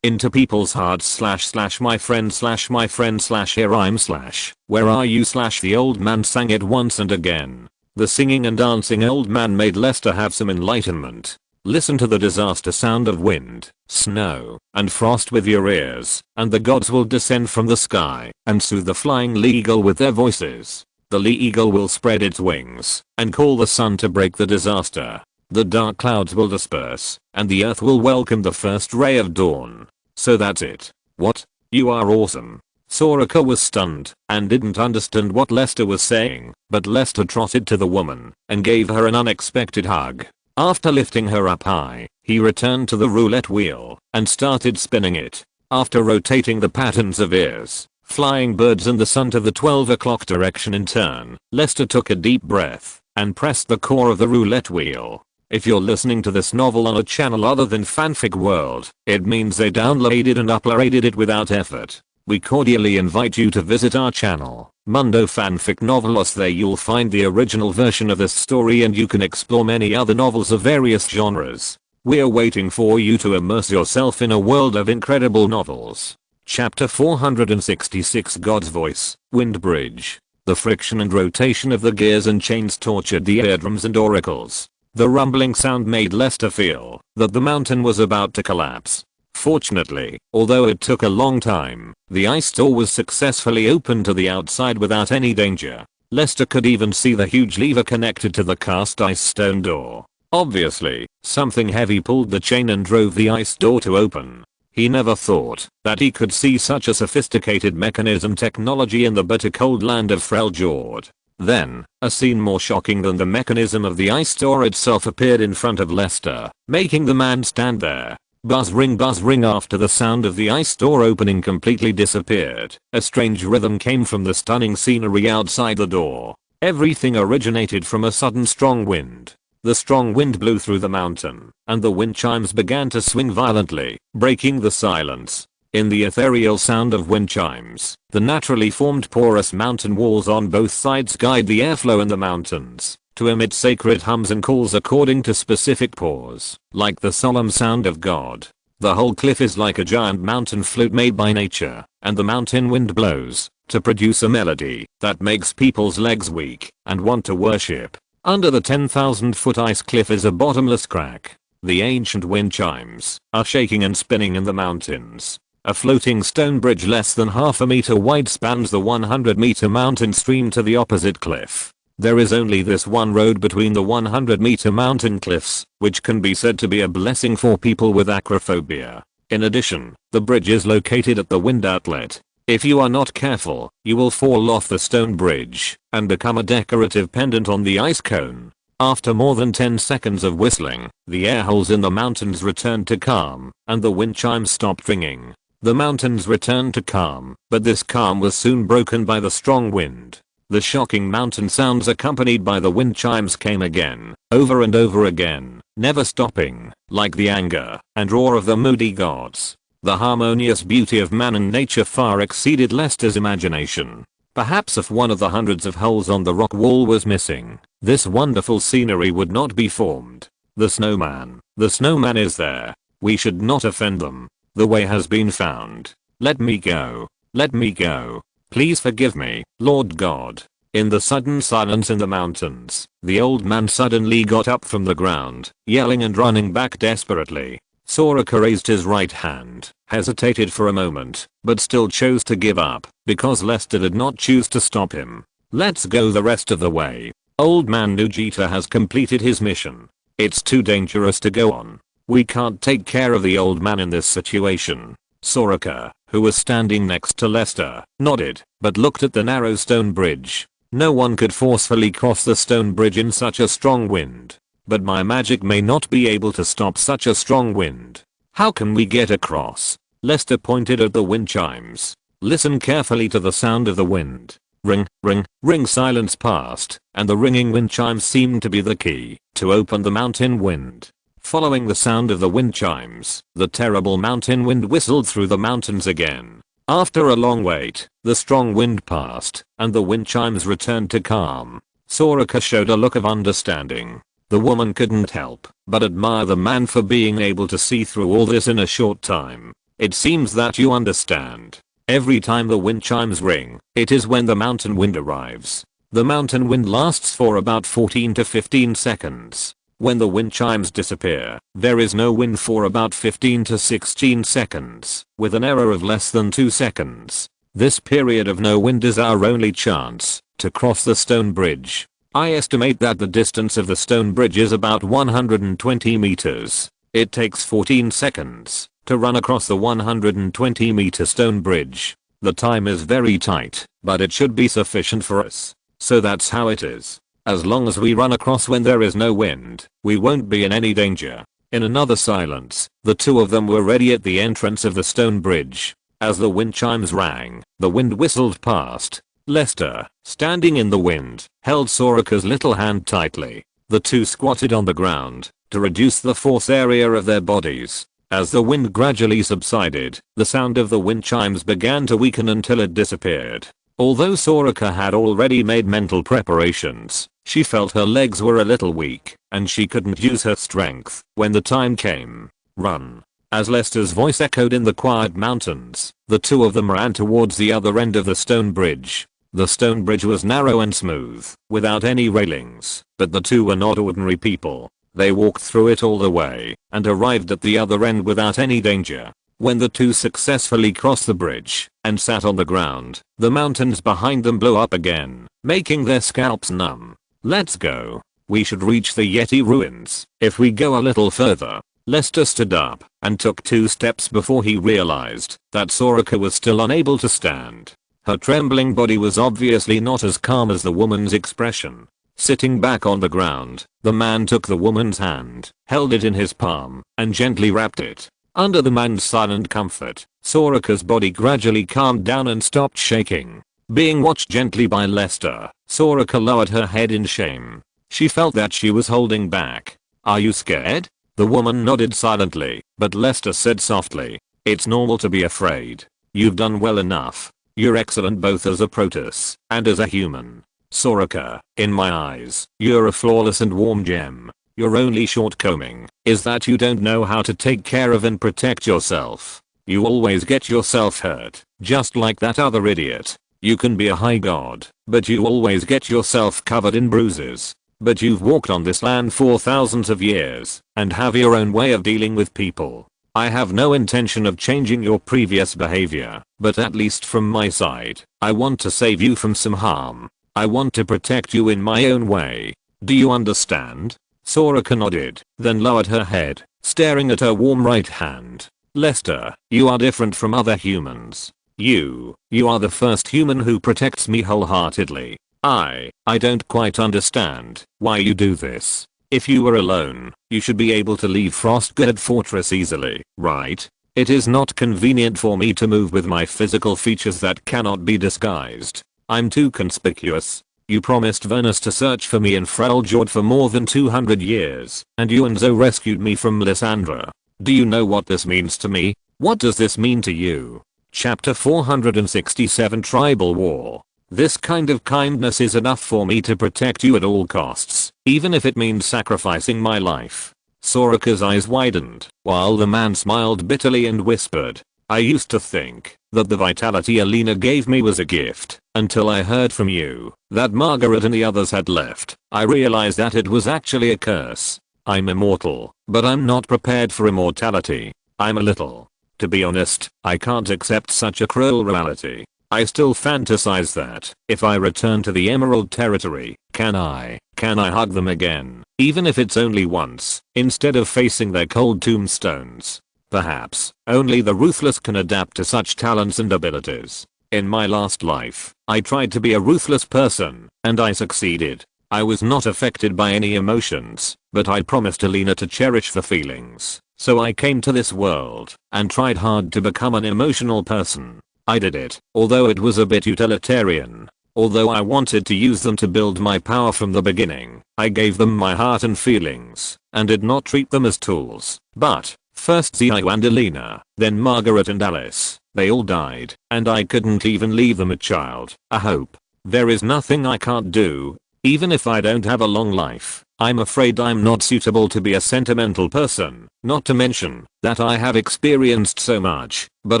into people's hearts / my friend / here I'm / where are you / the old man sang it once and again. The singing and dancing old man made Lester have some enlightenment. Listen to the disaster sound of wind, snow, and frost with your ears, and the gods will descend from the sky and soothe the flying Lee-eagle with their voices. The Lee-eagle will spread its wings and call the sun to break the disaster. The dark clouds will disperse, and the earth will welcome the first ray of dawn. So that's it. What? You are awesome. Soraka was stunned and didn't understand what Lester was saying, but Lester trotted to the woman and gave her an unexpected hug. After lifting her up high, he returned to the roulette wheel and started spinning it. After rotating the patterns of ears, flying birds and the sun to the 12 o'clock direction in turn, Lester took a deep breath and pressed the core of the roulette wheel. If you're listening to this novel on a channel other than Fanfic World, it means they downloaded and uploaded it without effort. We cordially invite you to visit our channel, Mundo Fanfic Novelos. There you'll find the original version of this story and you can explore many other novels of various genres. We're waiting for you to immerse yourself in a world of incredible novels. Chapter 466 God's Voice, Wind Bridge. The friction and rotation of the gears and chains tortured the eardrums and auricles. The rumbling sound made Lester feel that the mountain was about to collapse. Fortunately, although it took a long time, the ice door was successfully opened to the outside without any danger. Lester could even see the huge lever connected to the cast ice stone door. Obviously, something heavy pulled the chain and drove the ice door to open. He never thought that he could see such a sophisticated mechanism technology in the bitter cold land of Freljord. Then, a scene more shocking than the mechanism of the ice door itself appeared in front of Lester, making the man stand there. Buzz ring after the sound of the ice door opening completely disappeared. A strange rhythm came from the stunning scenery outside the door. Everything originated from a sudden strong wind. The strong wind blew through the mountain, and the wind chimes began to swing violently, breaking the silence. In the ethereal sound of wind chimes, the naturally formed porous mountain walls on both sides guide the airflow in the mountains to emit sacred hums and calls according to specific pores, like the solemn sound of God. The whole cliff is like a giant mountain flute made by nature, and the mountain wind blows to produce a melody that makes people's legs weak and want to worship. Under the 10,000-foot ice cliff is a bottomless crack. The ancient wind chimes are shaking and spinning in the mountains. A floating stone bridge less than half a meter wide spans the 100-meter mountain stream to the opposite cliff. There is only this one road between the 100-meter mountain cliffs, which can be said to be a blessing for people with acrophobia. In addition, the bridge is located at the wind outlet. If you are not careful, you will fall off the stone bridge and become a decorative pendant on the ice cone. After more than 10 seconds of whistling, the air holes in the mountains returned to calm, and the wind chimes stopped ringing. The mountains returned to calm, but this calm was soon broken by the strong wind. The shocking mountain sounds accompanied by the wind chimes came again, over and over again, never stopping, like the anger and roar of the moody gods. The harmonious beauty of man and nature far exceeded Lester's imagination. Perhaps if one of the hundreds of holes on the rock wall was missing, this wonderful scenery would not be formed. The snowman is there. We should not offend them. The way has been found. Let me go. Let me go. Please forgive me, Lord God. In the sudden silence in the mountains, the old man suddenly got up from the ground, yelling and running back desperately. Soraka raised his right hand, hesitated for a moment, but still chose to give up, because Lester did not choose to stop him. Let's go the rest of the way. Old man Nujita has completed his mission. It's too dangerous to go on. We can't take care of the old man in this situation. Soraka, who was standing next to Lester, nodded, but looked at the narrow stone bridge. No one could forcefully cross the stone bridge in such a strong wind. But my magic may not be able to stop such a strong wind. How can we get across? Lester pointed at the wind chimes. Listen carefully to the sound of the wind. Ring, ring, ring. Silence passed, and the ringing wind chimes seemed to be the key to open the mountain wind. Following the sound of the wind chimes, the terrible mountain wind whistled through the mountains again. After a long wait, the strong wind passed, and the wind chimes returned to calm. Soraka showed a look of understanding. The woman couldn't help but admire the man for being able to see through all this in a short time. It seems that you understand. Every time the wind chimes ring, it is when the mountain wind arrives. The mountain wind lasts for about 14 to 15 seconds. When the wind chimes disappear, there is no wind for about 15 to 16 seconds, with an error of less than 2 seconds. This period of no wind is our only chance to cross the stone bridge. I estimate that the distance of the stone bridge is about 120 meters. It takes 14 seconds to run across the 120-meter stone bridge. The time is very tight, but it should be sufficient for us. So that's how it is. As long as we run across when there is no wind, we won't be in any danger. In another silence, the two of them were ready at the entrance of the stone bridge. As the wind chimes rang, the wind whistled past. Lester, standing in the wind, held Soraka's little hand tightly. The two squatted on the ground to reduce the force area of their bodies. As the wind gradually subsided, the sound of the wind chimes began to weaken until it disappeared. Although Soraka had already made mental preparations, she felt her legs were a little weak, and she couldn't use her strength when the time came. Run. As Lester's voice echoed in the quiet mountains, the two of them ran towards the other end of the stone bridge. The stone bridge was narrow and smooth, without any railings, but the two were not ordinary people. They walked through it all the way, and arrived at the other end without any danger. When the two successfully crossed the bridge and sat on the ground, the mountains behind them blew up again, making their scalps numb. Let's go. We should reach the Yeti ruins. If we go a little further. Lester stood up and took 2 steps before he realized that Soraka was still unable to stand. Her trembling body was obviously not as calm as the woman's expression. Sitting back on the ground, the man took the woman's hand, held it in his palm, and gently wrapped it. Under the man's silent comfort, Soraka's body gradually calmed down and stopped shaking. Being watched gently by Lester, Soraka lowered her head in shame. She felt that she was holding back. Are you scared? The woman nodded silently, but Lester said softly, it's normal to be afraid. You've done well enough. You're excellent both as a Protoss and as a human. Soraka, in my eyes, you're a flawless and warm gem. Your only shortcoming is that you don't know how to take care of and protect yourself. You always get yourself hurt, just like that other idiot. You can be a high god, but you always get yourself covered in bruises. But you've walked on this land for thousands of years and have your own way of dealing with people. I have no intention of changing your previous behavior, but at least from my side, I want to save you from some harm. I want to protect you in my own way. Do you understand? Soraka nodded, then lowered her head, staring at her warm right hand. Lester, you are different from other humans. You are the first human who protects me wholeheartedly. I don't quite understand why you do this. If you were alone, you should be able to leave Frostguard Fortress easily, right? It is not convenient for me to move with my physical features that cannot be disguised. I'm too conspicuous. You promised Vernus to search for me in Freljord for more than 200 years, and you and Zoe rescued me from Lysandra. Do you know what this means to me? What does this mean to you? Chapter 467 Tribal War. This kind of kindness is enough for me to protect you at all costs, even if it means sacrificing my life. Soraka's eyes widened, while the man smiled bitterly and whispered, I used to think that the vitality Alina gave me was a gift, until I heard from you that Margaret and the others had left. I realized that it was actually a curse. I'm immortal, but I'm not prepared for immortality. I'm a little. To be honest, I can't accept such a cruel reality. I still fantasize that, if I return to the Emerald Territory, can I hug them again, even if it's only once, instead of facing their cold tombstones. Perhaps, only the ruthless can adapt to such talents and abilities. In my last life, I tried to be a ruthless person, and I succeeded. I was not affected by any emotions, but I promised Alina to cherish the feelings. So I came to this world, and tried hard to become an emotional person. I did it, although it was a bit utilitarian. Although I wanted to use them to build my power from the beginning, I gave them my heart and feelings, and did not treat them as tools. But, first Zio and Alina, then Margaret and Alice, they all died, and I couldn't even leave them a child, a hope. There is nothing I can't do, even if I don't have a long life. I'm afraid I'm not suitable to be a sentimental person, not to mention that I have experienced so much, but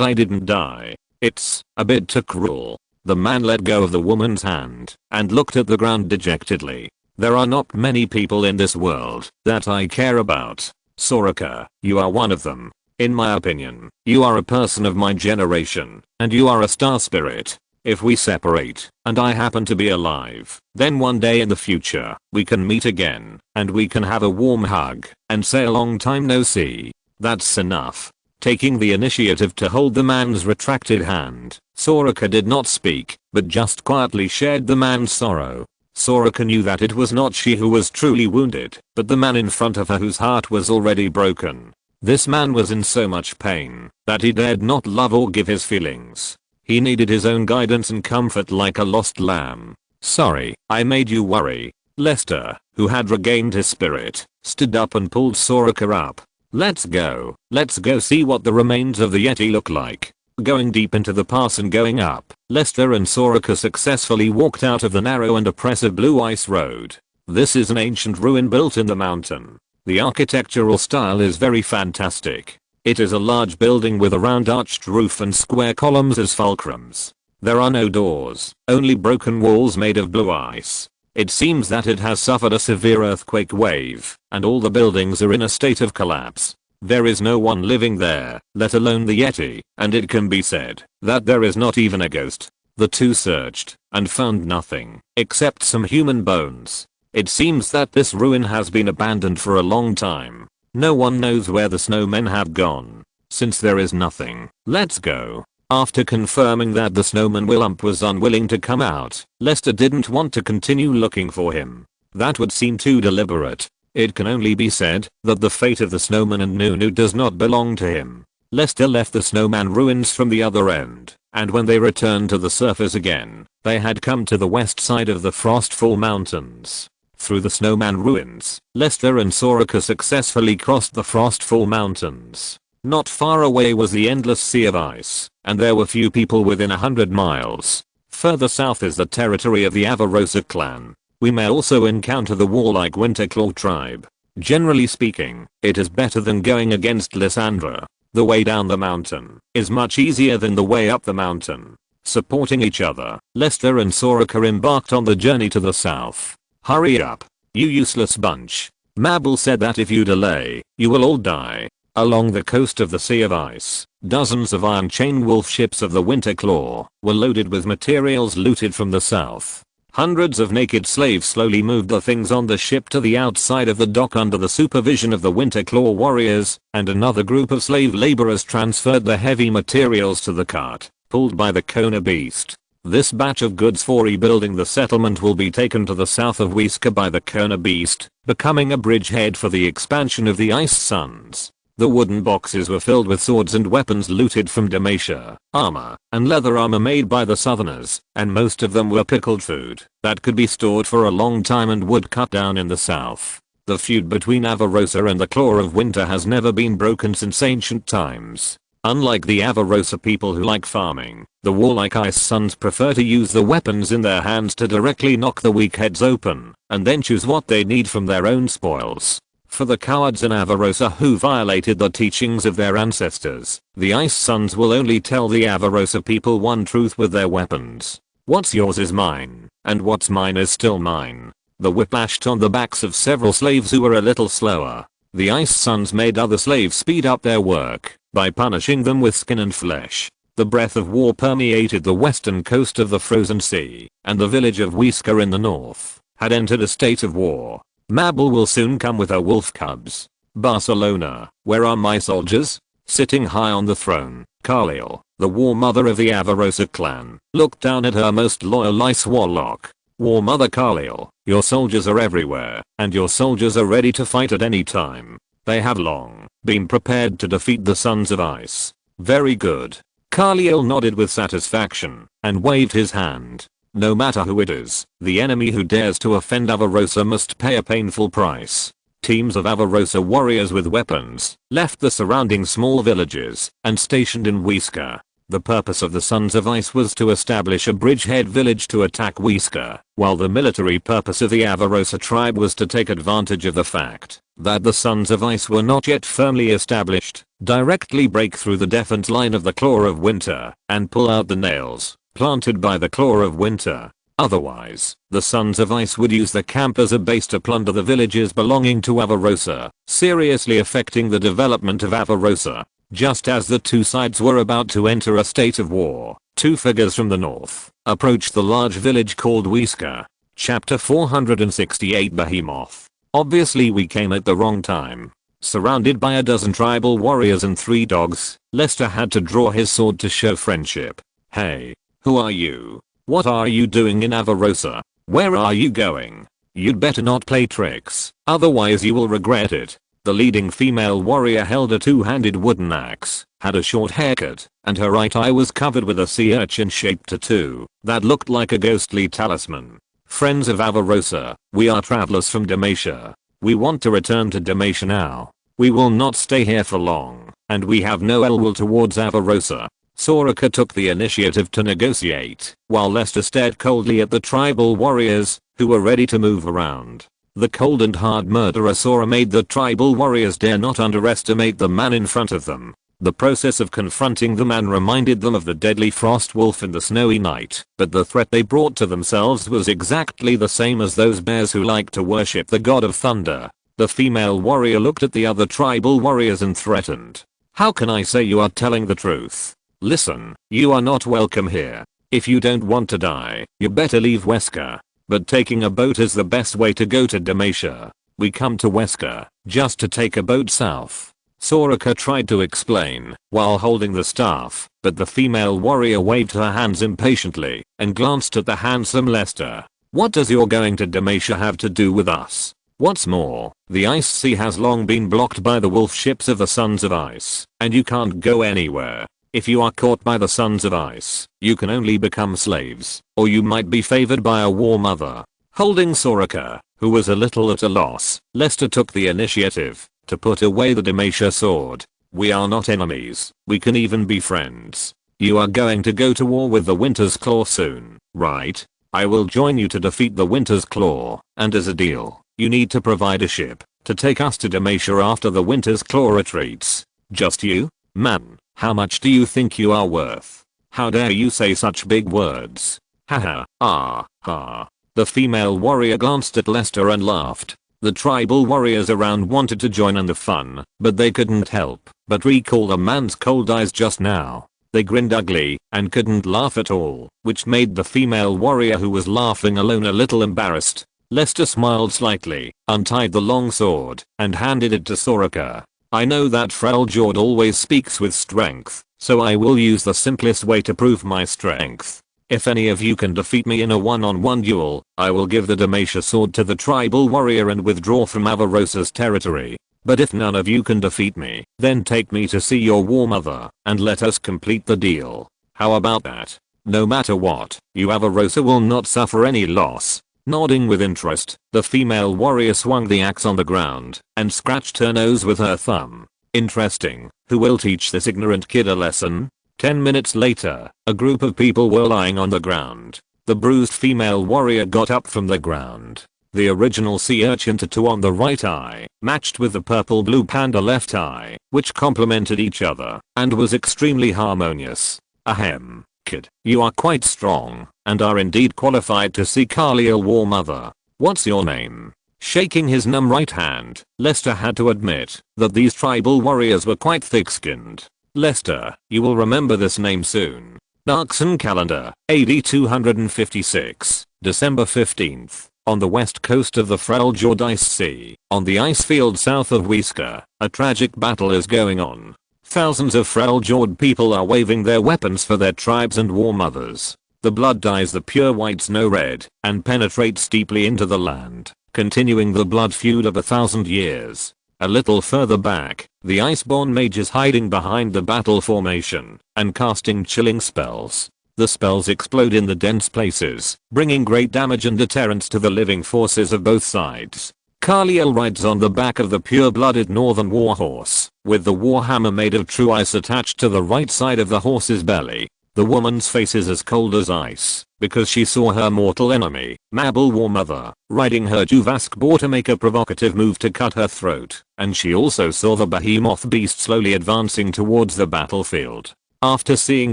I didn't die. It's a bit too cruel. The man let go of the woman's hand and looked at the ground dejectedly. There are not many people in this world that I care about. Soraka, you are one of them. In my opinion, you are a person of my generation, and you are a star spirit. If we separate, and I happen to be alive, then one day in the future, we can meet again, and we can have a warm hug, and say a long time no see. That's enough. taking the initiative to hold the man's retracted hand. Soraka did not speak, but just quietly shared the man's sorrow. Soraka knew that it was not she who was truly wounded, but the man in front of her whose heart was already broken. This man was in so much pain that he dared not love or give his feelings. He needed his own guidance and comfort like a lost lamb. "Sorry, I made you worry." Lester, who had regained his spirit, stood up and pulled Soraka up. Let's go see what the remains of the Yeti look like." Going deep into the pass and going up, Lester and Soraka successfully walked out of the narrow and oppressive blue ice road. This is an ancient ruin built in the mountain. The architectural style is very fantastic. It is a large building with a round arched roof and square columns as fulcrums. There are no doors, only broken walls made of blue ice. It seems that it has suffered a severe earthquake wave, and all the buildings are in a state of collapse. There is no one living there, let alone the Yeti, and it can be said that there is not even a ghost. The two searched and found nothing except some human bones. It seems that this ruin has been abandoned for a long time. No one knows where the snowmen have gone. Since there is nothing, let's go. After confirming that the snowman Willump was unwilling to come out, Lester didn't want to continue looking for him. That would seem too deliberate. It can only be said that the fate of the snowman and Nunu does not belong to him. Lester left the snowman ruins from the other end, and when they returned to the surface again, they had come to the west side of the Frostfall Mountains. Through the snowman ruins, Lester and Soraka successfully crossed the Frostfall Mountains. Not far away was the endless sea of ice, and there were few people within 100 miles. Further south is the territory of the Avarosa clan. We may also encounter the warlike Winterclaw tribe. Generally speaking, it is better than going against Lysandra. The way down the mountain is much easier than the way up the mountain. Supporting each other, Lester and Soraka embarked on the journey to the south. "Hurry up, you useless bunch." Mabel said that if you delay, you will all die. Along the coast of the Sea of Ice, dozens of Iron Chain Wolf ships of the Winterclaw were loaded with materials looted from the south. Hundreds of naked slaves slowly moved the things on the ship to the outside of the dock under the supervision of the Winterclaw warriors, and another group of slave laborers transferred the heavy materials to the cart, pulled by the Kona beast. This batch of goods for rebuilding the settlement will be taken to the south of Whiska by the Kona beast, becoming a bridgehead for the expansion of the Ice Suns. The wooden boxes were filled with swords and weapons looted from Demacia, armor, and leather armor made by the Southerners, and most of them were pickled food that could be stored for a long time and would cut down in the south. The feud between Avarosa and the Claw of Winter has never been broken since ancient times. Unlike the Avarosa people who like farming, the warlike Ice Suns prefer to use the weapons in their hands to directly knock the weak heads open, and then choose what they need from their own spoils. For the cowards in Avarosa who violated the teachings of their ancestors, the Ice Suns will only tell the Avarosa people one truth with their weapons. What's yours is mine, and what's mine is still mine. The whip lashed on the backs of several slaves who were a little slower. The Ice Suns made other slaves speed up their work by punishing them with skin and flesh. The breath of war permeated the western coast of the frozen sea, and the village of Whiska in the north had entered a state of war. Mabel will soon come with her wolf cubs. Barcelona, where are my soldiers? Sitting high on the throne, Carliel, the war mother of the Avarosa clan, looked down at her most loyal Ice Warlock. War Mother Carliel, your soldiers are everywhere, and your soldiers are ready to fight at any time. They have long been prepared to defeat the Sons of Ice. Very good. Carliel nodded with satisfaction and waved his hand. No matter who it is, the enemy who dares to offend Avarosa must pay a painful price. Teams of Avarosa warriors with weapons left the surrounding small villages and stationed in Whiska. The purpose of the Sons of Ice was to establish a bridgehead village to attack Whiska, while the military purpose of the Avarosa tribe was to take advantage of the fact that the Sons of Ice were not yet firmly established, directly break through the defense line of the Claw of Winter, and pull out the nails planted by the Claw of Winter. Otherwise, the Sons of Ice would use the camp as a base to plunder the villages belonging to Avarosa, seriously affecting the development of Avarosa. Just as the two sides were about to enter a state of war, two figures from the north approached the large village called Whiska. Chapter 468 Behemoth. Obviously we came at the wrong time. Surrounded by a dozen tribal warriors and 3 dogs, Lester had to draw his sword to show friendship. "Hey, who are you? What are you doing in Avarosa? Where are you going? You'd better not play tricks, otherwise you will regret it." The leading female warrior held a 2-handed wooden axe, had a short haircut, and her right eye was covered with a sea urchin shaped tattoo that looked like a ghostly talisman. "Friends of Avarosa, we are travelers from Demacia. We want to return to Demacia now. We will not stay here for long, and we have no ill will towards Avarosa." Soraka took the initiative to negotiate, while Lester stared coldly at the tribal warriors, who were ready to move around. The cold and hard murderer Sora made the tribal warriors dare not underestimate the man in front of them. The process of confronting the man reminded them of the deadly frost wolf in the snowy night, but the threat they brought to themselves was exactly the same as those bears who like to worship the god of thunder. The female warrior looked at the other tribal warriors and threatened. "How can I say you are telling the truth? Listen, you are not welcome here. If you don't want to die, you better leave Wesker. But taking a boat is the best way to go to Demacia. We come to Wesker just to take a boat south." Soraka tried to explain while holding the staff, but the female warrior waved her hands impatiently and glanced at the handsome Lester. "What does your going to Demacia have to do with us? What's more, the Ice Sea has long been blocked by the wolf ships of the Sons of Ice, and you can't go anywhere. If you are caught by the Sons of Ice, you can only become slaves, or you might be favored by a war mother." Holding Soraka, who was a little at a loss, Lester took the initiative to put away the Demacia sword. "We are not enemies, we can even be friends. You are going to go to war with the Winter's Claw soon, right? I will join you to defeat the Winter's Claw, and as a deal, you need to provide a ship to take us to Demacia after the Winter's Claw retreats." "Just you? Man, how much do you think you are worth? How dare you say such big words? Haha, ha. The female warrior glanced at Lester and laughed. The tribal warriors around wanted to join in the fun, but they couldn't help but recall the man's cold eyes just now. They grinned ugly and couldn't laugh at all, which made the female warrior who was laughing alone a little embarrassed. Lester smiled slightly, untied the long sword, and handed it to Soraka. "I know that Freljord always speaks with strength, so I will use the simplest way to prove my strength. If any of you can defeat me in a one-on-one duel, I will give the Demacia sword to the tribal warrior and withdraw from Avarosa's territory. But if none of you can defeat me, then take me to see your war mother, and let us complete the deal. How about that? No matter what, you Avarosa will not suffer any loss." Nodding with interest, the female warrior swung the axe on the ground and scratched her nose with her thumb. "Interesting. Who will teach this ignorant kid a lesson?" 10 minutes later, a group of people were lying on the ground. The bruised female warrior got up from the ground. The original sea urchin tattoo on the right eye matched with the purple-blue panda left eye, which complemented each other and was extremely harmonious. "Ahem, kid, you are quite strong and are indeed qualified to see Kaliel War Mother. What's your name?" Shaking his numb right hand, Lester had to admit that these tribal warriors were quite thick-skinned. "Lester, you will remember this name soon. Narkson calendar, AD 256, December 15th. On the west coast of the Freljord Ice Sea, on the ice field south of Wesker, a tragic battle is going on. Thousands of Freljord people are waving their weapons for their tribes and war mothers. The blood dyes the pure white snow red and penetrates deeply into the land, continuing the blood feud of 1,000 years. A little further back, the Iceborn mages hiding behind the battle formation and casting chilling spells. The spells explode in the dense places, bringing great damage and deterrence to the living forces of both sides. Kaliel rides on the back of the pure-blooded northern warhorse, with the warhammer made of true ice attached to the right side of the horse's belly. The woman's face is as cold as ice, because she saw her mortal enemy, Mabel Warmother, riding her Juvask boar to make a provocative move to cut her throat, and she also saw the behemoth beast slowly advancing towards the battlefield. After seeing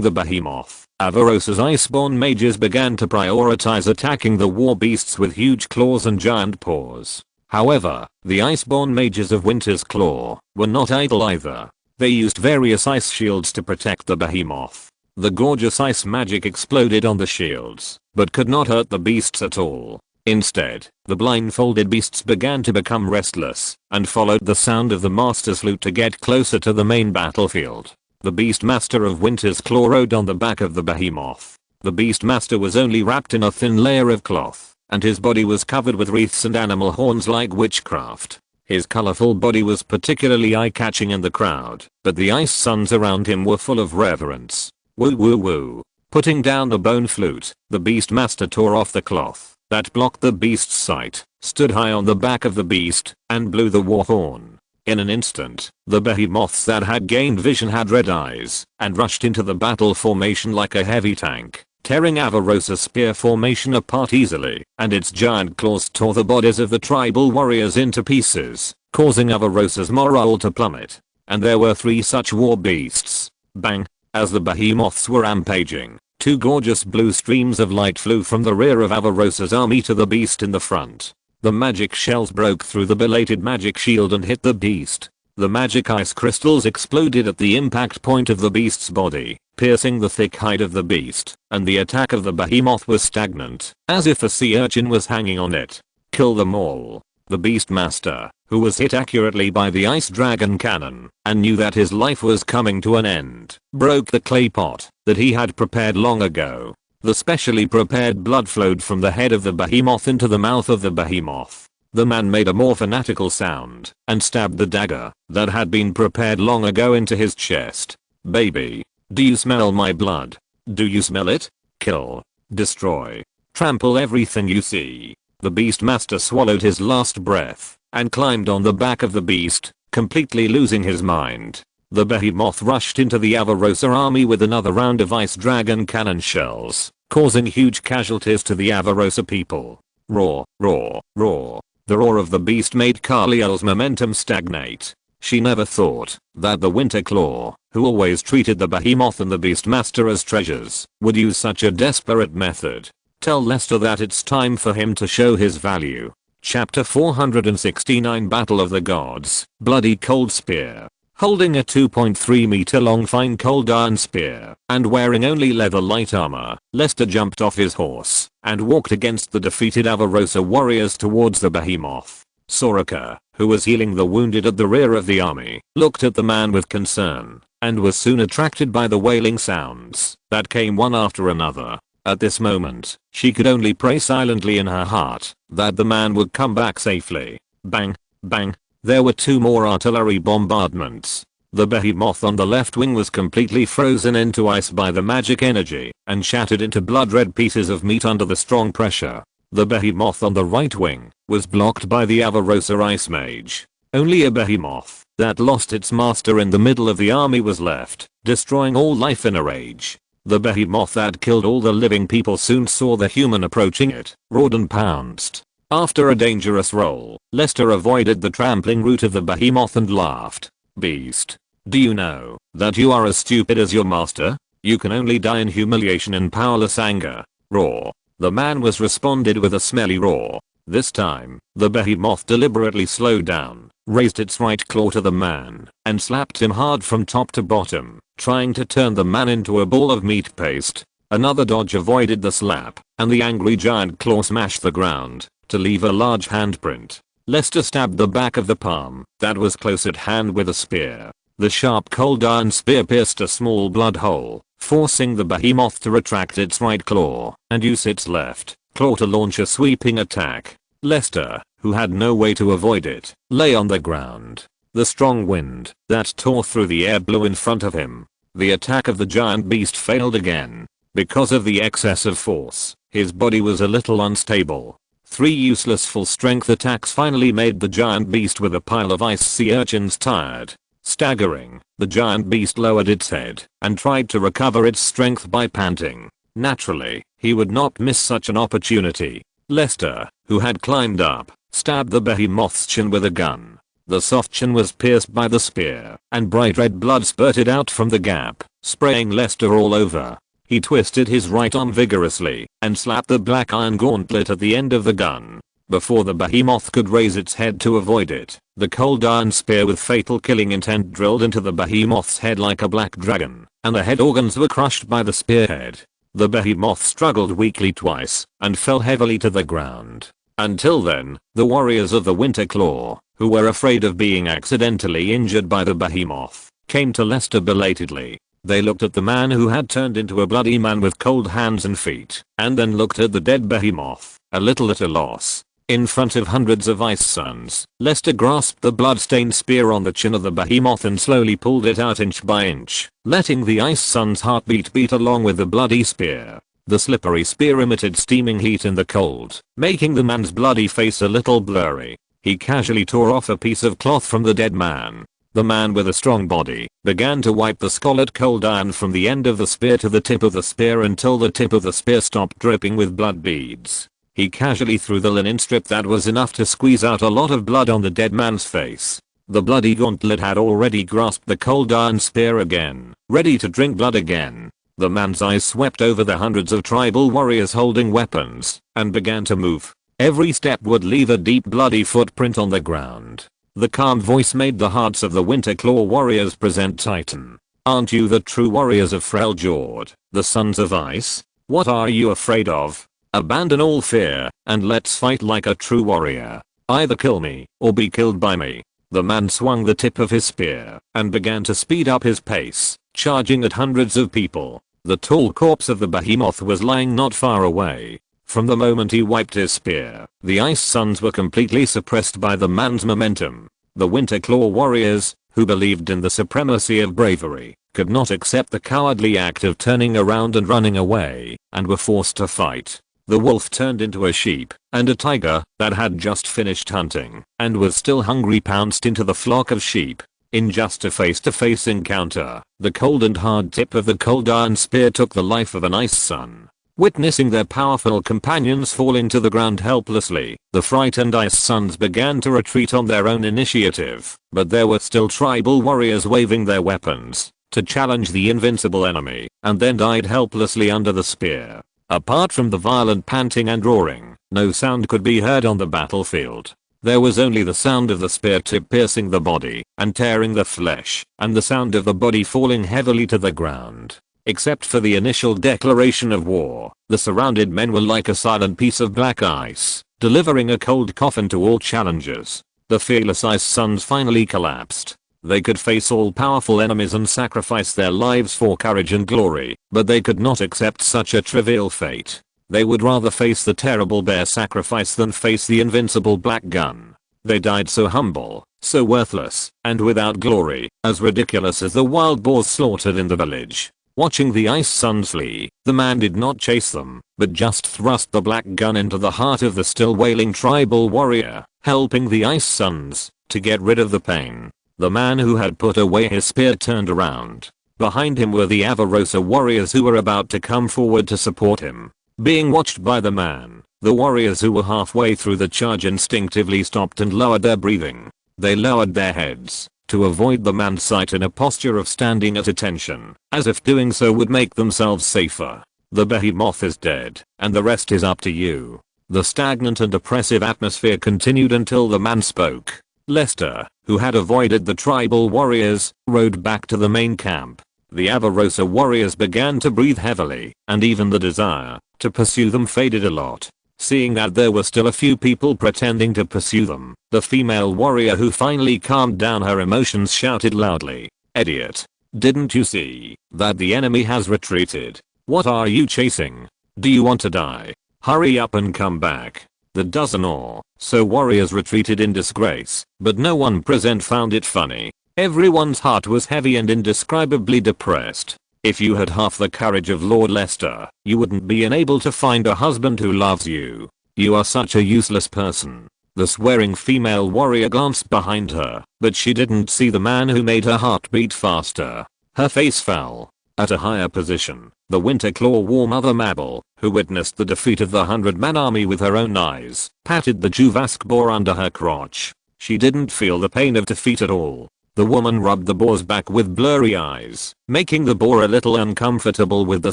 the behemoth, Avarosa's Iceborn mages began to prioritize attacking the war beasts with huge claws and giant paws. However, the Iceborn mages of Winter's Claw were not idle either. They used various ice shields to protect the behemoth. The gorgeous ice magic exploded on the shields, but could not hurt the beasts at all. Instead, the blindfolded beasts began to become restless and followed the sound of the master's flute to get closer to the main battlefield. The Beastmaster of Winter's Claw rode on the back of the behemoth. The Beastmaster was only wrapped in a thin layer of cloth, and his body was covered with wreaths and animal horns like witchcraft. His colorful body was particularly eye-catching in the crowd, but the ice suns around him were full of reverence. Woo woo woo. Putting down the bone flute, the Beastmaster tore off the cloth that blocked the beast's sight, stood high on the back of the beast, and blew the war horn. In an instant, the behemoths that had gained vision had red eyes, and rushed into the battle formation like a heavy tank, tearing Avarosa's spear formation apart easily, and its giant claws tore the bodies of the tribal warriors into pieces, causing Avarosa's morale to plummet. And there were 3 such war beasts. Bang! As the behemoths were rampaging, 2 gorgeous blue streams of light flew from the rear of Avarosa's army to the beast in the front. The magic shells broke through the belated magic shield and hit the beast. The magic ice crystals exploded at the impact point of the beast's body, piercing the thick hide of the beast, and the attack of the behemoth was stagnant, as if a sea urchin was hanging on it. Kill them all. The Beastmaster, who was hit accurately by the ice dragon cannon, and knew that his life was coming to an end, broke the clay pot that he had prepared long ago. The specially prepared blood flowed from the head of the behemoth into the mouth of the behemoth. The man made a more fanatical sound and stabbed the dagger that had been prepared long ago into his chest. Baby, do you smell my blood? Do you smell it? Kill. Destroy. Trample everything you see. The Beastmaster swallowed his last breath and climbed on the back of the beast, completely losing his mind. The behemoth rushed into the Avarosa army with another round of ice dragon cannon shells, causing huge casualties to the Avarosa people. Roar, roar, roar. The roar of the beast made Kaliel's momentum stagnate. She never thought that the Winter Claw, who always treated the behemoth and the Beastmaster as treasures, would use such a desperate method. Tell Lester that it's time for him to show his value. Chapter 469 Battle of the Gods, Bloody Cold Spear. Holding a 2.3 meter long fine cold iron spear, and wearing only leather light armor, Lester jumped off his horse, and walked against the defeated Avarosa warriors towards the behemoth. Soraka, who was healing the wounded at the rear of the army, looked at the man with concern, and was soon attracted by the wailing sounds that came one after another. At this moment, she could only pray silently in her heart that the man would come back safely. Bang, bang. There were 2 more artillery bombardments. The behemoth on the left wing was completely frozen into ice by the magic energy and shattered into blood-red pieces of meat under the strong pressure. The behemoth on the right wing was blocked by the Avarosa Ice Mage. Only a behemoth that lost its master in the middle of the army was left, destroying all life in a rage. The behemoth that killed all the living people soon saw the human approaching it, roared and pounced. After a dangerous roll, Lester avoided the trampling route of the behemoth and laughed. Beast, do you know that you are as stupid as your master? You can only die in humiliation and powerless anger. Roar. The man was responded with a smelly roar. This time, the behemoth deliberately slowed down, raised its right claw to the man, and slapped him hard from top to bottom, trying to turn the man into a ball of meat paste. Another dodge avoided the slap, and the angry giant claw smashed the ground to leave a large handprint. Lester stabbed the back of the palm that was close at hand with a spear. The sharp cold iron spear pierced a small blood hole, forcing the behemoth to retract its right claw and use its left claw to launch a sweeping attack. Lester, who had no way to avoid it, lay on the ground. The strong wind that tore through the air blew in front of him. The attack of the giant beast failed again. Because of the excess of force, his body was a little unstable. 3 useless full strength attacks finally made the giant beast with a pile of ice sea urchins tired. Staggering, the giant beast lowered its head and tried to recover its strength by panting. Naturally, he would not miss such an opportunity. Lester, who had climbed up, stabbed the behemoth's chin with a gun. The soft chin was pierced by the spear, and bright red blood spurted out from the gap, spraying Lester all over. He twisted his right arm vigorously and slapped the black iron gauntlet at the end of the gun. Before the behemoth could raise its head to avoid it, the cold iron spear with fatal killing intent drilled into the behemoth's head like a black dragon, and the head organs were crushed by the spearhead. The behemoth struggled weakly twice and fell heavily to the ground. Until then, the warriors of the Winter Claw, who were afraid of being accidentally injured by the behemoth, came to Lester belatedly. They looked at the man who had turned into a bloody man with cold hands and feet, and then looked at the dead behemoth, a little at a loss. In front of hundreds of Ice Sons, Lester grasped the blood-stained spear on the chin of the behemoth and slowly pulled it out inch by inch, letting the Ice Son's heartbeat beat along with the bloody spear. The slippery spear emitted steaming heat in the cold, making the man's bloody face a little blurry. He casually tore off a piece of cloth from the dead man. The man with a strong body began to wipe the scalded cold iron from the end of the spear to the tip of the spear until the tip of the spear stopped dripping with blood beads. He casually threw the linen strip that was enough to squeeze out a lot of blood on the dead man's face. The bloody gauntlet had already grasped the cold iron spear again, ready to drink blood again. The man's eyes swept over the hundreds of tribal warriors holding weapons and began to move. Every step would leave a deep bloody footprint on the ground. The calm voice made the hearts of the Winter Claw warriors present tighten. Aren't you the true warriors of Freljord, the Sons of Ice? What are you afraid of? Abandon all fear and let's fight like a true warrior. Either kill me or be killed by me. The man swung the tip of his spear and began to speed up his pace, charging at hundreds of people. The tall corpse of the behemoth was lying not far away. From the moment he wiped his spear, the Ice Sons were completely suppressed by the man's momentum. The Winter Claw warriors, who believed in the supremacy of bravery, could not accept the cowardly act of turning around and running away, and were forced to fight. The wolf turned into a sheep, and a tiger that had just finished hunting and was still hungry pounced into the flock of sheep. In just a face-to-face encounter, the cold and hard tip of the cold iron spear took the life of an Ice Son. Witnessing their powerful companions falling to the ground helplessly, the frightened Ice Sons began to retreat on their own initiative, but there were still tribal warriors waving their weapons to challenge the invincible enemy, and then died helplessly under the spear. Apart from the violent panting and roaring, no sound could be heard on the battlefield. There was only the sound of the spear tip piercing the body and tearing the flesh, and the sound of the body falling heavily to the ground. Except for the initial declaration of war, the surrounded men were like a silent piece of black ice, delivering a cold coffin to all challengers. The fearless Ice Sons finally collapsed. They could face all-powerful enemies and sacrifice their lives for courage and glory, but they could not accept such a trivial fate. They would rather face the terrible bear sacrifice than face the invincible black gun. They died so humble, so worthless, and without glory, as ridiculous as the wild boars slaughtered in the village. Watching the Ice Sons flee, the man did not chase them, but just thrust the black gun into the heart of the still wailing tribal warrior, helping the Ice Sons to get rid of the pain. The man who had put away his spear turned around. Behind him were the Avarosa warriors who were about to come forward to support him. Being watched by the man, the warriors who were halfway through the charge instinctively stopped and lowered their breathing. They lowered their heads to avoid the man's sight in a posture of standing at attention, as if doing so would make themselves safer. The behemoth is dead, and the rest is up to you. The stagnant and oppressive atmosphere continued until the man spoke. Lester, who had avoided the tribal warriors, rode back to the main camp. The Avarosa warriors began to breathe heavily, and even the desire to pursue them faded a lot. Seeing that there were still a few people pretending to pursue them, the female warrior who finally calmed down her emotions shouted loudly, "Idiot! Didn't you see that the enemy has retreated? What are you chasing? Do you want to die? Hurry up and come back." The dozen or so warriors retreated in disgrace, but no one present found it funny. Everyone's heart was heavy and indescribably depressed. If you had half the courage of Lord Lester, you wouldn't be unable to find a husband who loves you. You are such a useless person. The swearing female warrior glanced behind her, but she didn't see the man who made her heart beat faster. Her face fell. At a higher position, the Winter Claw war mother Mabel, who witnessed the defeat of the 100-man army with her own eyes, patted the Juvask boar under her crotch. She didn't feel the pain of defeat at all. The woman rubbed the boar's back with blurry eyes, making the boar a little uncomfortable with the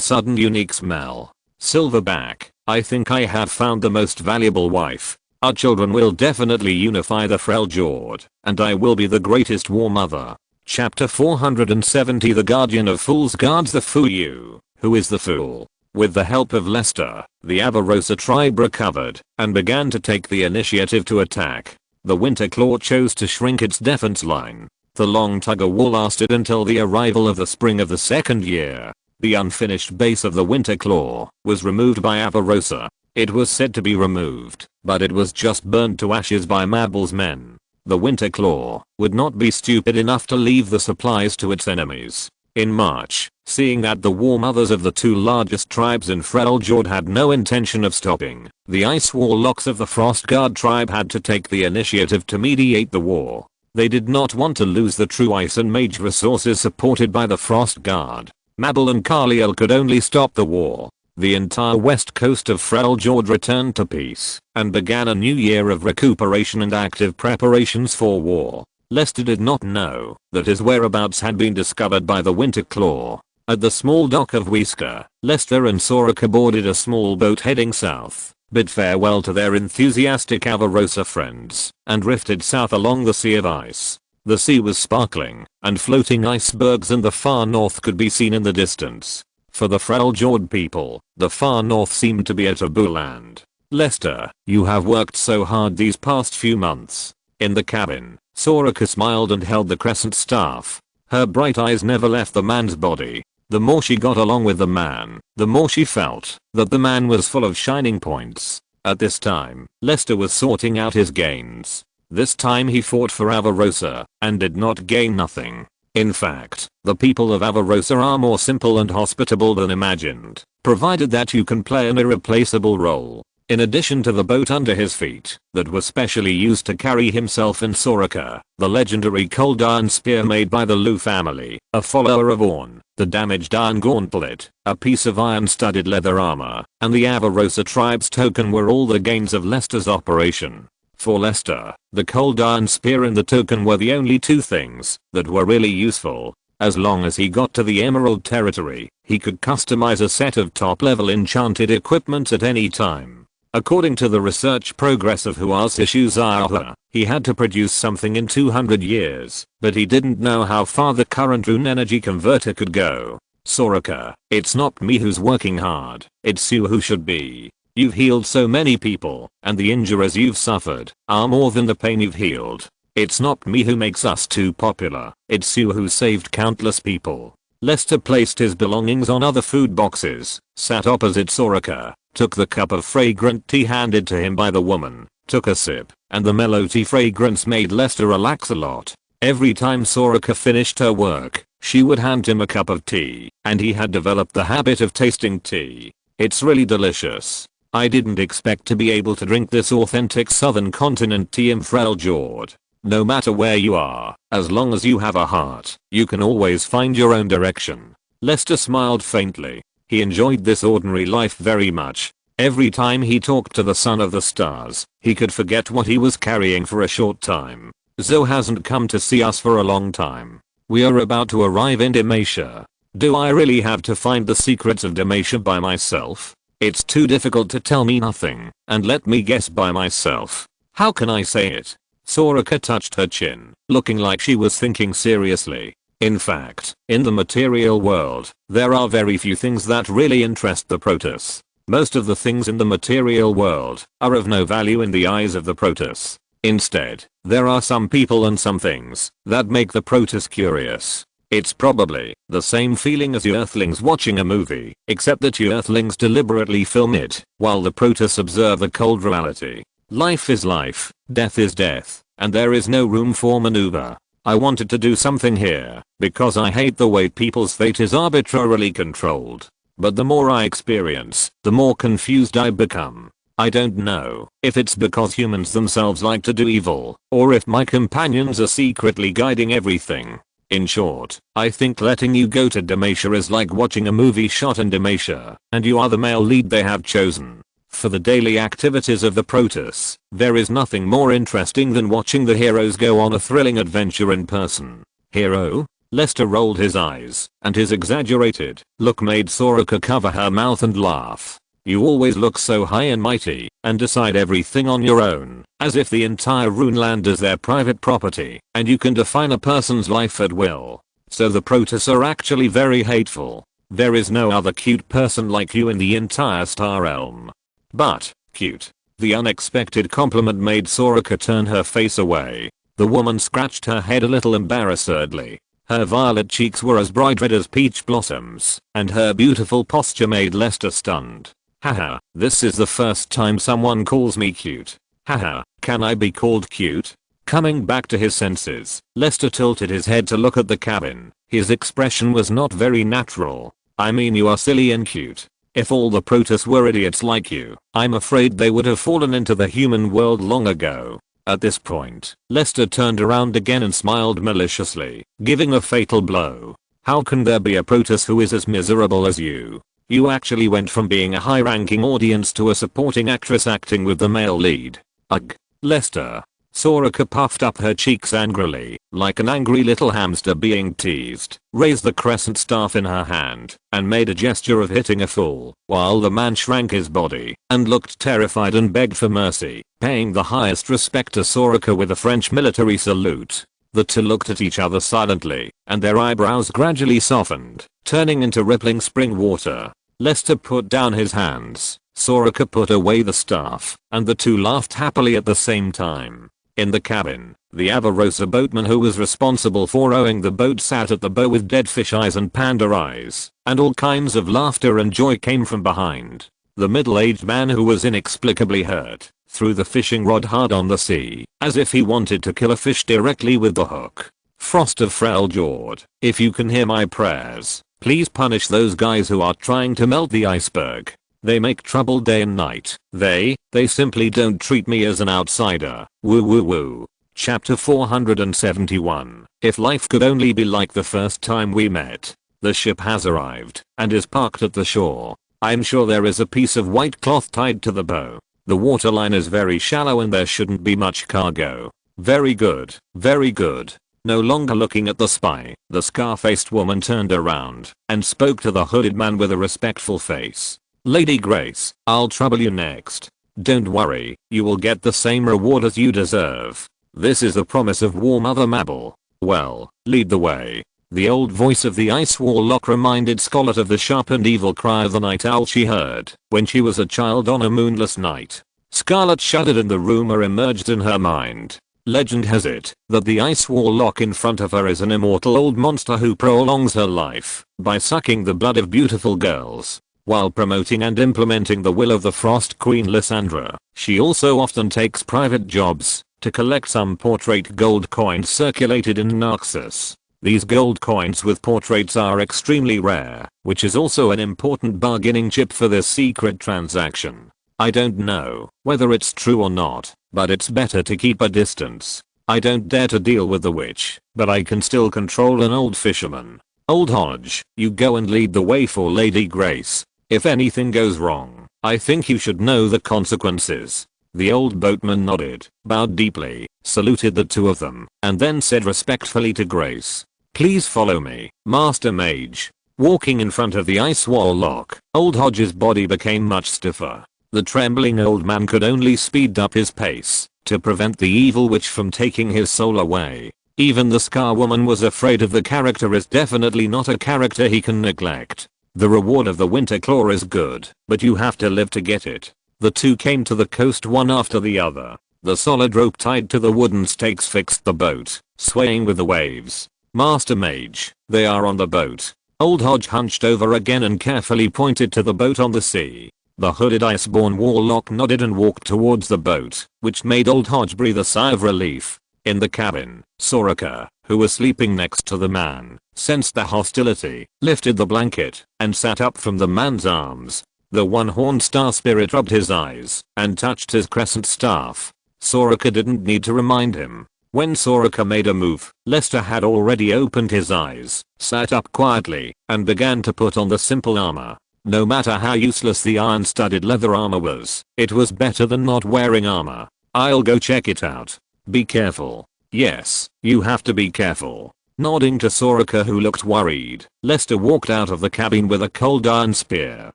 sudden unique smell. "Silverback, I think I have found the most valuable wife. Our children will definitely unify the Freljord, and I will be the greatest war mother." Chapter 470 The Guardian of Fools guards the fool. You, who is the fool? With the help of Lester, the Avarosa tribe recovered and began to take the initiative to attack. The Winter Claw chose to shrink its defense line. The long tug-of-war lasted until the arrival of the spring of the second year. The unfinished base of the Winter Claw was removed by Avarosa. It was said to be removed, but it was just burned to ashes by Mabel's men. The Winter Claw would not be stupid enough to leave the supplies to its enemies. In March, seeing that the war mothers of the two largest tribes in Freljord had no intention of stopping, the Ice Warlocks of the Frostguard tribe had to take the initiative to mediate the war. They did not want to lose the true Ice and Mage resources supported by the Frostguard. Mabel and Carliel could only stop the war. The entire west coast of Freljord returned to peace and began a new year of recuperation and active preparations for war. Lester did not know that his whereabouts had been discovered by the Winter Claw. At the small dock of Whisker, Lester and Soraka boarded a small boat heading south, bid farewell to their enthusiastic Avarosa friends, and drifted south along the Sea of Ice. The sea was sparkling, and floating icebergs in the far north could be seen in the distance. For the Freljord people, the far north seemed to be a taboo land. Lester, you have worked so hard these past few months. In the cabin, Soraka smiled and held the crescent staff. Her bright eyes never left the man's body. The more she got along with the man, the more she felt that the man was full of shining points. At this time, Lester was sorting out his gains. This time he fought for Avarosa and did not gain nothing. In fact, the people of Avarosa are more simple and hospitable than imagined, provided that you can play an irreplaceable role. In addition to the boat under his feet that was specially used to carry himself and Soraka, the legendary cold iron spear made by the Lu family, a follower of Ornn, the damaged iron gauntlet, a piece of iron-studded leather armor, and the Avarosa tribe's token were all the gains of Lester's operation. For Lester, the cold iron spear and the token were the only two things that were really useful. As long as he got to the Emerald territory, he could customize a set of top-level enchanted equipment at any time. According to the research progress of Huasi Shuzaha, he had to produce something in 200 years, but he didn't know how far the current rune energy converter could go. Soraka, it's not me who's working hard, it's you who should be. You've healed so many people, and the injuries you've suffered are more than the pain you've healed. It's not me who makes us too popular, it's you who saved countless people. Lester placed his belongings on other food boxes, sat opposite Soraka, took the cup of fragrant tea handed to him by the woman, took a sip, and the mellow tea fragrance made Lester relax a lot. Every time Soraka finished her work, she would hand him a cup of tea, and he had developed the habit of tasting tea. It's really delicious. I didn't expect to be able to drink this authentic southern continent tea in Freljord. No matter where you are, as long as you have a heart, you can always find your own direction. Lester smiled faintly. He enjoyed this ordinary life very much. Every time he talked to the Son of the Stars, he could forget what he was carrying for a short time. Zoe hasn't come to see us for a long time. We are about to arrive in Demacia. Do I really have to find the secrets of Demacia by myself? It's too difficult to tell me nothing and let me guess by myself. How can I say it? Soraka touched her chin, looking like she was thinking seriously. In fact, in the material world, there are very few things that really interest the Protoss. Most of the things in the material world are of no value in the eyes of the Protoss. Instead, there are some people and some things that make the Protoss curious. It's probably the same feeling as you Earthlings watching a movie, except that you Earthlings deliberately film it, while the Protoss observe the cold reality. Life is life, death is death, and there is no room for maneuver. I wanted to do something here, because I hate the way people's fate is arbitrarily controlled. But the more I experience, the more confused I become. I don't know if it's because humans themselves like to do evil, or if my companions are secretly guiding everything. In short, I think letting you go to Demacia is like watching a movie shot in Demacia, and you are the male lead they have chosen. For the daily activities of the Protoss, there is nothing more interesting than watching the heroes go on a thrilling adventure in person. Hero? Lester rolled his eyes, and his exaggerated look made Soraka cover her mouth and laugh. You always look so high and mighty, and decide everything on your own, as if the entire Runeland is their private property, and you can define a person's life at will. So the Protoss are actually very hateful. There is no other cute person like you in the entire star realm. But, cute. The unexpected compliment made Soraka turn her face away. The woman scratched her head a little embarrassedly. Her violet cheeks were as bright red as peach blossoms, and her beautiful posture made Lester stunned. Haha, this is the first time someone calls me cute. Haha, can I be called cute? Coming back to his senses, Lester tilted his head to look at the cabin. His expression was not very natural. I mean, you are silly and cute. If all the Protoss were idiots like you, I'm afraid they would have fallen into the human world long ago. At this point, Lester turned around again and smiled maliciously, giving a fatal blow. How can there be a Protoss who is as miserable as you? You actually went from being a high-ranking audience to a supporting actress acting with the male lead. Ugh. Lester. Soraka puffed up her cheeks angrily, like an angry little hamster being teased, raised the crescent staff in her hand, and made a gesture of hitting a fool, while the man shrank his body, and looked terrified and begged for mercy, paying the highest respect to Soraka with a French military salute. The two looked at each other silently, and their eyebrows gradually softened, turning into rippling spring water. Lester put down his hands, Soraka put away the staff, and the two laughed happily at the same time. In the cabin, the Avarosa boatman who was responsible for rowing the boat sat at the bow with dead fish eyes and panda eyes, and all kinds of laughter and joy came from behind. The middle-aged man who was inexplicably hurt threw the fishing rod hard on the sea, as if he wanted to kill a fish directly with the hook. Frost of Freljord, if you can hear my prayers, please punish those guys who are trying to melt the iceberg. They make trouble day and night. They simply don't treat me as an outsider. Woo woo woo. Chapter 471. If life could only be like the first time we met. The ship has arrived and is parked at the shore. I'm sure there is a piece of white cloth tied to the bow. The waterline is very shallow and there shouldn't be much cargo. Very good. Very good. No longer looking at the spy, the scar-faced woman turned around and spoke to the hooded man with a respectful face. Lady Grace, I'll trouble you next. Don't worry, you will get the same reward as you deserve. This is the promise of War Mother Mabel. Well, lead the way. The old voice of the Ice Warlock reminded Scarlet of the sharp and evil cry of the night owl she heard when she was a child on a moonless night. Scarlet shuddered and the rumor emerged in her mind. Legend has it that the Ice Warlock in front of her is an immortal old monster who prolongs her life by sucking the blood of beautiful girls. While promoting and implementing the will of the Frost Queen Lysandra, she also often takes private jobs to collect some portrait gold coins circulated in Naxos. These gold coins with portraits are extremely rare, which is also an important bargaining chip for this secret transaction. I don't know whether it's true or not, but it's better to keep a distance. I don't dare to deal with the witch, but I can still control an old fisherman. Old Hodge, you go and lead the way for Lady Grace. If anything goes wrong, I think you should know the consequences. The old boatman nodded, bowed deeply, saluted the two of them, and then said respectfully to Grace, "Please follow me, Master Mage." Walking in front of the Ice Warlock, old Hodge's body became much stiffer. The trembling old man could only speed up his pace to prevent the evil witch from taking his soul away. Even the Scar woman was afraid of the character is definitely not a character he can neglect. The reward of the Winter Claw is good, but you have to live to get it. The two came to the coast one after the other. The solid rope tied to the wooden stakes fixed the boat, swaying with the waves. Master Mage, they are on the boat. Old Hodge hunched over again and carefully pointed to the boat on the sea. The hooded Iceborne Warlock nodded and walked towards the boat, which made Old Hodge breathe a sigh of relief. In the cabin, Soraka, who was sleeping next to the man, sensed the hostility, lifted the blanket, and sat up from the man's arms. The one-horned star spirit rubbed his eyes and touched his crescent staff. Soraka didn't need to remind him. When Soraka made a move, Lester had already opened his eyes, sat up quietly, and began to put on the simple armor. No matter how useless the iron-studded leather armor was, it was better than not wearing armor. I'll go check it out. Be careful. Yes, you have to be careful. Nodding to Soraka who looked worried, Lester walked out of the cabin with a cold iron spear.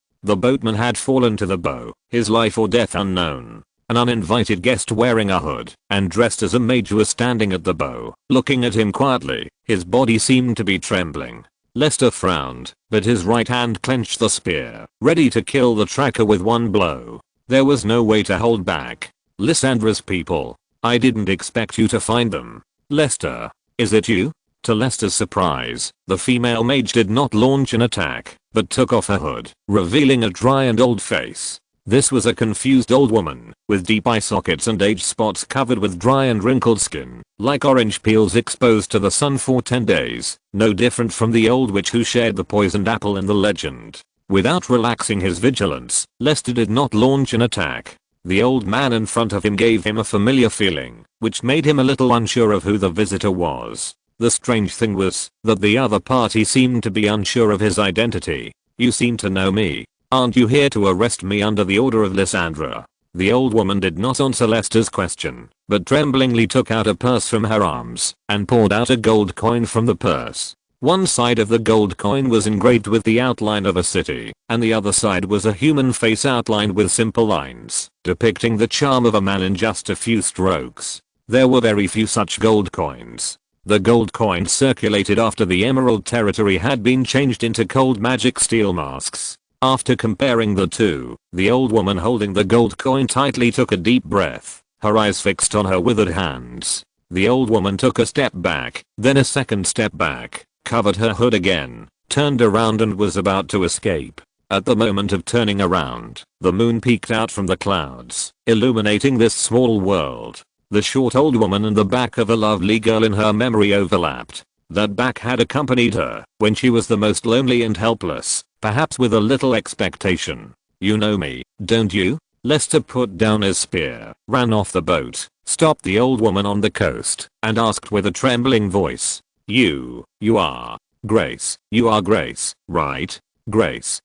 The boatman had fallen to the bow, his life or death unknown. An uninvited guest wearing a hood and dressed as a mage was standing at the bow, looking at him quietly. His body seemed to be trembling. Lester frowned, but his right hand clenched the spear, ready to kill the tracker with one blow. There was no way to hold back. Lysandra's people. I didn't expect you to find them. Lester. Is it you? To Lester's surprise, the female mage did not launch an attack, but took off her hood, revealing a dry and old face. This was a confused old woman, with deep eye sockets and age spots covered with dry and wrinkled skin, like orange peels exposed to the sun for 10 days, no different from the old witch who shared the poisoned apple in the legend. Without relaxing his vigilance, Lester did not launch an attack. The old man in front of him gave him a familiar feeling, which made him a little unsure of who the visitor was. The strange thing was that the other party seemed to be unsure of his identity. You seem to know me. Aren't you here to arrest me under the order of Lysandra? The old woman did not answer Lester's question, but tremblingly took out a purse from her arms and poured out a gold coin from the purse. One side of the gold coin was engraved with the outline of a city, and the other side was a human face outlined with simple lines, depicting the charm of a man in just a few strokes. There were very few such gold coins. The gold coins circulated after the Emerald Territory had been changed into cold magic steel masks. After comparing the two, the old woman holding the gold coin tightly took a deep breath, her eyes fixed on her withered hands. The old woman took a step back, then a second step back, covered her hood again, turned around and was about to escape. At the moment of turning around, the moon peeked out from the clouds, illuminating this small world. The short old woman and the back of a lovely girl in her memory overlapped. That back had accompanied her when she was the most lonely and helpless, perhaps with a little expectation. You know me, don't you? Lester put down his spear, ran off the boat, stopped the old woman on the coast, and asked with a trembling voice. You are Grace. You are Grace, right? Grace,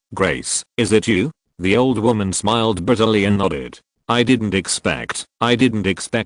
is it you? The old woman smiled bitterly and nodded. I didn't expect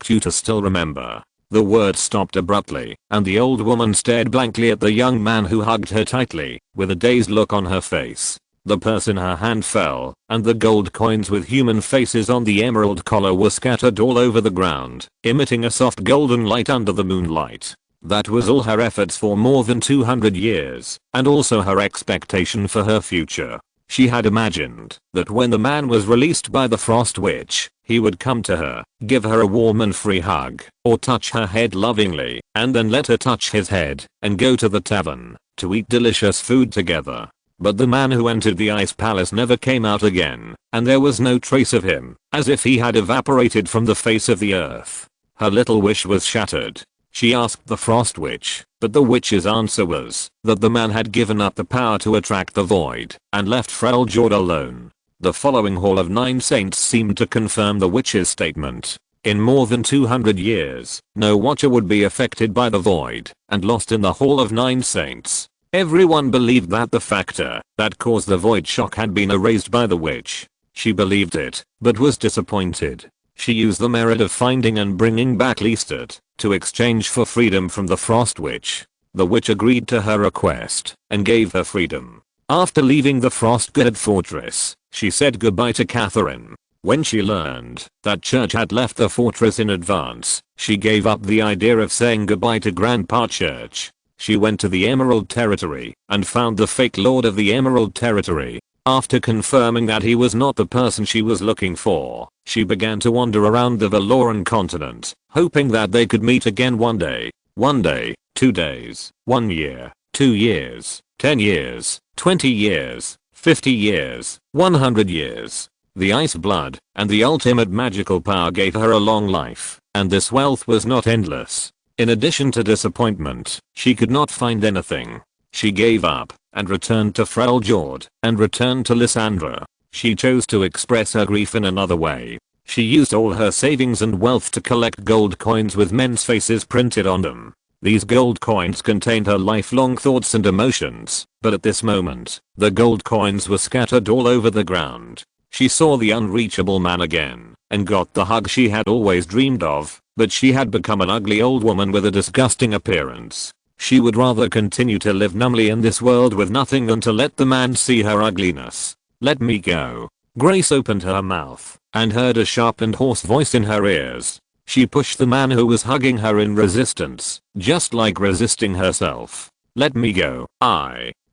you to still remember. The word stopped abruptly, and the old woman stared blankly at the young man who hugged her tightly, with a dazed look on her face. The purse in her hand fell, and the gold coins with human faces on the emerald collar were scattered all over the ground, emitting a soft golden light under the moonlight. That was all her efforts for more than 200 years, and also her expectation for her future. She had imagined that when the man was released by the Frost Witch, he would come to her, give her a warm and free hug, or touch her head lovingly, and then let her touch his head, and go to the tavern, to eat delicious food together. But the man who entered the Ice Palace never came out again, and there was no trace of him, as if he had evaporated from the face of the earth. Her little wish was shattered. She asked the Frost Witch, but the witch's answer was that the man had given up the power to attract the void and left Freljord alone. The following Hall of Nine Saints seemed to confirm the witch's statement. In more than 200 years, no watcher would be affected by the void and lost in the Hall of Nine Saints. Everyone believed that the factor that caused the void shock had been erased by the witch. She believed it, but was disappointed. She used the merit of finding and bringing back Lestat to exchange for freedom from the Frost Witch. The witch agreed to her request and gave her freedom. After leaving the Frostguard fortress, she said goodbye to Catherine. When she learned that Church had left the fortress in advance, she gave up the idea of saying goodbye to Grandpa Church. She went to the Emerald Territory and found the fake Lord of the Emerald Territory. After confirming that he was not the person she was looking for, she began to wander around the Valoran continent, hoping that they could meet again one day. 1 day, 2 days, 1 year, 2 years, 10 years, 20 years, 50 years, 100 years. The ice blood and the ultimate magical power gave her a long life, and this wealth was not endless. In addition to disappointment, she could not find anything. She gave up and returned to Freljord and returned to Lysandra. She chose to express her grief in another way. She used all her savings and wealth to collect gold coins with men's faces printed on them. These gold coins contained her lifelong thoughts and emotions, but at this moment, the gold coins were scattered all over the ground. She saw the unreachable man again and got the hug she had always dreamed of, but she had become an ugly old woman with a disgusting appearance. She would rather continue to live numbly in this world with nothing than to let the man see her ugliness. Let me go. Grace opened her mouth and heard a sharp and hoarse voice in her ears. She pushed the man who was hugging her in resistance, just like resisting herself. Let me go.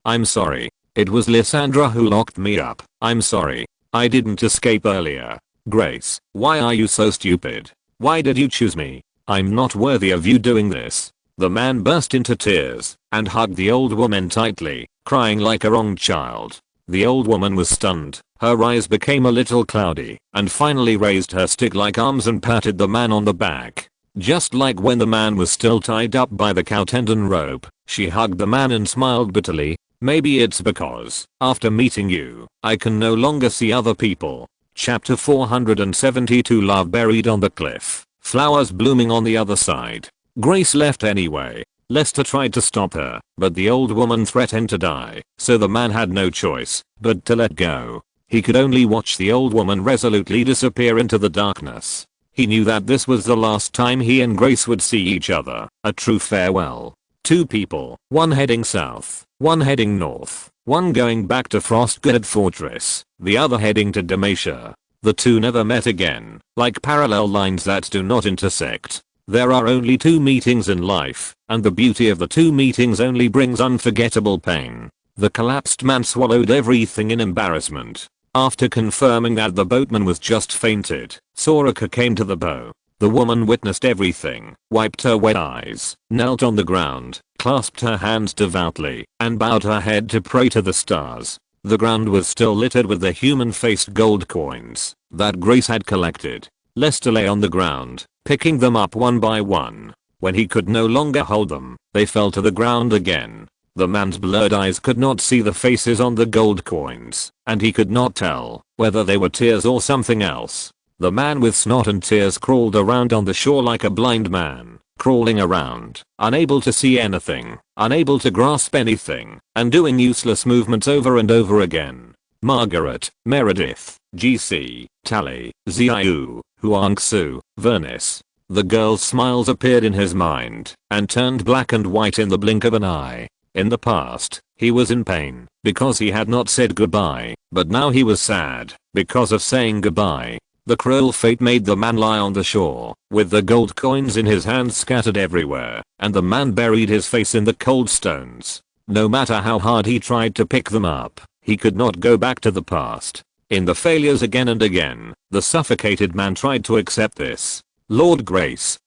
I'm sorry. It was Lysandra who locked me up. I'm sorry. I didn't escape earlier. Grace, why are you so stupid? Why did you choose me? I'm not worthy of you doing this. The man burst into tears and hugged the old woman tightly, crying like a wronged child. The old woman was stunned. Her eyes became a little cloudy and finally raised her stick-like arms and patted the man on the back. Just like when the man was still tied up by the cow tendon rope, she hugged the man and smiled bitterly. Maybe it's because, after meeting you, I can no longer see other people. Chapter 472 Love buried on the cliff. Flowers blooming on the other side. Grace left anyway. Lester tried to stop her, but the old woman threatened to die, so the man had no choice but to let go. He could only watch the old woman resolutely disappear into the darkness. He knew that this was the last time he and Grace would see each other, a true farewell. Two people, one heading south, one heading north, one going back to Frostgard Fortress, the other heading to Demacia. The two never met again, like parallel lines that do not intersect. There are only two meetings in life, and the beauty of the two meetings only brings unforgettable pain. The collapsed man swallowed everything in embarrassment. After confirming that the boatman was just fainted, Soraka came to the bow. The woman witnessed everything, wiped her wet eyes, knelt on the ground, clasped her hands devoutly, and bowed her head to pray to the stars. The ground was still littered with the human-faced gold coins that Grace had collected. Lester lay on the ground, picking them up one by one. When he could no longer hold them, they fell to the ground again. The man's blurred eyes could not see the faces on the gold coins, and he could not tell whether they were tears or something else. The man with snot and tears crawled around on the shore like a blind man, crawling around, unable to see anything, unable to grasp anything, and doing useless movements over and over again. Margaret, Meredith, GC, Tally, Xiao, Huangsu, Vernis. The girl's smiles appeared in his mind and turned black and white in the blink of an eye. In the past, he was in pain because he had not said goodbye, but now he was sad because of saying goodbye. The cruel fate made the man lie on the shore, with the gold coins in his hands scattered everywhere, and the man buried his face in the cold stones. No matter how hard he tried to pick them up, he could not go back to the past. In the failures again and again, the suffocated man tried to accept this. Lord Grace,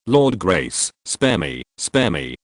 spare me,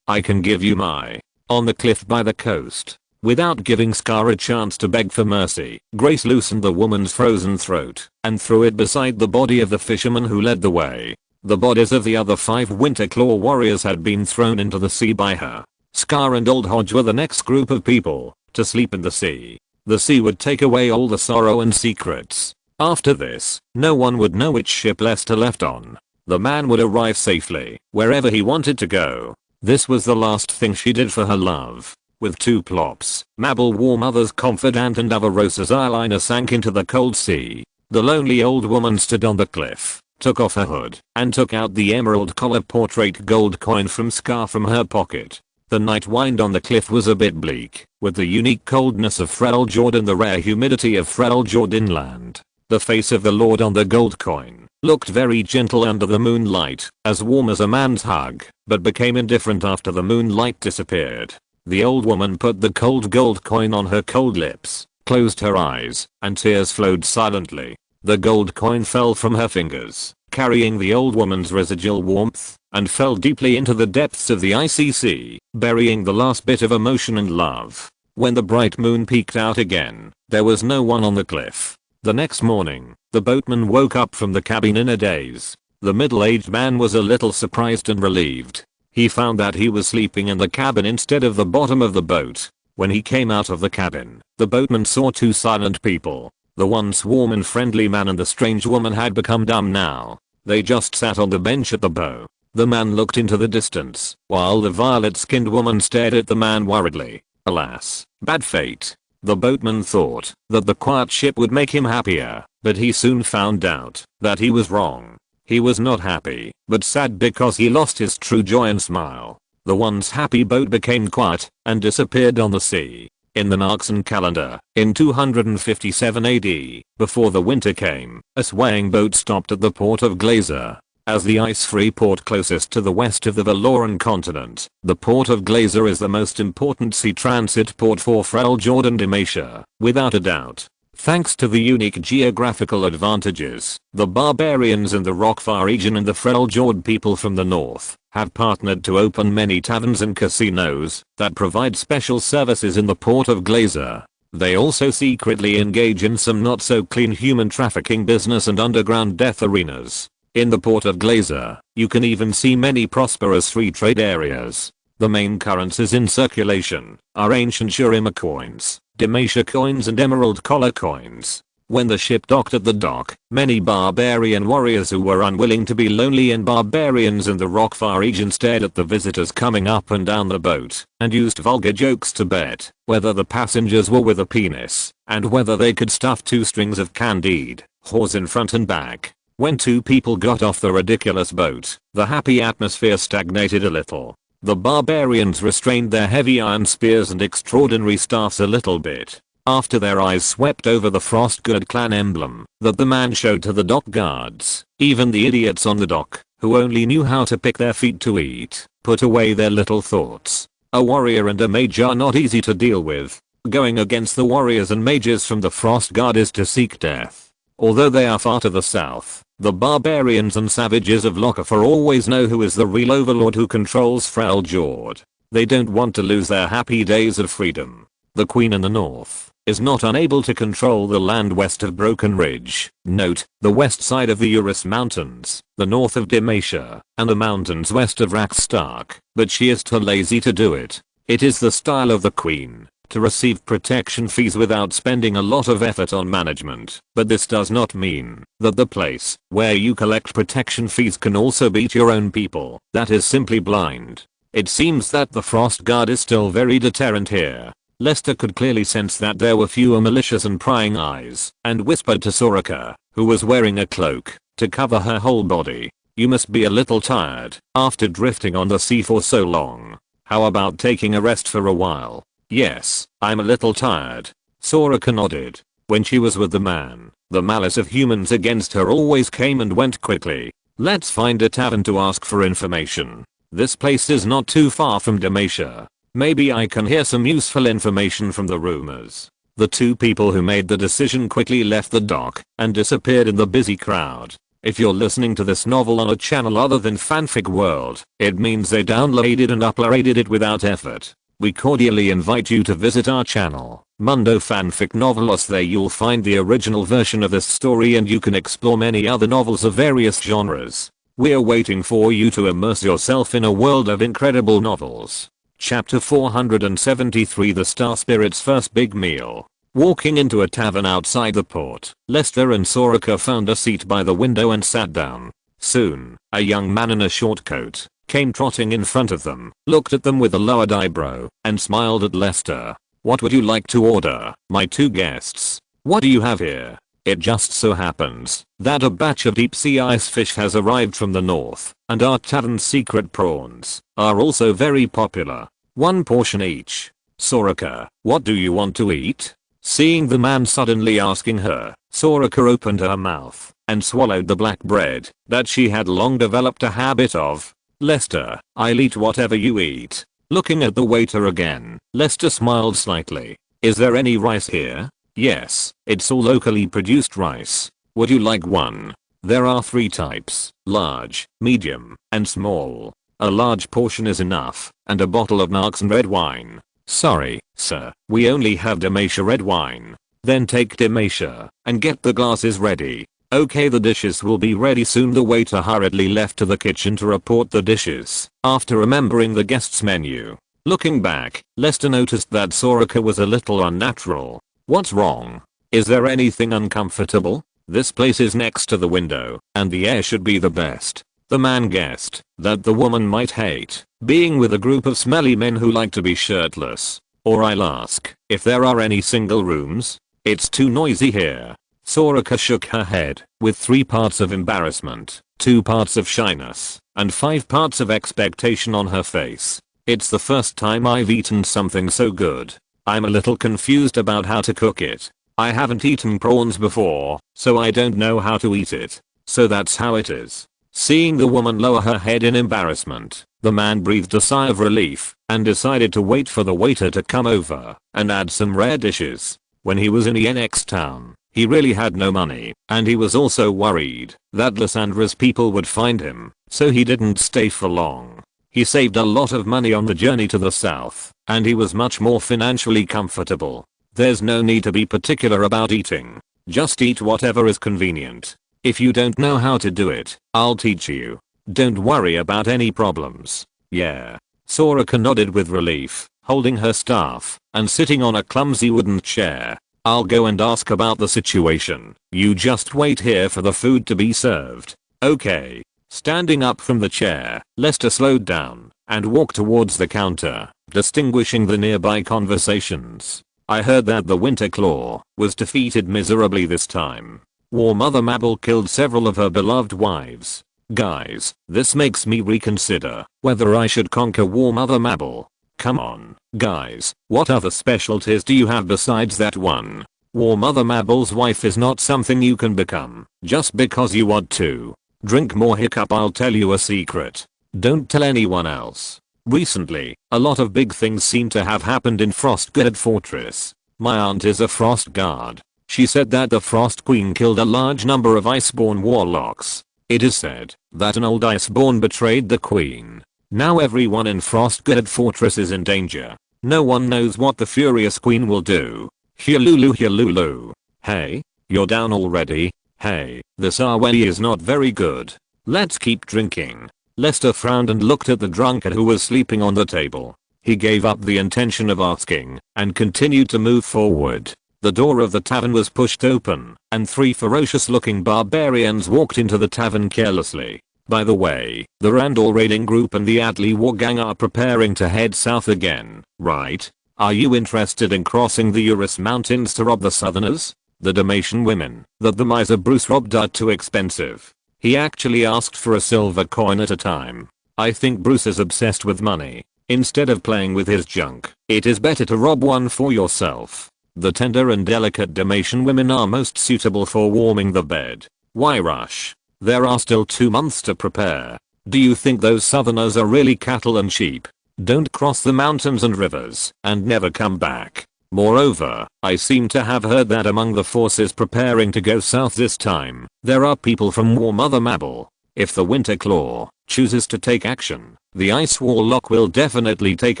I can give you my. On the cliff by the coast. Without giving Scar a chance to beg for mercy, Grace loosened the woman's frozen throat and threw it beside the body of the fisherman who led the way. The bodies of the other 5 Winterclaw warriors had been thrown into the sea by her. Scar and Old Hodge were the next group of people to sleep in the sea. The sea would take away all the sorrow and secrets. After this, no one would know which ship Lester left on. The man would arrive safely wherever he wanted to go. This was the last thing she did for her love. With 2 plops, Mabel Warmother's confidant and Avarosa's eyeliner sank into the cold sea. The lonely old woman stood on the cliff, took off her hood, and took out the emerald collar portrait gold coin from Scar from her pocket. The night wind on the cliff was a bit bleak, with the unique coldness of Freljord and the rare humidity of Freljord inland. The face of the lord on the gold coin looked very gentle under the moonlight, as warm as a man's hug, but became indifferent after the moonlight disappeared. The old woman put the cold gold coin on her cold lips, closed her eyes, and tears flowed silently. The gold coin fell from her fingers, carrying the old woman's residual warmth, and fell deeply into the depths of the icy sea, burying the last bit of emotion and love. When the bright moon peeked out again, there was no one on the cliff. The next morning, the boatman woke up from the cabin in a daze. The middle-aged man was a little surprised and relieved. He found that he was sleeping in the cabin instead of the bottom of the boat. When he came out of the cabin, the boatman saw 2 silent people. The once warm and friendly man and the strange woman had become dumb now. They just sat on the bench at the bow. The man looked into the distance, while the violet-skinned woman stared at the man worriedly. Alas, bad fate. The boatman thought that the quiet ship would make him happier, but he soon found out that he was wrong. He was not happy, but sad because he lost his true joy and smile. The once happy boat became quiet and disappeared on the sea. In the Narxan calendar, in 257 AD, before the winter came, a swaying boat stopped at the port of Glazer. As the ice-free port closest to the west of the Valoran continent, the port of Glazer is the most important sea transit port for Freljord and Demacia, without a doubt. Thanks to the unique geographical advantages, the barbarians in the Rokfar region and the Freljord people from the north have partnered to open many taverns and casinos that provide special services in the port of Glazer. They also secretly engage in some not so clean human trafficking business and underground death arenas. In the port of Glazer, you can even see many prosperous free trade areas. The main currencies in circulation are ancient Shurima coins, Demacia coins and emerald collar coins. When the ship docked at the dock, many barbarian warriors who were unwilling to be lonely and barbarians in the Rokfar region stared at the visitors coming up and down the boat and used vulgar jokes to bet whether the passengers were with a penis and whether they could stuff 2 strings of candied whores in front and back. When 2 people got off the ridiculous boat, the happy atmosphere stagnated a little. The barbarians restrained their heavy iron spears and extraordinary staffs a little bit after their eyes swept over the Frostgird clan emblem that the man showed to the dock guards. Even the idiots on the dock, who only knew how to pick their feet to eat, put away their little thoughts. A warrior and a mage are not easy to deal with. Going against the warriors and mages from the Frostguard is to seek death. Although they are far to the south, the barbarians and savages of Lokafar always know who is the real overlord who controls Freljord. They don't want to lose their happy days of freedom. The queen in the north is not unable to control the land west of Broken Ridge. Note, the west side of the Urus Mountains, the north of Demacia, and the mountains west of Rakstark, but she is too lazy to do it. It is the style of the queen to receive protection fees without spending a lot of effort on management, but this does not mean that the place where you collect protection fees can also beat your own people. That is simply blind. It seems that the Frostguard is still very deterrent here. Lester could clearly sense that there were fewer malicious and prying eyes, and whispered to Soraka, who was wearing a cloak to cover her whole body, "You must be a little tired after drifting on the sea for so long. How about taking a rest for a while?" "Yes, I'm a little tired." Soraka nodded. When she was with the man, the malice of humans against her always came and went quickly. "Let's find a tavern to ask for information. This place is not too far from Demacia. Maybe I can hear some useful information from the rumors." The 2 people who made the decision quickly left the dock and disappeared in the busy crowd. If you're listening to this novel on a channel other than Fanfic World, it means they downloaded and uploaded it without effort. We cordially invite you to visit our channel, Mundo Fanfic Novelos. There you'll find the original version of this story and you can explore many other novels of various genres. We're waiting for you to immerse yourself in a world of incredible novels. Chapter 473, The Star Spirit's First Big Meal. Walking into a tavern outside the port, Lester and Soraka found a seat by the window and sat down. Soon, a young man in a short coat came trotting in front of them, looked at them with a lowered eyebrow, and smiled at Lester. "What would you like to order, my 2 guests? What do you have here?" It just so happens that a batch of deep sea ice fish has arrived from the north, and our tavern's secret prawns are also very popular. 1 portion each. "Soraka, what do you want to eat?" Seeing the man suddenly asking her, Soraka opened her mouth and swallowed the black bread that she had long developed a habit of. "Lester, I'll eat whatever you eat." Looking at the waiter again, Lester smiled slightly. "Is there any rice here?" "Yes, it's all locally produced rice. Would you like one?" "There are 3 types, large, medium, and small. A large portion is enough, and a bottle of Nark's red wine." "Sorry, sir, we only have Demacia red wine." "Then take Demacia, and get the glasses ready." "Okay, the dishes will be ready soon." The waiter hurriedly left to the kitchen to report the dishes, after remembering the guest's menu. Looking back, Lester noticed that Soraka was a little unnatural. "What's wrong? Is there anything uncomfortable? This place is next to the window, and the air should be the best." The man guessed that the woman might hate being with a group of smelly men who like to be shirtless. "Or I'll ask if there are any single rooms. It's too noisy here." Soraka shook her head, with 3 parts of embarrassment, 2 parts of shyness, and 5 parts of expectation on her face. "It's the first time I've eaten something so good. I'm a little confused about how to cook it. I haven't eaten prawns before, so I don't know how to eat it. So that's how it is." Seeing the woman lower her head in embarrassment, the man breathed a sigh of relief and decided to wait for the waiter to come over and add some rare dishes. When he was in ENX town, he really had no money, and he was also worried that Lyssandra's people would find him, so he didn't stay for long. He saved a lot of money on the journey to the south, and he was much more financially comfortable. There's no need to be particular about eating. Just eat whatever is convenient. If you don't know how to do it, I'll teach you. Don't worry about any problems. Yeah. Soraka nodded with relief, holding her staff and sitting on a clumsy wooden chair. I'll go and ask about the situation. You just wait here for the food to be served. Okay. Standing up from the chair, Lester slowed down and walked towards the counter, distinguishing the nearby conversations. I heard that the Winter Claw was defeated miserably this time. War Mother Mabel killed several of her beloved wives. Guys, this makes me reconsider whether I should conquer War Mother Mabel. Come on, guys, what other specialties do you have besides that one? War Mother Mabel's wife is not something you can become just because you want to. Drink more. Hiccup. I'll tell you a secret. Don't tell anyone else. Recently, a lot of big things seem to have happened in Frostguard Fortress. My aunt is a Frost Guard. She said that the Frost Queen killed a large number of Iceborn warlocks. It is said that an old Iceborn betrayed the Queen. Now everyone in Frostguard Fortress is in danger. No one knows what the Furious Queen will do. Hululu hululu. Hey, you're down already? Hey, this Arway is not very good. Let's keep drinking. Lester frowned and looked at the drunkard who was sleeping on the table. He gave up the intention of asking and continued to move forward. The door of the tavern was pushed open and 3 ferocious looking barbarians walked into the tavern carelessly. By the way, the Randall raiding group and the Atli war gang are preparing to head south again, right? Are you interested in crossing the Urus Mountains to rob the Southerners? The Dalmatian women that the miser Bruce robbed are too expensive. He actually asked for a silver coin at a time. I think Bruce is obsessed with money. Instead of playing with his junk, it is better to rob one for yourself. The tender and delicate Dalmatian women are most suitable for warming the bed. Why rush? There are still 2 months to prepare. Do you think those Southerners are really cattle and sheep? Don't cross the mountains and rivers and never come back. Moreover, I seem to have heard that among the forces preparing to go south this time, there are people from War Mother Mabel. If the Winter Claw chooses to take action, the Ice Warlock will definitely take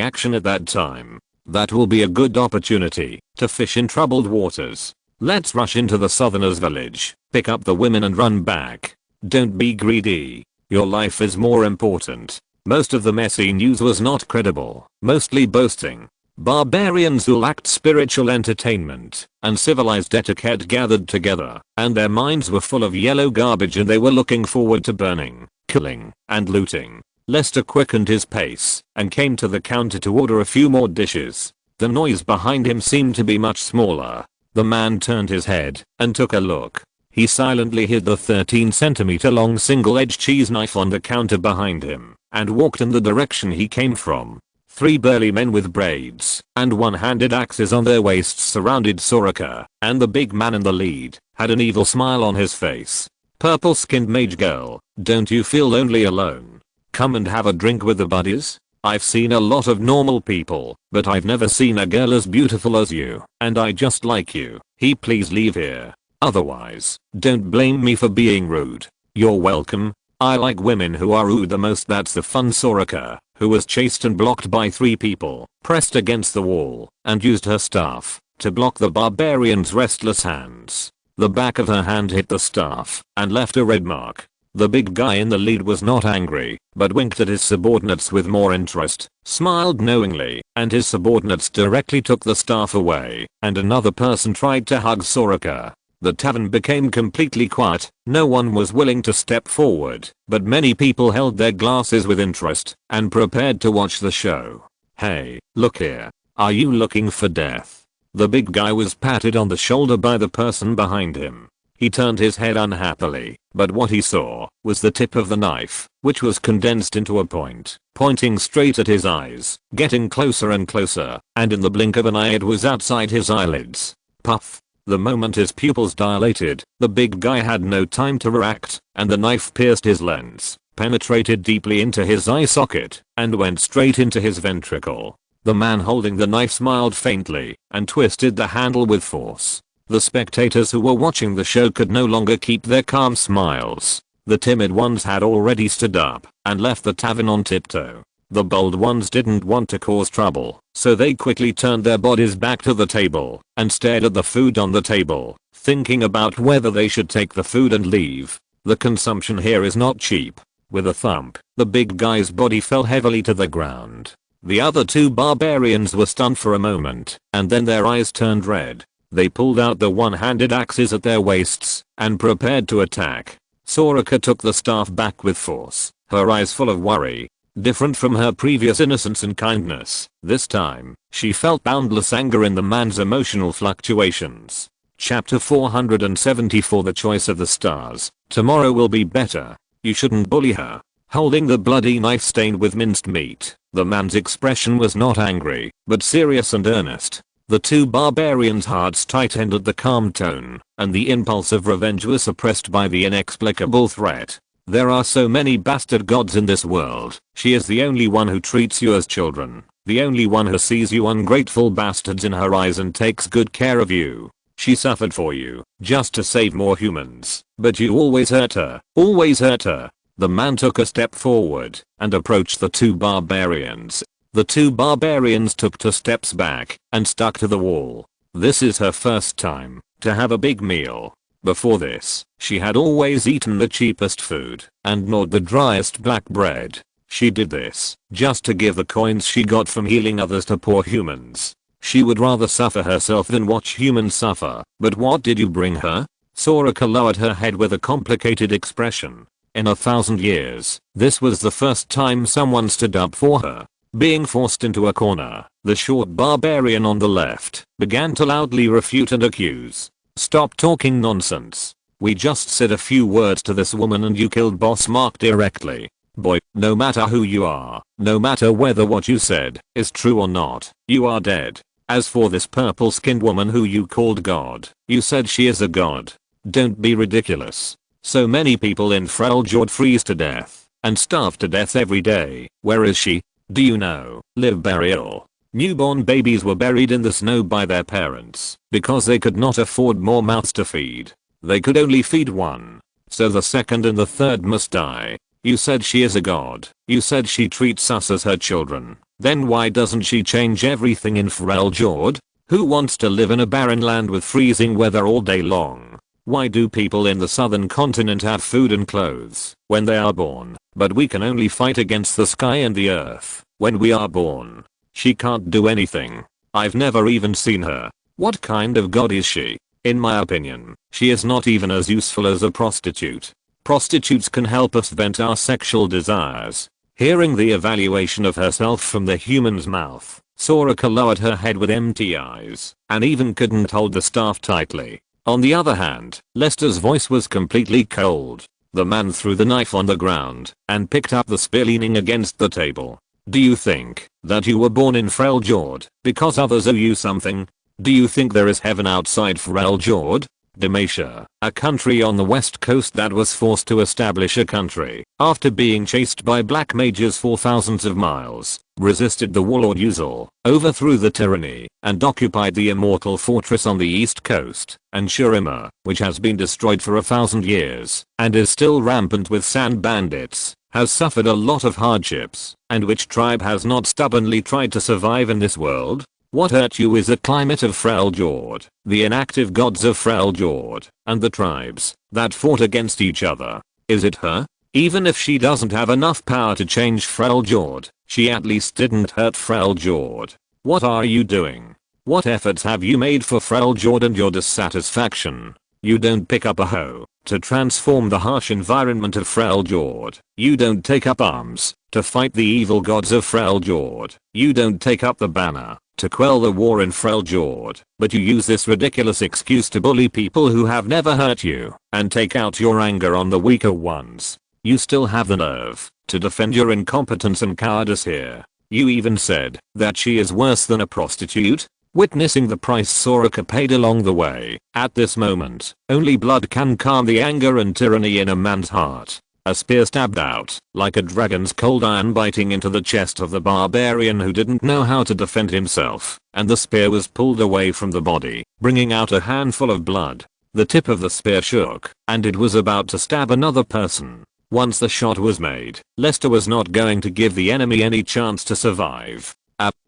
action at that time. That will be a good opportunity to fish in troubled waters. Let's rush into the Southerners' village, pick up the women and run back. Don't be greedy. Your life is more important. Most of the messy news was not credible, mostly boasting. Barbarians who lacked spiritual entertainment and civilized etiquette gathered together, and their minds were full of yellow garbage and they were looking forward to burning, killing, and looting. Lester quickened his pace and came to the counter to order a few more dishes. The noise behind him seemed to be much smaller. The man turned his head and took a look. He silently hid the 13cm long single-edged cheese knife on the counter behind him and walked in the direction he came from. 3 burly men with braids and one-handed axes on their waists surrounded Soraka, and the big man in the lead had an evil smile on his face. Purple-skinned mage girl, don't you feel lonely alone? Come and have a drink with the buddies? I've seen a lot of normal people, but I've never seen a girl as beautiful as you, and I just like you. Please leave here. Otherwise, don't blame me for being rude. You're welcome. I like women who are rude the most. That's the fun. Soraka, who was chased and blocked by 3 people, pressed against the wall and used her staff to block the barbarian's restless hands. The back of her hand hit the staff and left a red mark. The big guy in the lead was not angry, but winked at his subordinates with more interest, smiled knowingly, and his subordinates directly took the staff away, and another person tried to hug Soraka. The tavern became completely quiet. No one was willing to step forward, but many people held their glasses with interest and prepared to watch the show. Hey, look here. Are you looking for death? The big guy was patted on the shoulder by the person behind him. He turned his head unhappily, but what he saw was the tip of the knife, which was condensed into a point, pointing straight at his eyes, getting closer and closer, and in the blink of an eye it was outside his eyelids. Puff. The moment his pupils dilated, the big guy had no time to react, and the knife pierced his lens, penetrated deeply into his eye socket, and went straight into his ventricle. The man holding the knife smiled faintly and twisted the handle with force. The spectators who were watching the show could no longer keep their calm smiles. The timid ones had already stood up and left the tavern on tiptoe. The bold ones didn't want to cause trouble, so they quickly turned their bodies back to the table and stared at the food on the table, thinking about whether they should take the food and leave. The consumption here is not cheap. With a thump, the big guy's body fell heavily to the ground. The other two barbarians were stunned for a moment, and then their eyes turned red. They pulled out the one-handed axes at their waists and prepared to attack. Soraka took the staff back with force, her eyes full of worry. Different from her previous innocence and kindness, this time, she felt boundless anger in the man's emotional fluctuations. Chapter 474 The Choice of the Stars. Tomorrow will be better. You shouldn't bully her. Holding the bloody knife stained with minced meat, the man's expression was not angry, but serious and earnest. The two barbarians' hearts tightened at the calm tone, and the impulse of revenge was suppressed by the inexplicable threat. There are so many bastard gods in this world. She is the only one who treats you as children. The only one who sees you ungrateful bastards in her eyes and takes good care of you. She suffered for you, just to save more humans. But you always hurt her. Always hurt her. The man took a step forward and approached the two barbarians. The two barbarians took 2 steps back and stuck to the wall. This is her first time to have a big meal. Before this, she had always eaten the cheapest food and gnawed the driest black bread. She did this just to give the coins she got from healing others to poor humans. She would rather suffer herself than watch humans suffer. But what did you bring her? Soraka lowered her head with a complicated expression. In 1,000 years, this was the first time someone stood up for her. Being forced into a corner, the short barbarian on the left began to loudly refute and accuse. Stop talking nonsense. We just said a few words to this woman and you killed Boss Mark directly. Boy, no matter who you are, no matter whether what you said is true or not, you are dead. As for this purple-skinned woman who you called God, you said she is a god. Don't be ridiculous. So many people in Freljord freeze to death and starve to death every day. Where is she? Do you know? Live burial. Newborn babies were buried in the snow by their parents because they could not afford more mouths to feed. They could only feed one. So the second and the third must die. You said she is a god. You said she treats us as her children. Then why doesn't she change everything in Freljord? Who wants to live in a barren land with freezing weather all day long? Why do people in the southern continent have food and clothes when they are born, but we can only fight against the sky and the earth when we are born? She can't do anything. I've never even seen her. What kind of god is she? In my opinion, she is not even as useful as a prostitute. Prostitutes can help us vent our sexual desires. Hearing the evaluation of herself from the human's mouth, Soraka lowered her head with empty eyes and even couldn't hold the staff tightly. On the other hand, Lester's voice was completely cold. The man threw the knife on the ground and picked up the spear leaning against the table. Do you think that you were born in Freljord because others owe you something? Do you think there is heaven outside Freljord? Demacia, a country on the west coast that was forced to establish a country after being chased by black mages for thousands of miles, resisted the warlord Uzal, overthrew the tyranny, and occupied the immortal fortress on the east coast, and Shurima, which has been destroyed for 1,000 years and is still rampant with sand bandits, has suffered a lot of hardships, and which tribe has not stubbornly tried to survive in this world? What hurt you is the climate of Freljord, the inactive gods of Freljord, and the tribes that fought against each other. Is it her? Even if she doesn't have enough power to change Freljord, she at least didn't hurt Freljord. What are you doing? What efforts have you made for Freljord and your dissatisfaction? You don't pick up a hoe to transform the harsh environment of Freljord. You don't take up arms to fight the evil gods of Freljord. You don't take up the banner to quell the war in Freljord, but you use this ridiculous excuse to bully people who have never hurt you and take out your anger on the weaker ones. You still have the nerve to defend your incompetence and cowardice here. You even said that she is worse than a prostitute. witnessing the price Soraka paid along the way. At this moment, only blood can calm the anger and tyranny in a man's heart. A spear stabbed out, like a dragon's cold iron, biting into the chest of the barbarian who didn't know how to defend himself, and the spear was pulled away from the body, bringing out a handful of blood. The tip of the spear shook, and it was about to stab another person. Once the shot was made, Lester was not going to give the enemy any chance to survive.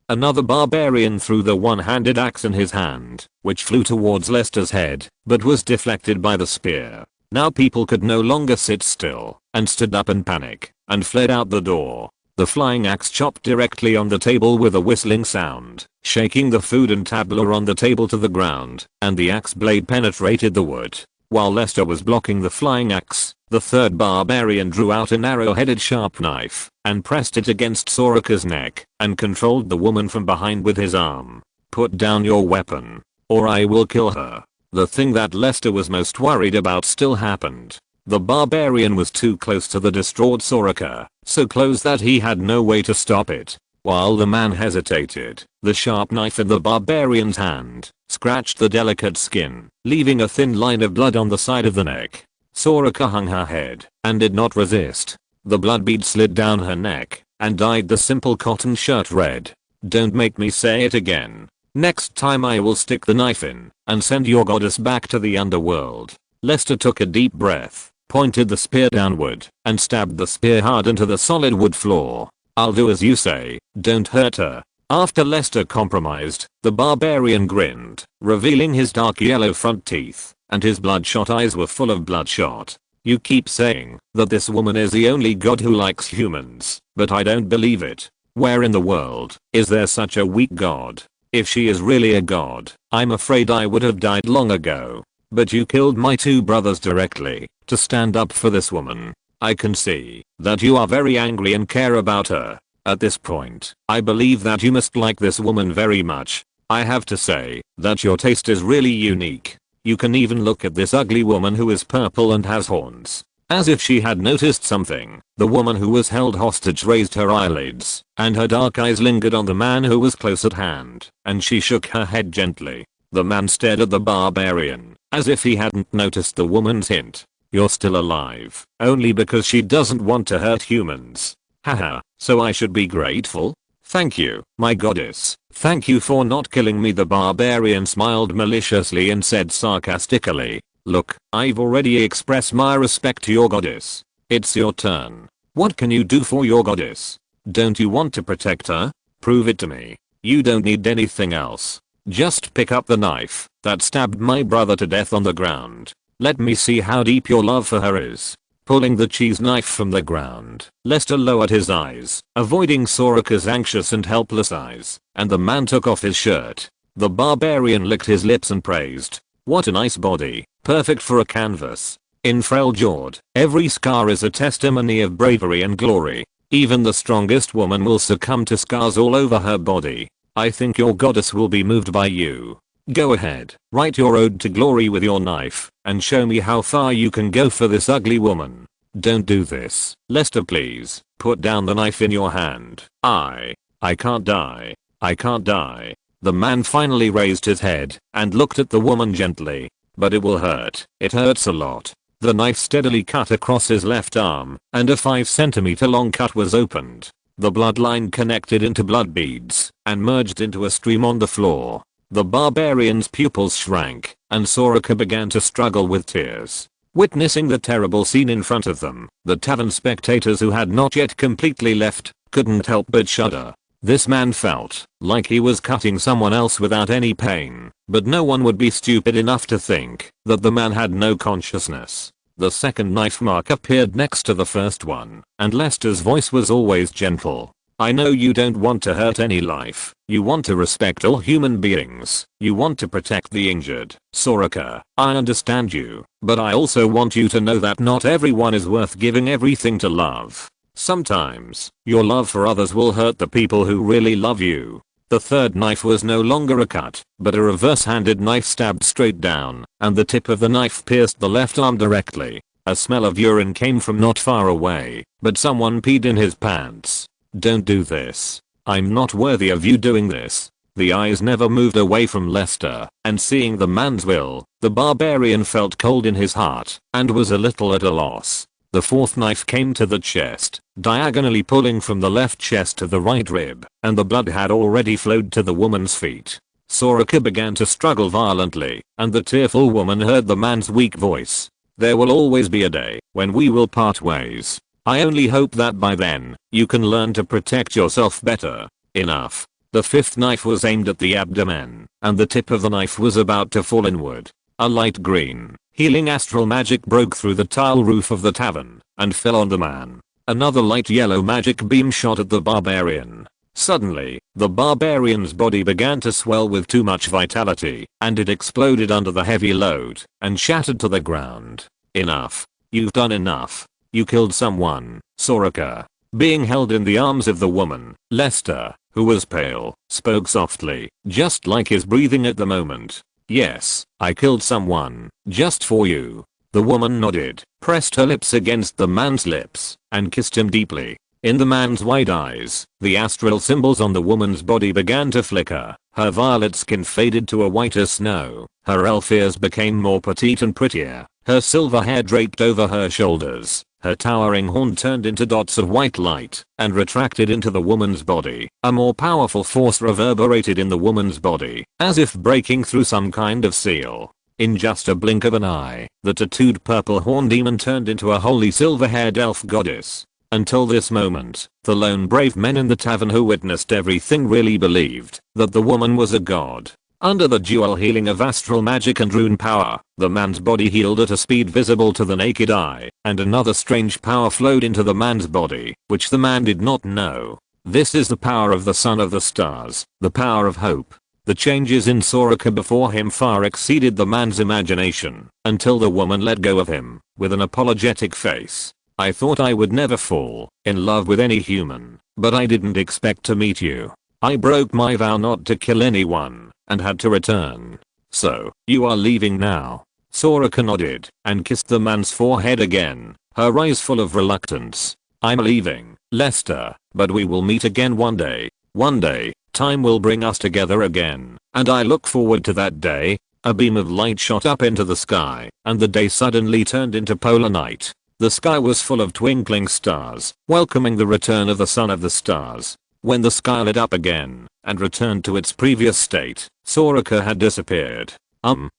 Another barbarian threw the one-handed axe in his hand, which flew towards Lester's head, but was deflected by the spear. Now people could no longer sit still, and stood up in panic, and fled out the door. The flying axe chopped directly on the table with a whistling sound, shaking the food and tabla on the table to the ground, and the axe blade penetrated the wood. While Lester was blocking the flying axe, the third barbarian drew out an arrow-headed sharp knife, and pressed it against Soraka's neck, and controlled the woman from behind with his arm. "Put down your weapon, or I will kill her." The thing that Lester was most worried about still happened. The barbarian was too close to the distraught Soraka, so close that he had no way to stop it. While the man hesitated, the sharp knife in the barbarian's hand scratched the delicate skin, leaving a thin line of blood on the side of the neck. Soraka hung her head and did not resist. The blood bead slid down her neck and dyed the simple cotton shirt red. "Don't make me say it again. Next time I will stick the knife in and send your goddess back to the underworld." Lester took a deep breath, pointed the spear downward, and stabbed the spear hard into the solid wood floor. "I'll do as you say, don't hurt her." After Lester compromised, the barbarian grinned, revealing his dark yellow front teeth, and his bloodshot eyes were full of bloodshot. "You keep saying that this woman is the only god who likes humans, but I don't believe it. Where in the world is there such a weak god? If she is really a god, I'm afraid I would have died long ago. But you killed my two brothers directly to stand up for this woman. I can see that you are very angry and care about her. At this point, I believe that you must like this woman very much. I have to say that your taste is really unique. You can even look at this ugly woman who is purple and has horns." As if she had noticed something, the woman who was held hostage raised her eyelids, and her dark eyes lingered on the man who was close at hand, and she shook her head gently. The man stared at the barbarian, as if he hadn't noticed the woman's hint. "You're still alive, only because she doesn't want to hurt humans. Haha, so I should be grateful? Thank you, my goddess. Thank you for not killing me." The barbarian smiled maliciously and said sarcastically, "Look, I've already expressed my respect to your goddess. It's your turn. What can you do for your goddess? Don't you want to protect her? Prove it to me. You don't need anything else. Just pick up the knife that stabbed my brother to death on the ground. Let me see how deep your love for her is." Pulling the cheese knife from the ground, Lester lowered his eyes, avoiding Soraka's anxious and helpless eyes, and the man took off his shirt. The barbarian licked his lips and praised, "What a nice body, perfect for a canvas." In Freljord, every scar is a testimony of bravery and glory. Even the strongest woman will succumb to scars all over her body. I think your goddess will be moved by you. Go ahead, write your ode to glory with your knife, and show me how far you can go for this ugly woman. Don't do this. Lester, please, put down the knife in your hand. I can't die. I can't die." The man finally raised his head and looked at the woman gently. "But it will hurt. It hurts a lot." The knife steadily cut across his left arm, and a 5 cm long cut was opened. The bloodline connected into blood beads and merged into a stream on the floor. The barbarian's pupils shrank, and Soraka began to struggle with tears. Witnessing the terrible scene in front of them, the tavern spectators who had not yet completely left couldn't help but shudder. This man felt like he was cutting someone else without any pain, but no one would be stupid enough to think that the man had no consciousness. The second knife mark appeared next to the first one, and Lester's voice was always gentle. "I know you don't want to hurt any life. You want to respect all human beings. You want to protect the injured. Soraka, I understand you, but I also want you to know that not everyone is worth giving everything to love. Sometimes, your love for others will hurt the people who really love you." The third knife was no longer a cut, but a reverse-handed knife stabbed straight down, and the tip of the knife pierced the left arm directly. A smell of urine came from not far away, but someone peed in his pants. "Don't do this. I'm not worthy of you doing this." The eyes never moved away from Lester, and seeing the man's will, the barbarian felt cold in his heart, and was a little at a loss. The fourth knife came to the chest, diagonally pulling from the left chest to the right rib, and the blood had already flowed to the woman's feet. Soraka began to struggle violently, and the tearful woman heard the man's weak voice. "There will always be a day when we will part ways. I only hope that by then, you can learn to protect yourself better." Enough. The fifth knife was aimed at the abdomen, and the tip of the knife was about to fall inward. A light green, healing astral magic broke through the tile roof of the tavern, and fell on the man. Another light yellow magic beam shot at the barbarian. Suddenly, the barbarian's body began to swell with too much vitality, and it exploded under the heavy load, and shattered to the ground. "Enough. You've done enough. You killed someone, Soraka." Being held in the arms of the woman, Lester, who was pale, spoke softly, just like his breathing at the moment. "Yes, I killed someone, just for you." The woman nodded, pressed her lips against the man's lips, and kissed him deeply. In the man's wide eyes, the astral symbols on the woman's body began to flicker. Her violet skin faded to a whiter snow. Her elf ears became more petite and prettier. Her silver hair draped over her shoulders. Her towering horn turned into dots of white light and retracted into the woman's body. A more powerful force reverberated in the woman's body, as if breaking through some kind of seal. In just a blink of an eye, the tattooed purple horn demon turned into a holy silver-haired elf goddess. Until this moment, the lone brave men in the tavern who witnessed everything really believed that the woman was a god. Under the dual healing of astral magic and rune power, the man's body healed at a speed visible to the naked eye, and another strange power flowed into the man's body, which the man did not know. This is the power of the Son of the Stars, the power of hope. The changes in Soraka before him far exceeded the man's imagination, until the woman let go of him, with an apologetic face. "I thought I would never fall in love with any human, but I didn't expect to meet you. I broke my vow not to kill anyone, and had to return. So, you are leaving now?" Soraka nodded, and kissed the man's forehead again, her eyes full of reluctance. "I'm leaving, Lester, but we will meet again one day. One day, time will bring us together again, and I look forward to that day." A beam of light shot up into the sky, and the day suddenly turned into polar night. The sky was full of twinkling stars, welcoming the return of the Son of the Stars. When the sky lit up again, and returned to its previous state, Soraka had disappeared.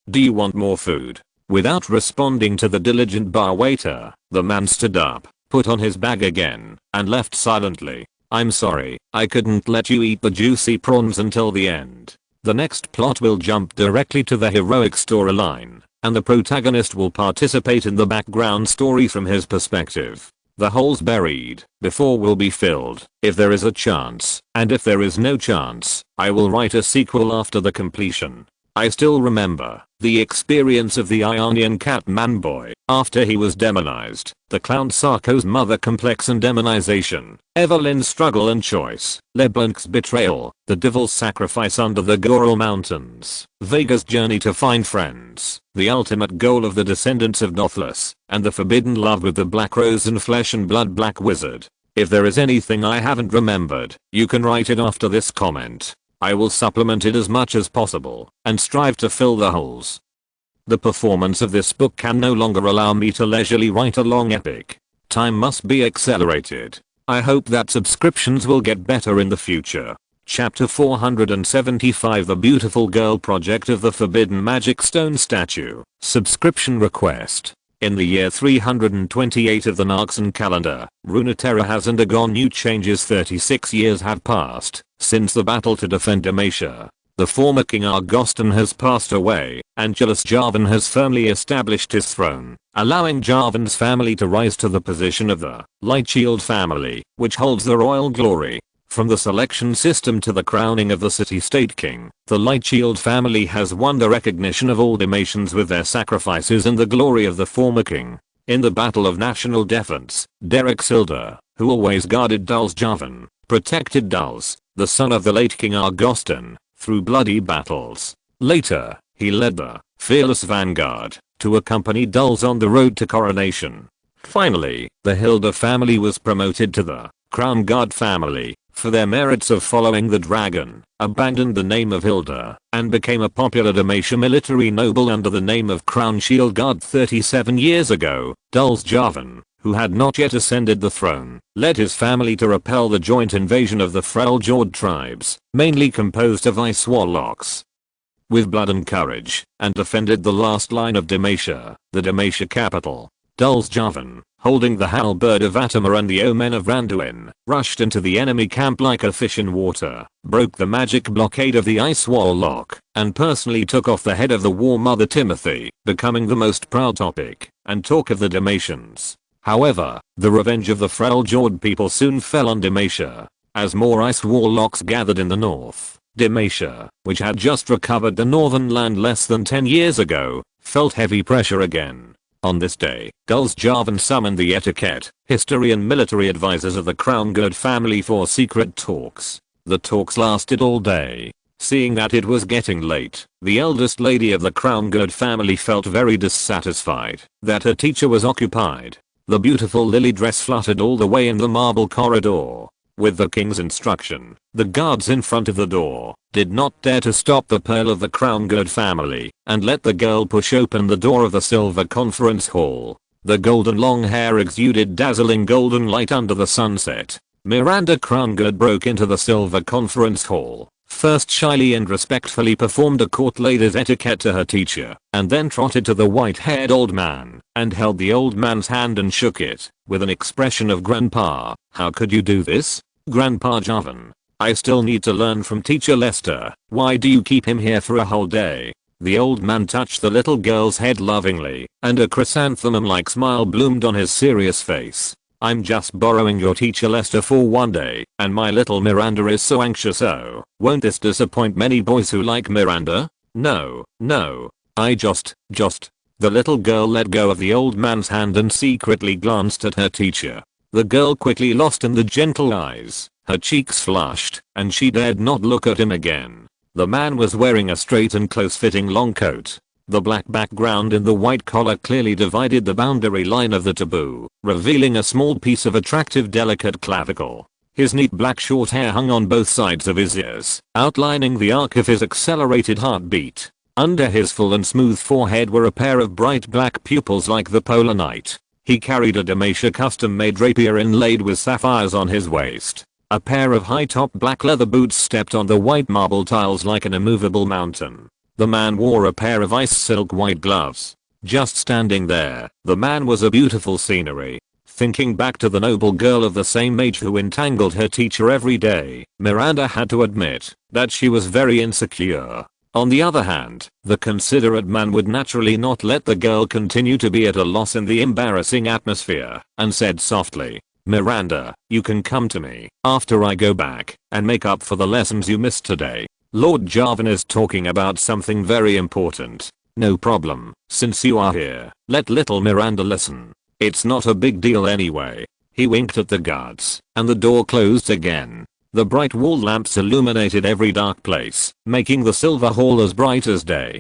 Do you want more food?" Without responding to the diligent bar waiter, the man stood up, put on his bag again, and left silently. "I'm sorry, I couldn't let you eat the juicy prawns until the end." The next plot will jump directly to the heroic storyline, and the protagonist will participate in the background story from his perspective. The holes buried before will be filled, if there is a chance, and if there is no chance, I will write a sequel after the completion. I still remember the experience of the Ionian cat man-boy after he was demonized, the clown Sarko's mother complex and demonization, Evelyn's struggle and choice, Leblanc's betrayal, the devil's sacrifice under the Goral Mountains, Vega's journey to find friends, the ultimate goal of the descendants of Nothless, and the forbidden love with the Black Rose and Flesh and Blood Black Wizard. If there is anything I haven't remembered, you can write it after this comment. I will supplement it as much as possible, and strive to fill the holes. The performance of this book can no longer allow me to leisurely write a long epic. Time must be accelerated. I hope that subscriptions will get better in the future. Chapter 475 The Beautiful Girl Project of the Forbidden Magic Stone Statue. Subscription request. In the year 328 of the Narxan calendar, Runeterra has undergone new changes. 36 years have passed since the battle to defend Demacia. The former king Argostan has passed away, and Julius Jarvan has firmly established his throne, allowing Jarvan's family to rise to the position of the Lightshield family, which holds the royal glory. From the selection system to the crowning of the city-state king, the Lightshield family has won the recognition of all Demacians with their sacrifices and the glory of the former king. In the Battle of National Defense, Derek Silder, who always guarded Dul's Jarvan, protected Dul's, the son of the late King Argostan, through bloody battles. Later, he led the fearless vanguard to accompany Dul's on the road to coronation. Finally, the Hilda family was promoted to the Crown Guard family, for their merits of following the dragon, abandoned the name of Hilda, and became a popular Dalmatia military noble under the name of Crown Shield Guard 37 years ago. Dulsjavan, who had not yet ascended the throne, led his family to repel the joint invasion of the Freljord tribes, mainly composed of ice warlocks. With blood and courage, and defended the last line of Dalmatia, the Dalmatia capital. Dulsjavan, holding the halberd of Atamar and the Omen of Randuin, rushed into the enemy camp like a fish in water, broke the magic blockade of the ice warlock, and personally took off the head of the war mother Timothy, becoming the most proud topic and talk of the Dalmatians. However, the revenge of the Freljord people soon fell on Dalmatia, as more ice warlocks gathered in the north. Dalmatia, which had just recovered the northern land less than 10 years ago, felt heavy pressure again. On this day, Dulsjavan summoned the etiquette, history and military advisors of the Crownguard family for secret talks. The talks lasted all day. Seeing that it was getting late, the eldest lady of the Crownguard family felt very dissatisfied that her teacher was occupied. The beautiful lily dress fluttered all the way in the marble corridor. With the king's instruction, the guards in front of the door did not dare to stop the pearl of the Crownguard family and let the girl push open the door of the silver conference hall. The golden long hair exuded dazzling golden light under the sunset. Miranda Crownguard broke into the silver conference hall, first shyly and respectfully performed a court lady's etiquette to her teacher, and then trotted to the white-haired old man and held the old man's hand and shook it with an expression of "Grandpa, how could you do this? Grandpa Javan, I still need to learn from Teacher Lester. Why do you keep him here for a whole day?" The old man touched the little girl's head lovingly, and a chrysanthemum-like smile bloomed on his serious face. "I'm just borrowing your Teacher Lester for one day, and my little Miranda is so anxious. Oh, won't this disappoint many boys who like Miranda? No, I just. The little girl let go of the old man's hand and secretly glanced at her teacher. The girl quickly lost in the gentle eyes, her cheeks flushed, and she dared not look at him again. The man was wearing a straight and close-fitting long coat. The black background in the white collar clearly divided the boundary line of the taboo, revealing a small piece of attractive delicate clavicle. His neat black short hair hung on both sides of his ears, outlining the arc of his accelerated heartbeat. Under his full and smooth forehead were a pair of bright black pupils like the polar night. He carried a Dalmatia custom-made rapier inlaid with sapphires on his waist. A pair of high-top black leather boots stepped on the white marble tiles like an immovable mountain. The man wore a pair of ice silk white gloves. Just standing there, the man was a beautiful scenery. Thinking back to the noble girl of the same age who entangled her teacher every day, Miranda had to admit that she was very insecure. On the other hand, the considerate man would naturally not let the girl continue to be at a loss in the embarrassing atmosphere, and said softly, "Miranda, you can come to me after I go back and make up for the lessons you missed today. Lord Javan is talking about something very important." "No problem, since you are here, let little Miranda listen. It's not a big deal anyway." He winked at the guards, and the door closed again. The bright wall lamps illuminated every dark place, making the silver hall as bright as day.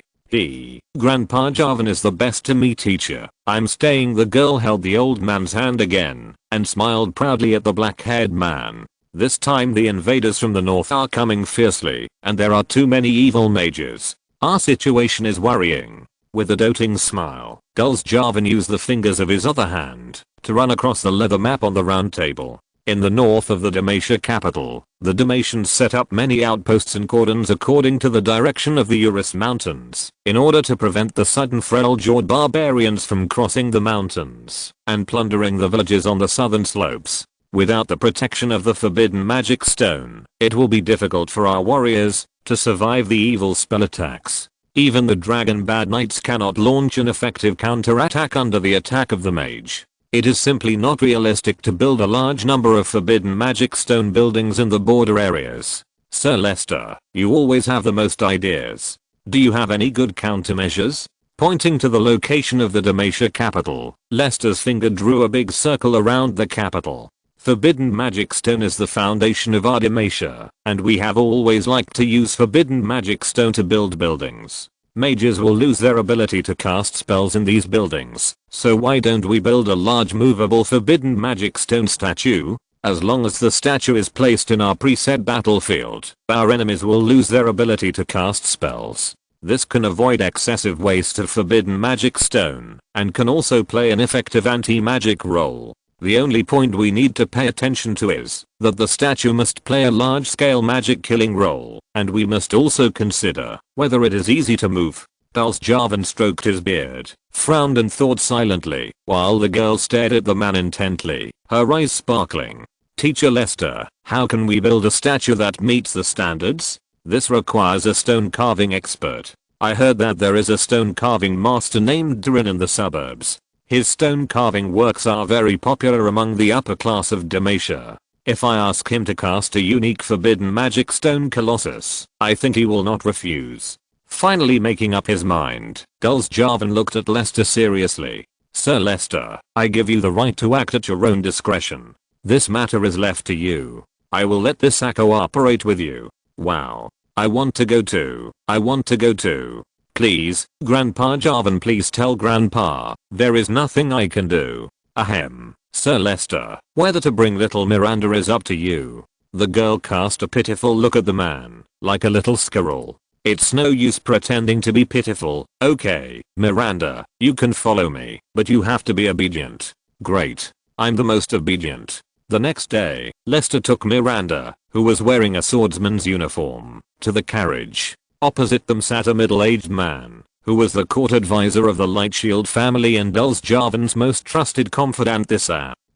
"Grandpa Javan is the best to me, teacher. I'm staying." The girl held the old man's hand again, and smiled proudly at the black-haired man. "This time the invaders from the north are coming fiercely, and there are too many evil mages. Our situation is worrying." With a doting smile, Dulsjavan used the fingers of his other hand to run across the leather map on the round table. In the north of the Dalmatia capital, the Dalmatians set up many outposts and cordons according to the direction of the Urus Mountains, in order to prevent the sudden Freljord barbarians from crossing the mountains and plundering the villages on the southern slopes. Without the protection of the forbidden magic stone, it will be difficult for our warriors to survive the evil spell attacks. Even the dragon bad knights cannot launch an effective counterattack under the attack of the mage. It is simply not realistic to build a large number of forbidden magic stone buildings in the border areas. Sir Lester, you always have the most ideas. Do you have any good countermeasures? Pointing to the location of the Dalmatia capital, Lester's finger drew a big circle around the capital. Forbidden magic stone is the foundation of our Dalmatia, and we have always liked to use forbidden magic stone to build buildings. Mages will lose their ability to cast spells in these buildings, so why don't we build a large movable forbidden magic stone statue? As long as the statue is placed in our preset battlefield, our enemies will lose their ability to cast spells. This can avoid excessive waste of forbidden magic stone, and can also play an effective anti-magic role. The only point we need to pay attention to is that the statue must play a large-scale magic killing role, and we must also consider whether it is easy to move. Dulce stroked his beard, frowned and thought silently, while the girl stared at the man intently, her eyes sparkling. Teacher Lester, how can we build a statue that meets the standards? This requires a stone carving expert. I heard that there is a stone carving master named Durin in the suburbs. His stone carving works are very popular among the upper class of Demacia. If I ask him to cast a unique forbidden magic stone colossus, I think he will not refuse. Finally making up his mind, Dulce looked at Lester seriously. Sir Lester, I give you the right to act at your own discretion. This matter is left to you. I will let this cooperate with you. Wow. I want to go too. I want to go too. Please, Grandpa Jarvan, please tell Grandpa, there is nothing I can do. Ahem. Sir Lester, whether to bring little Miranda is up to you. The girl cast a pitiful look at the man, like a little squirrel. It's no use pretending to be pitiful. Okay, Miranda, you can follow me, but you have to be obedient. Great. I'm the most obedient. The next day, Lester took Miranda, who was wearing a swordsman's uniform, to the carriage. Opposite them sat a middle-aged man, who was the court advisor of the Lightshield family and Dulce most trusted confidant.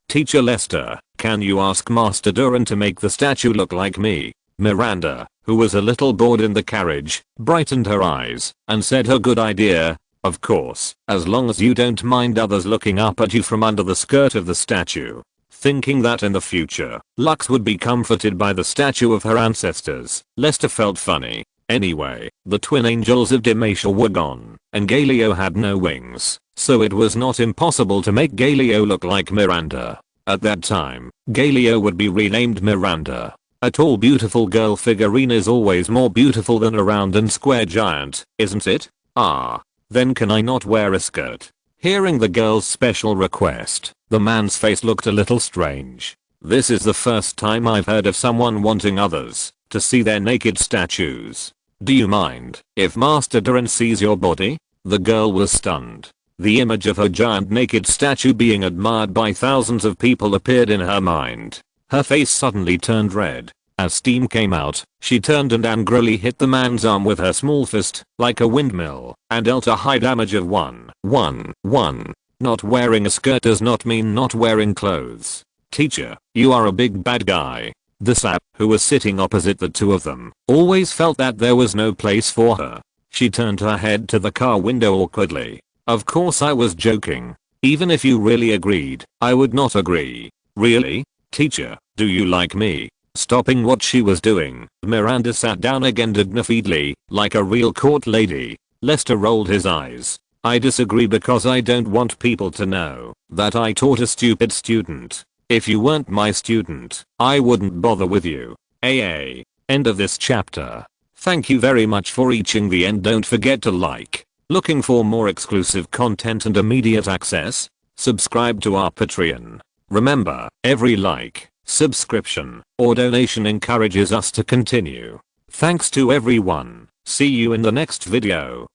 Teacher Lester, can you ask Master Durin to make the statue look like me? Miranda, who was a little bored in the carriage, brightened her eyes, and said her good idea. Of course, as long as you don't mind others looking up at you from under the skirt of the statue. Thinking that in the future, Lux would be comforted by the statue of her ancestors, Lester felt funny. Anyway, the twin angels of Demacia were gone, and Galio had no wings, so it was not impossible to make Galio look like Miranda. At that time, Galio would be renamed Miranda. A tall beautiful girl figurine is always more beautiful than a round and square giant, isn't it? Ah. Then can I not wear a skirt? Hearing the girl's special request, the man's face looked a little strange. This is the first time I've heard of someone wanting others to see their naked statues. Do you mind if Master Durin sees your body? The girl was stunned. The image of her giant naked statue being admired by thousands of people appeared in her mind. Her face suddenly turned red. As steam came out, she turned and angrily hit the man's arm with her small fist, like a windmill, and dealt a high damage of 1. Not wearing a skirt does not mean not wearing clothes. Teacher, you are a big bad guy. The sap, who was sitting opposite the two of them, always felt that there was no place for her. She turned her head to the car window awkwardly. Of course I was joking. Even if you really agreed, I would not agree. Really? Teacher, do you like me? Stopping what she was doing, Miranda sat down again dignifiedly, like a real court lady. Lester rolled his eyes. I disagree because I don't want people to know that I taught a stupid student. If you weren't my student, I wouldn't bother with you. AA. End of this chapter. Thank you very much for reaching the end. Don't forget to like. Looking for more exclusive content and immediate access? Subscribe to our Patreon. Remember, every like, subscription, or donation encourages us to continue. Thanks to everyone. See you in the next video.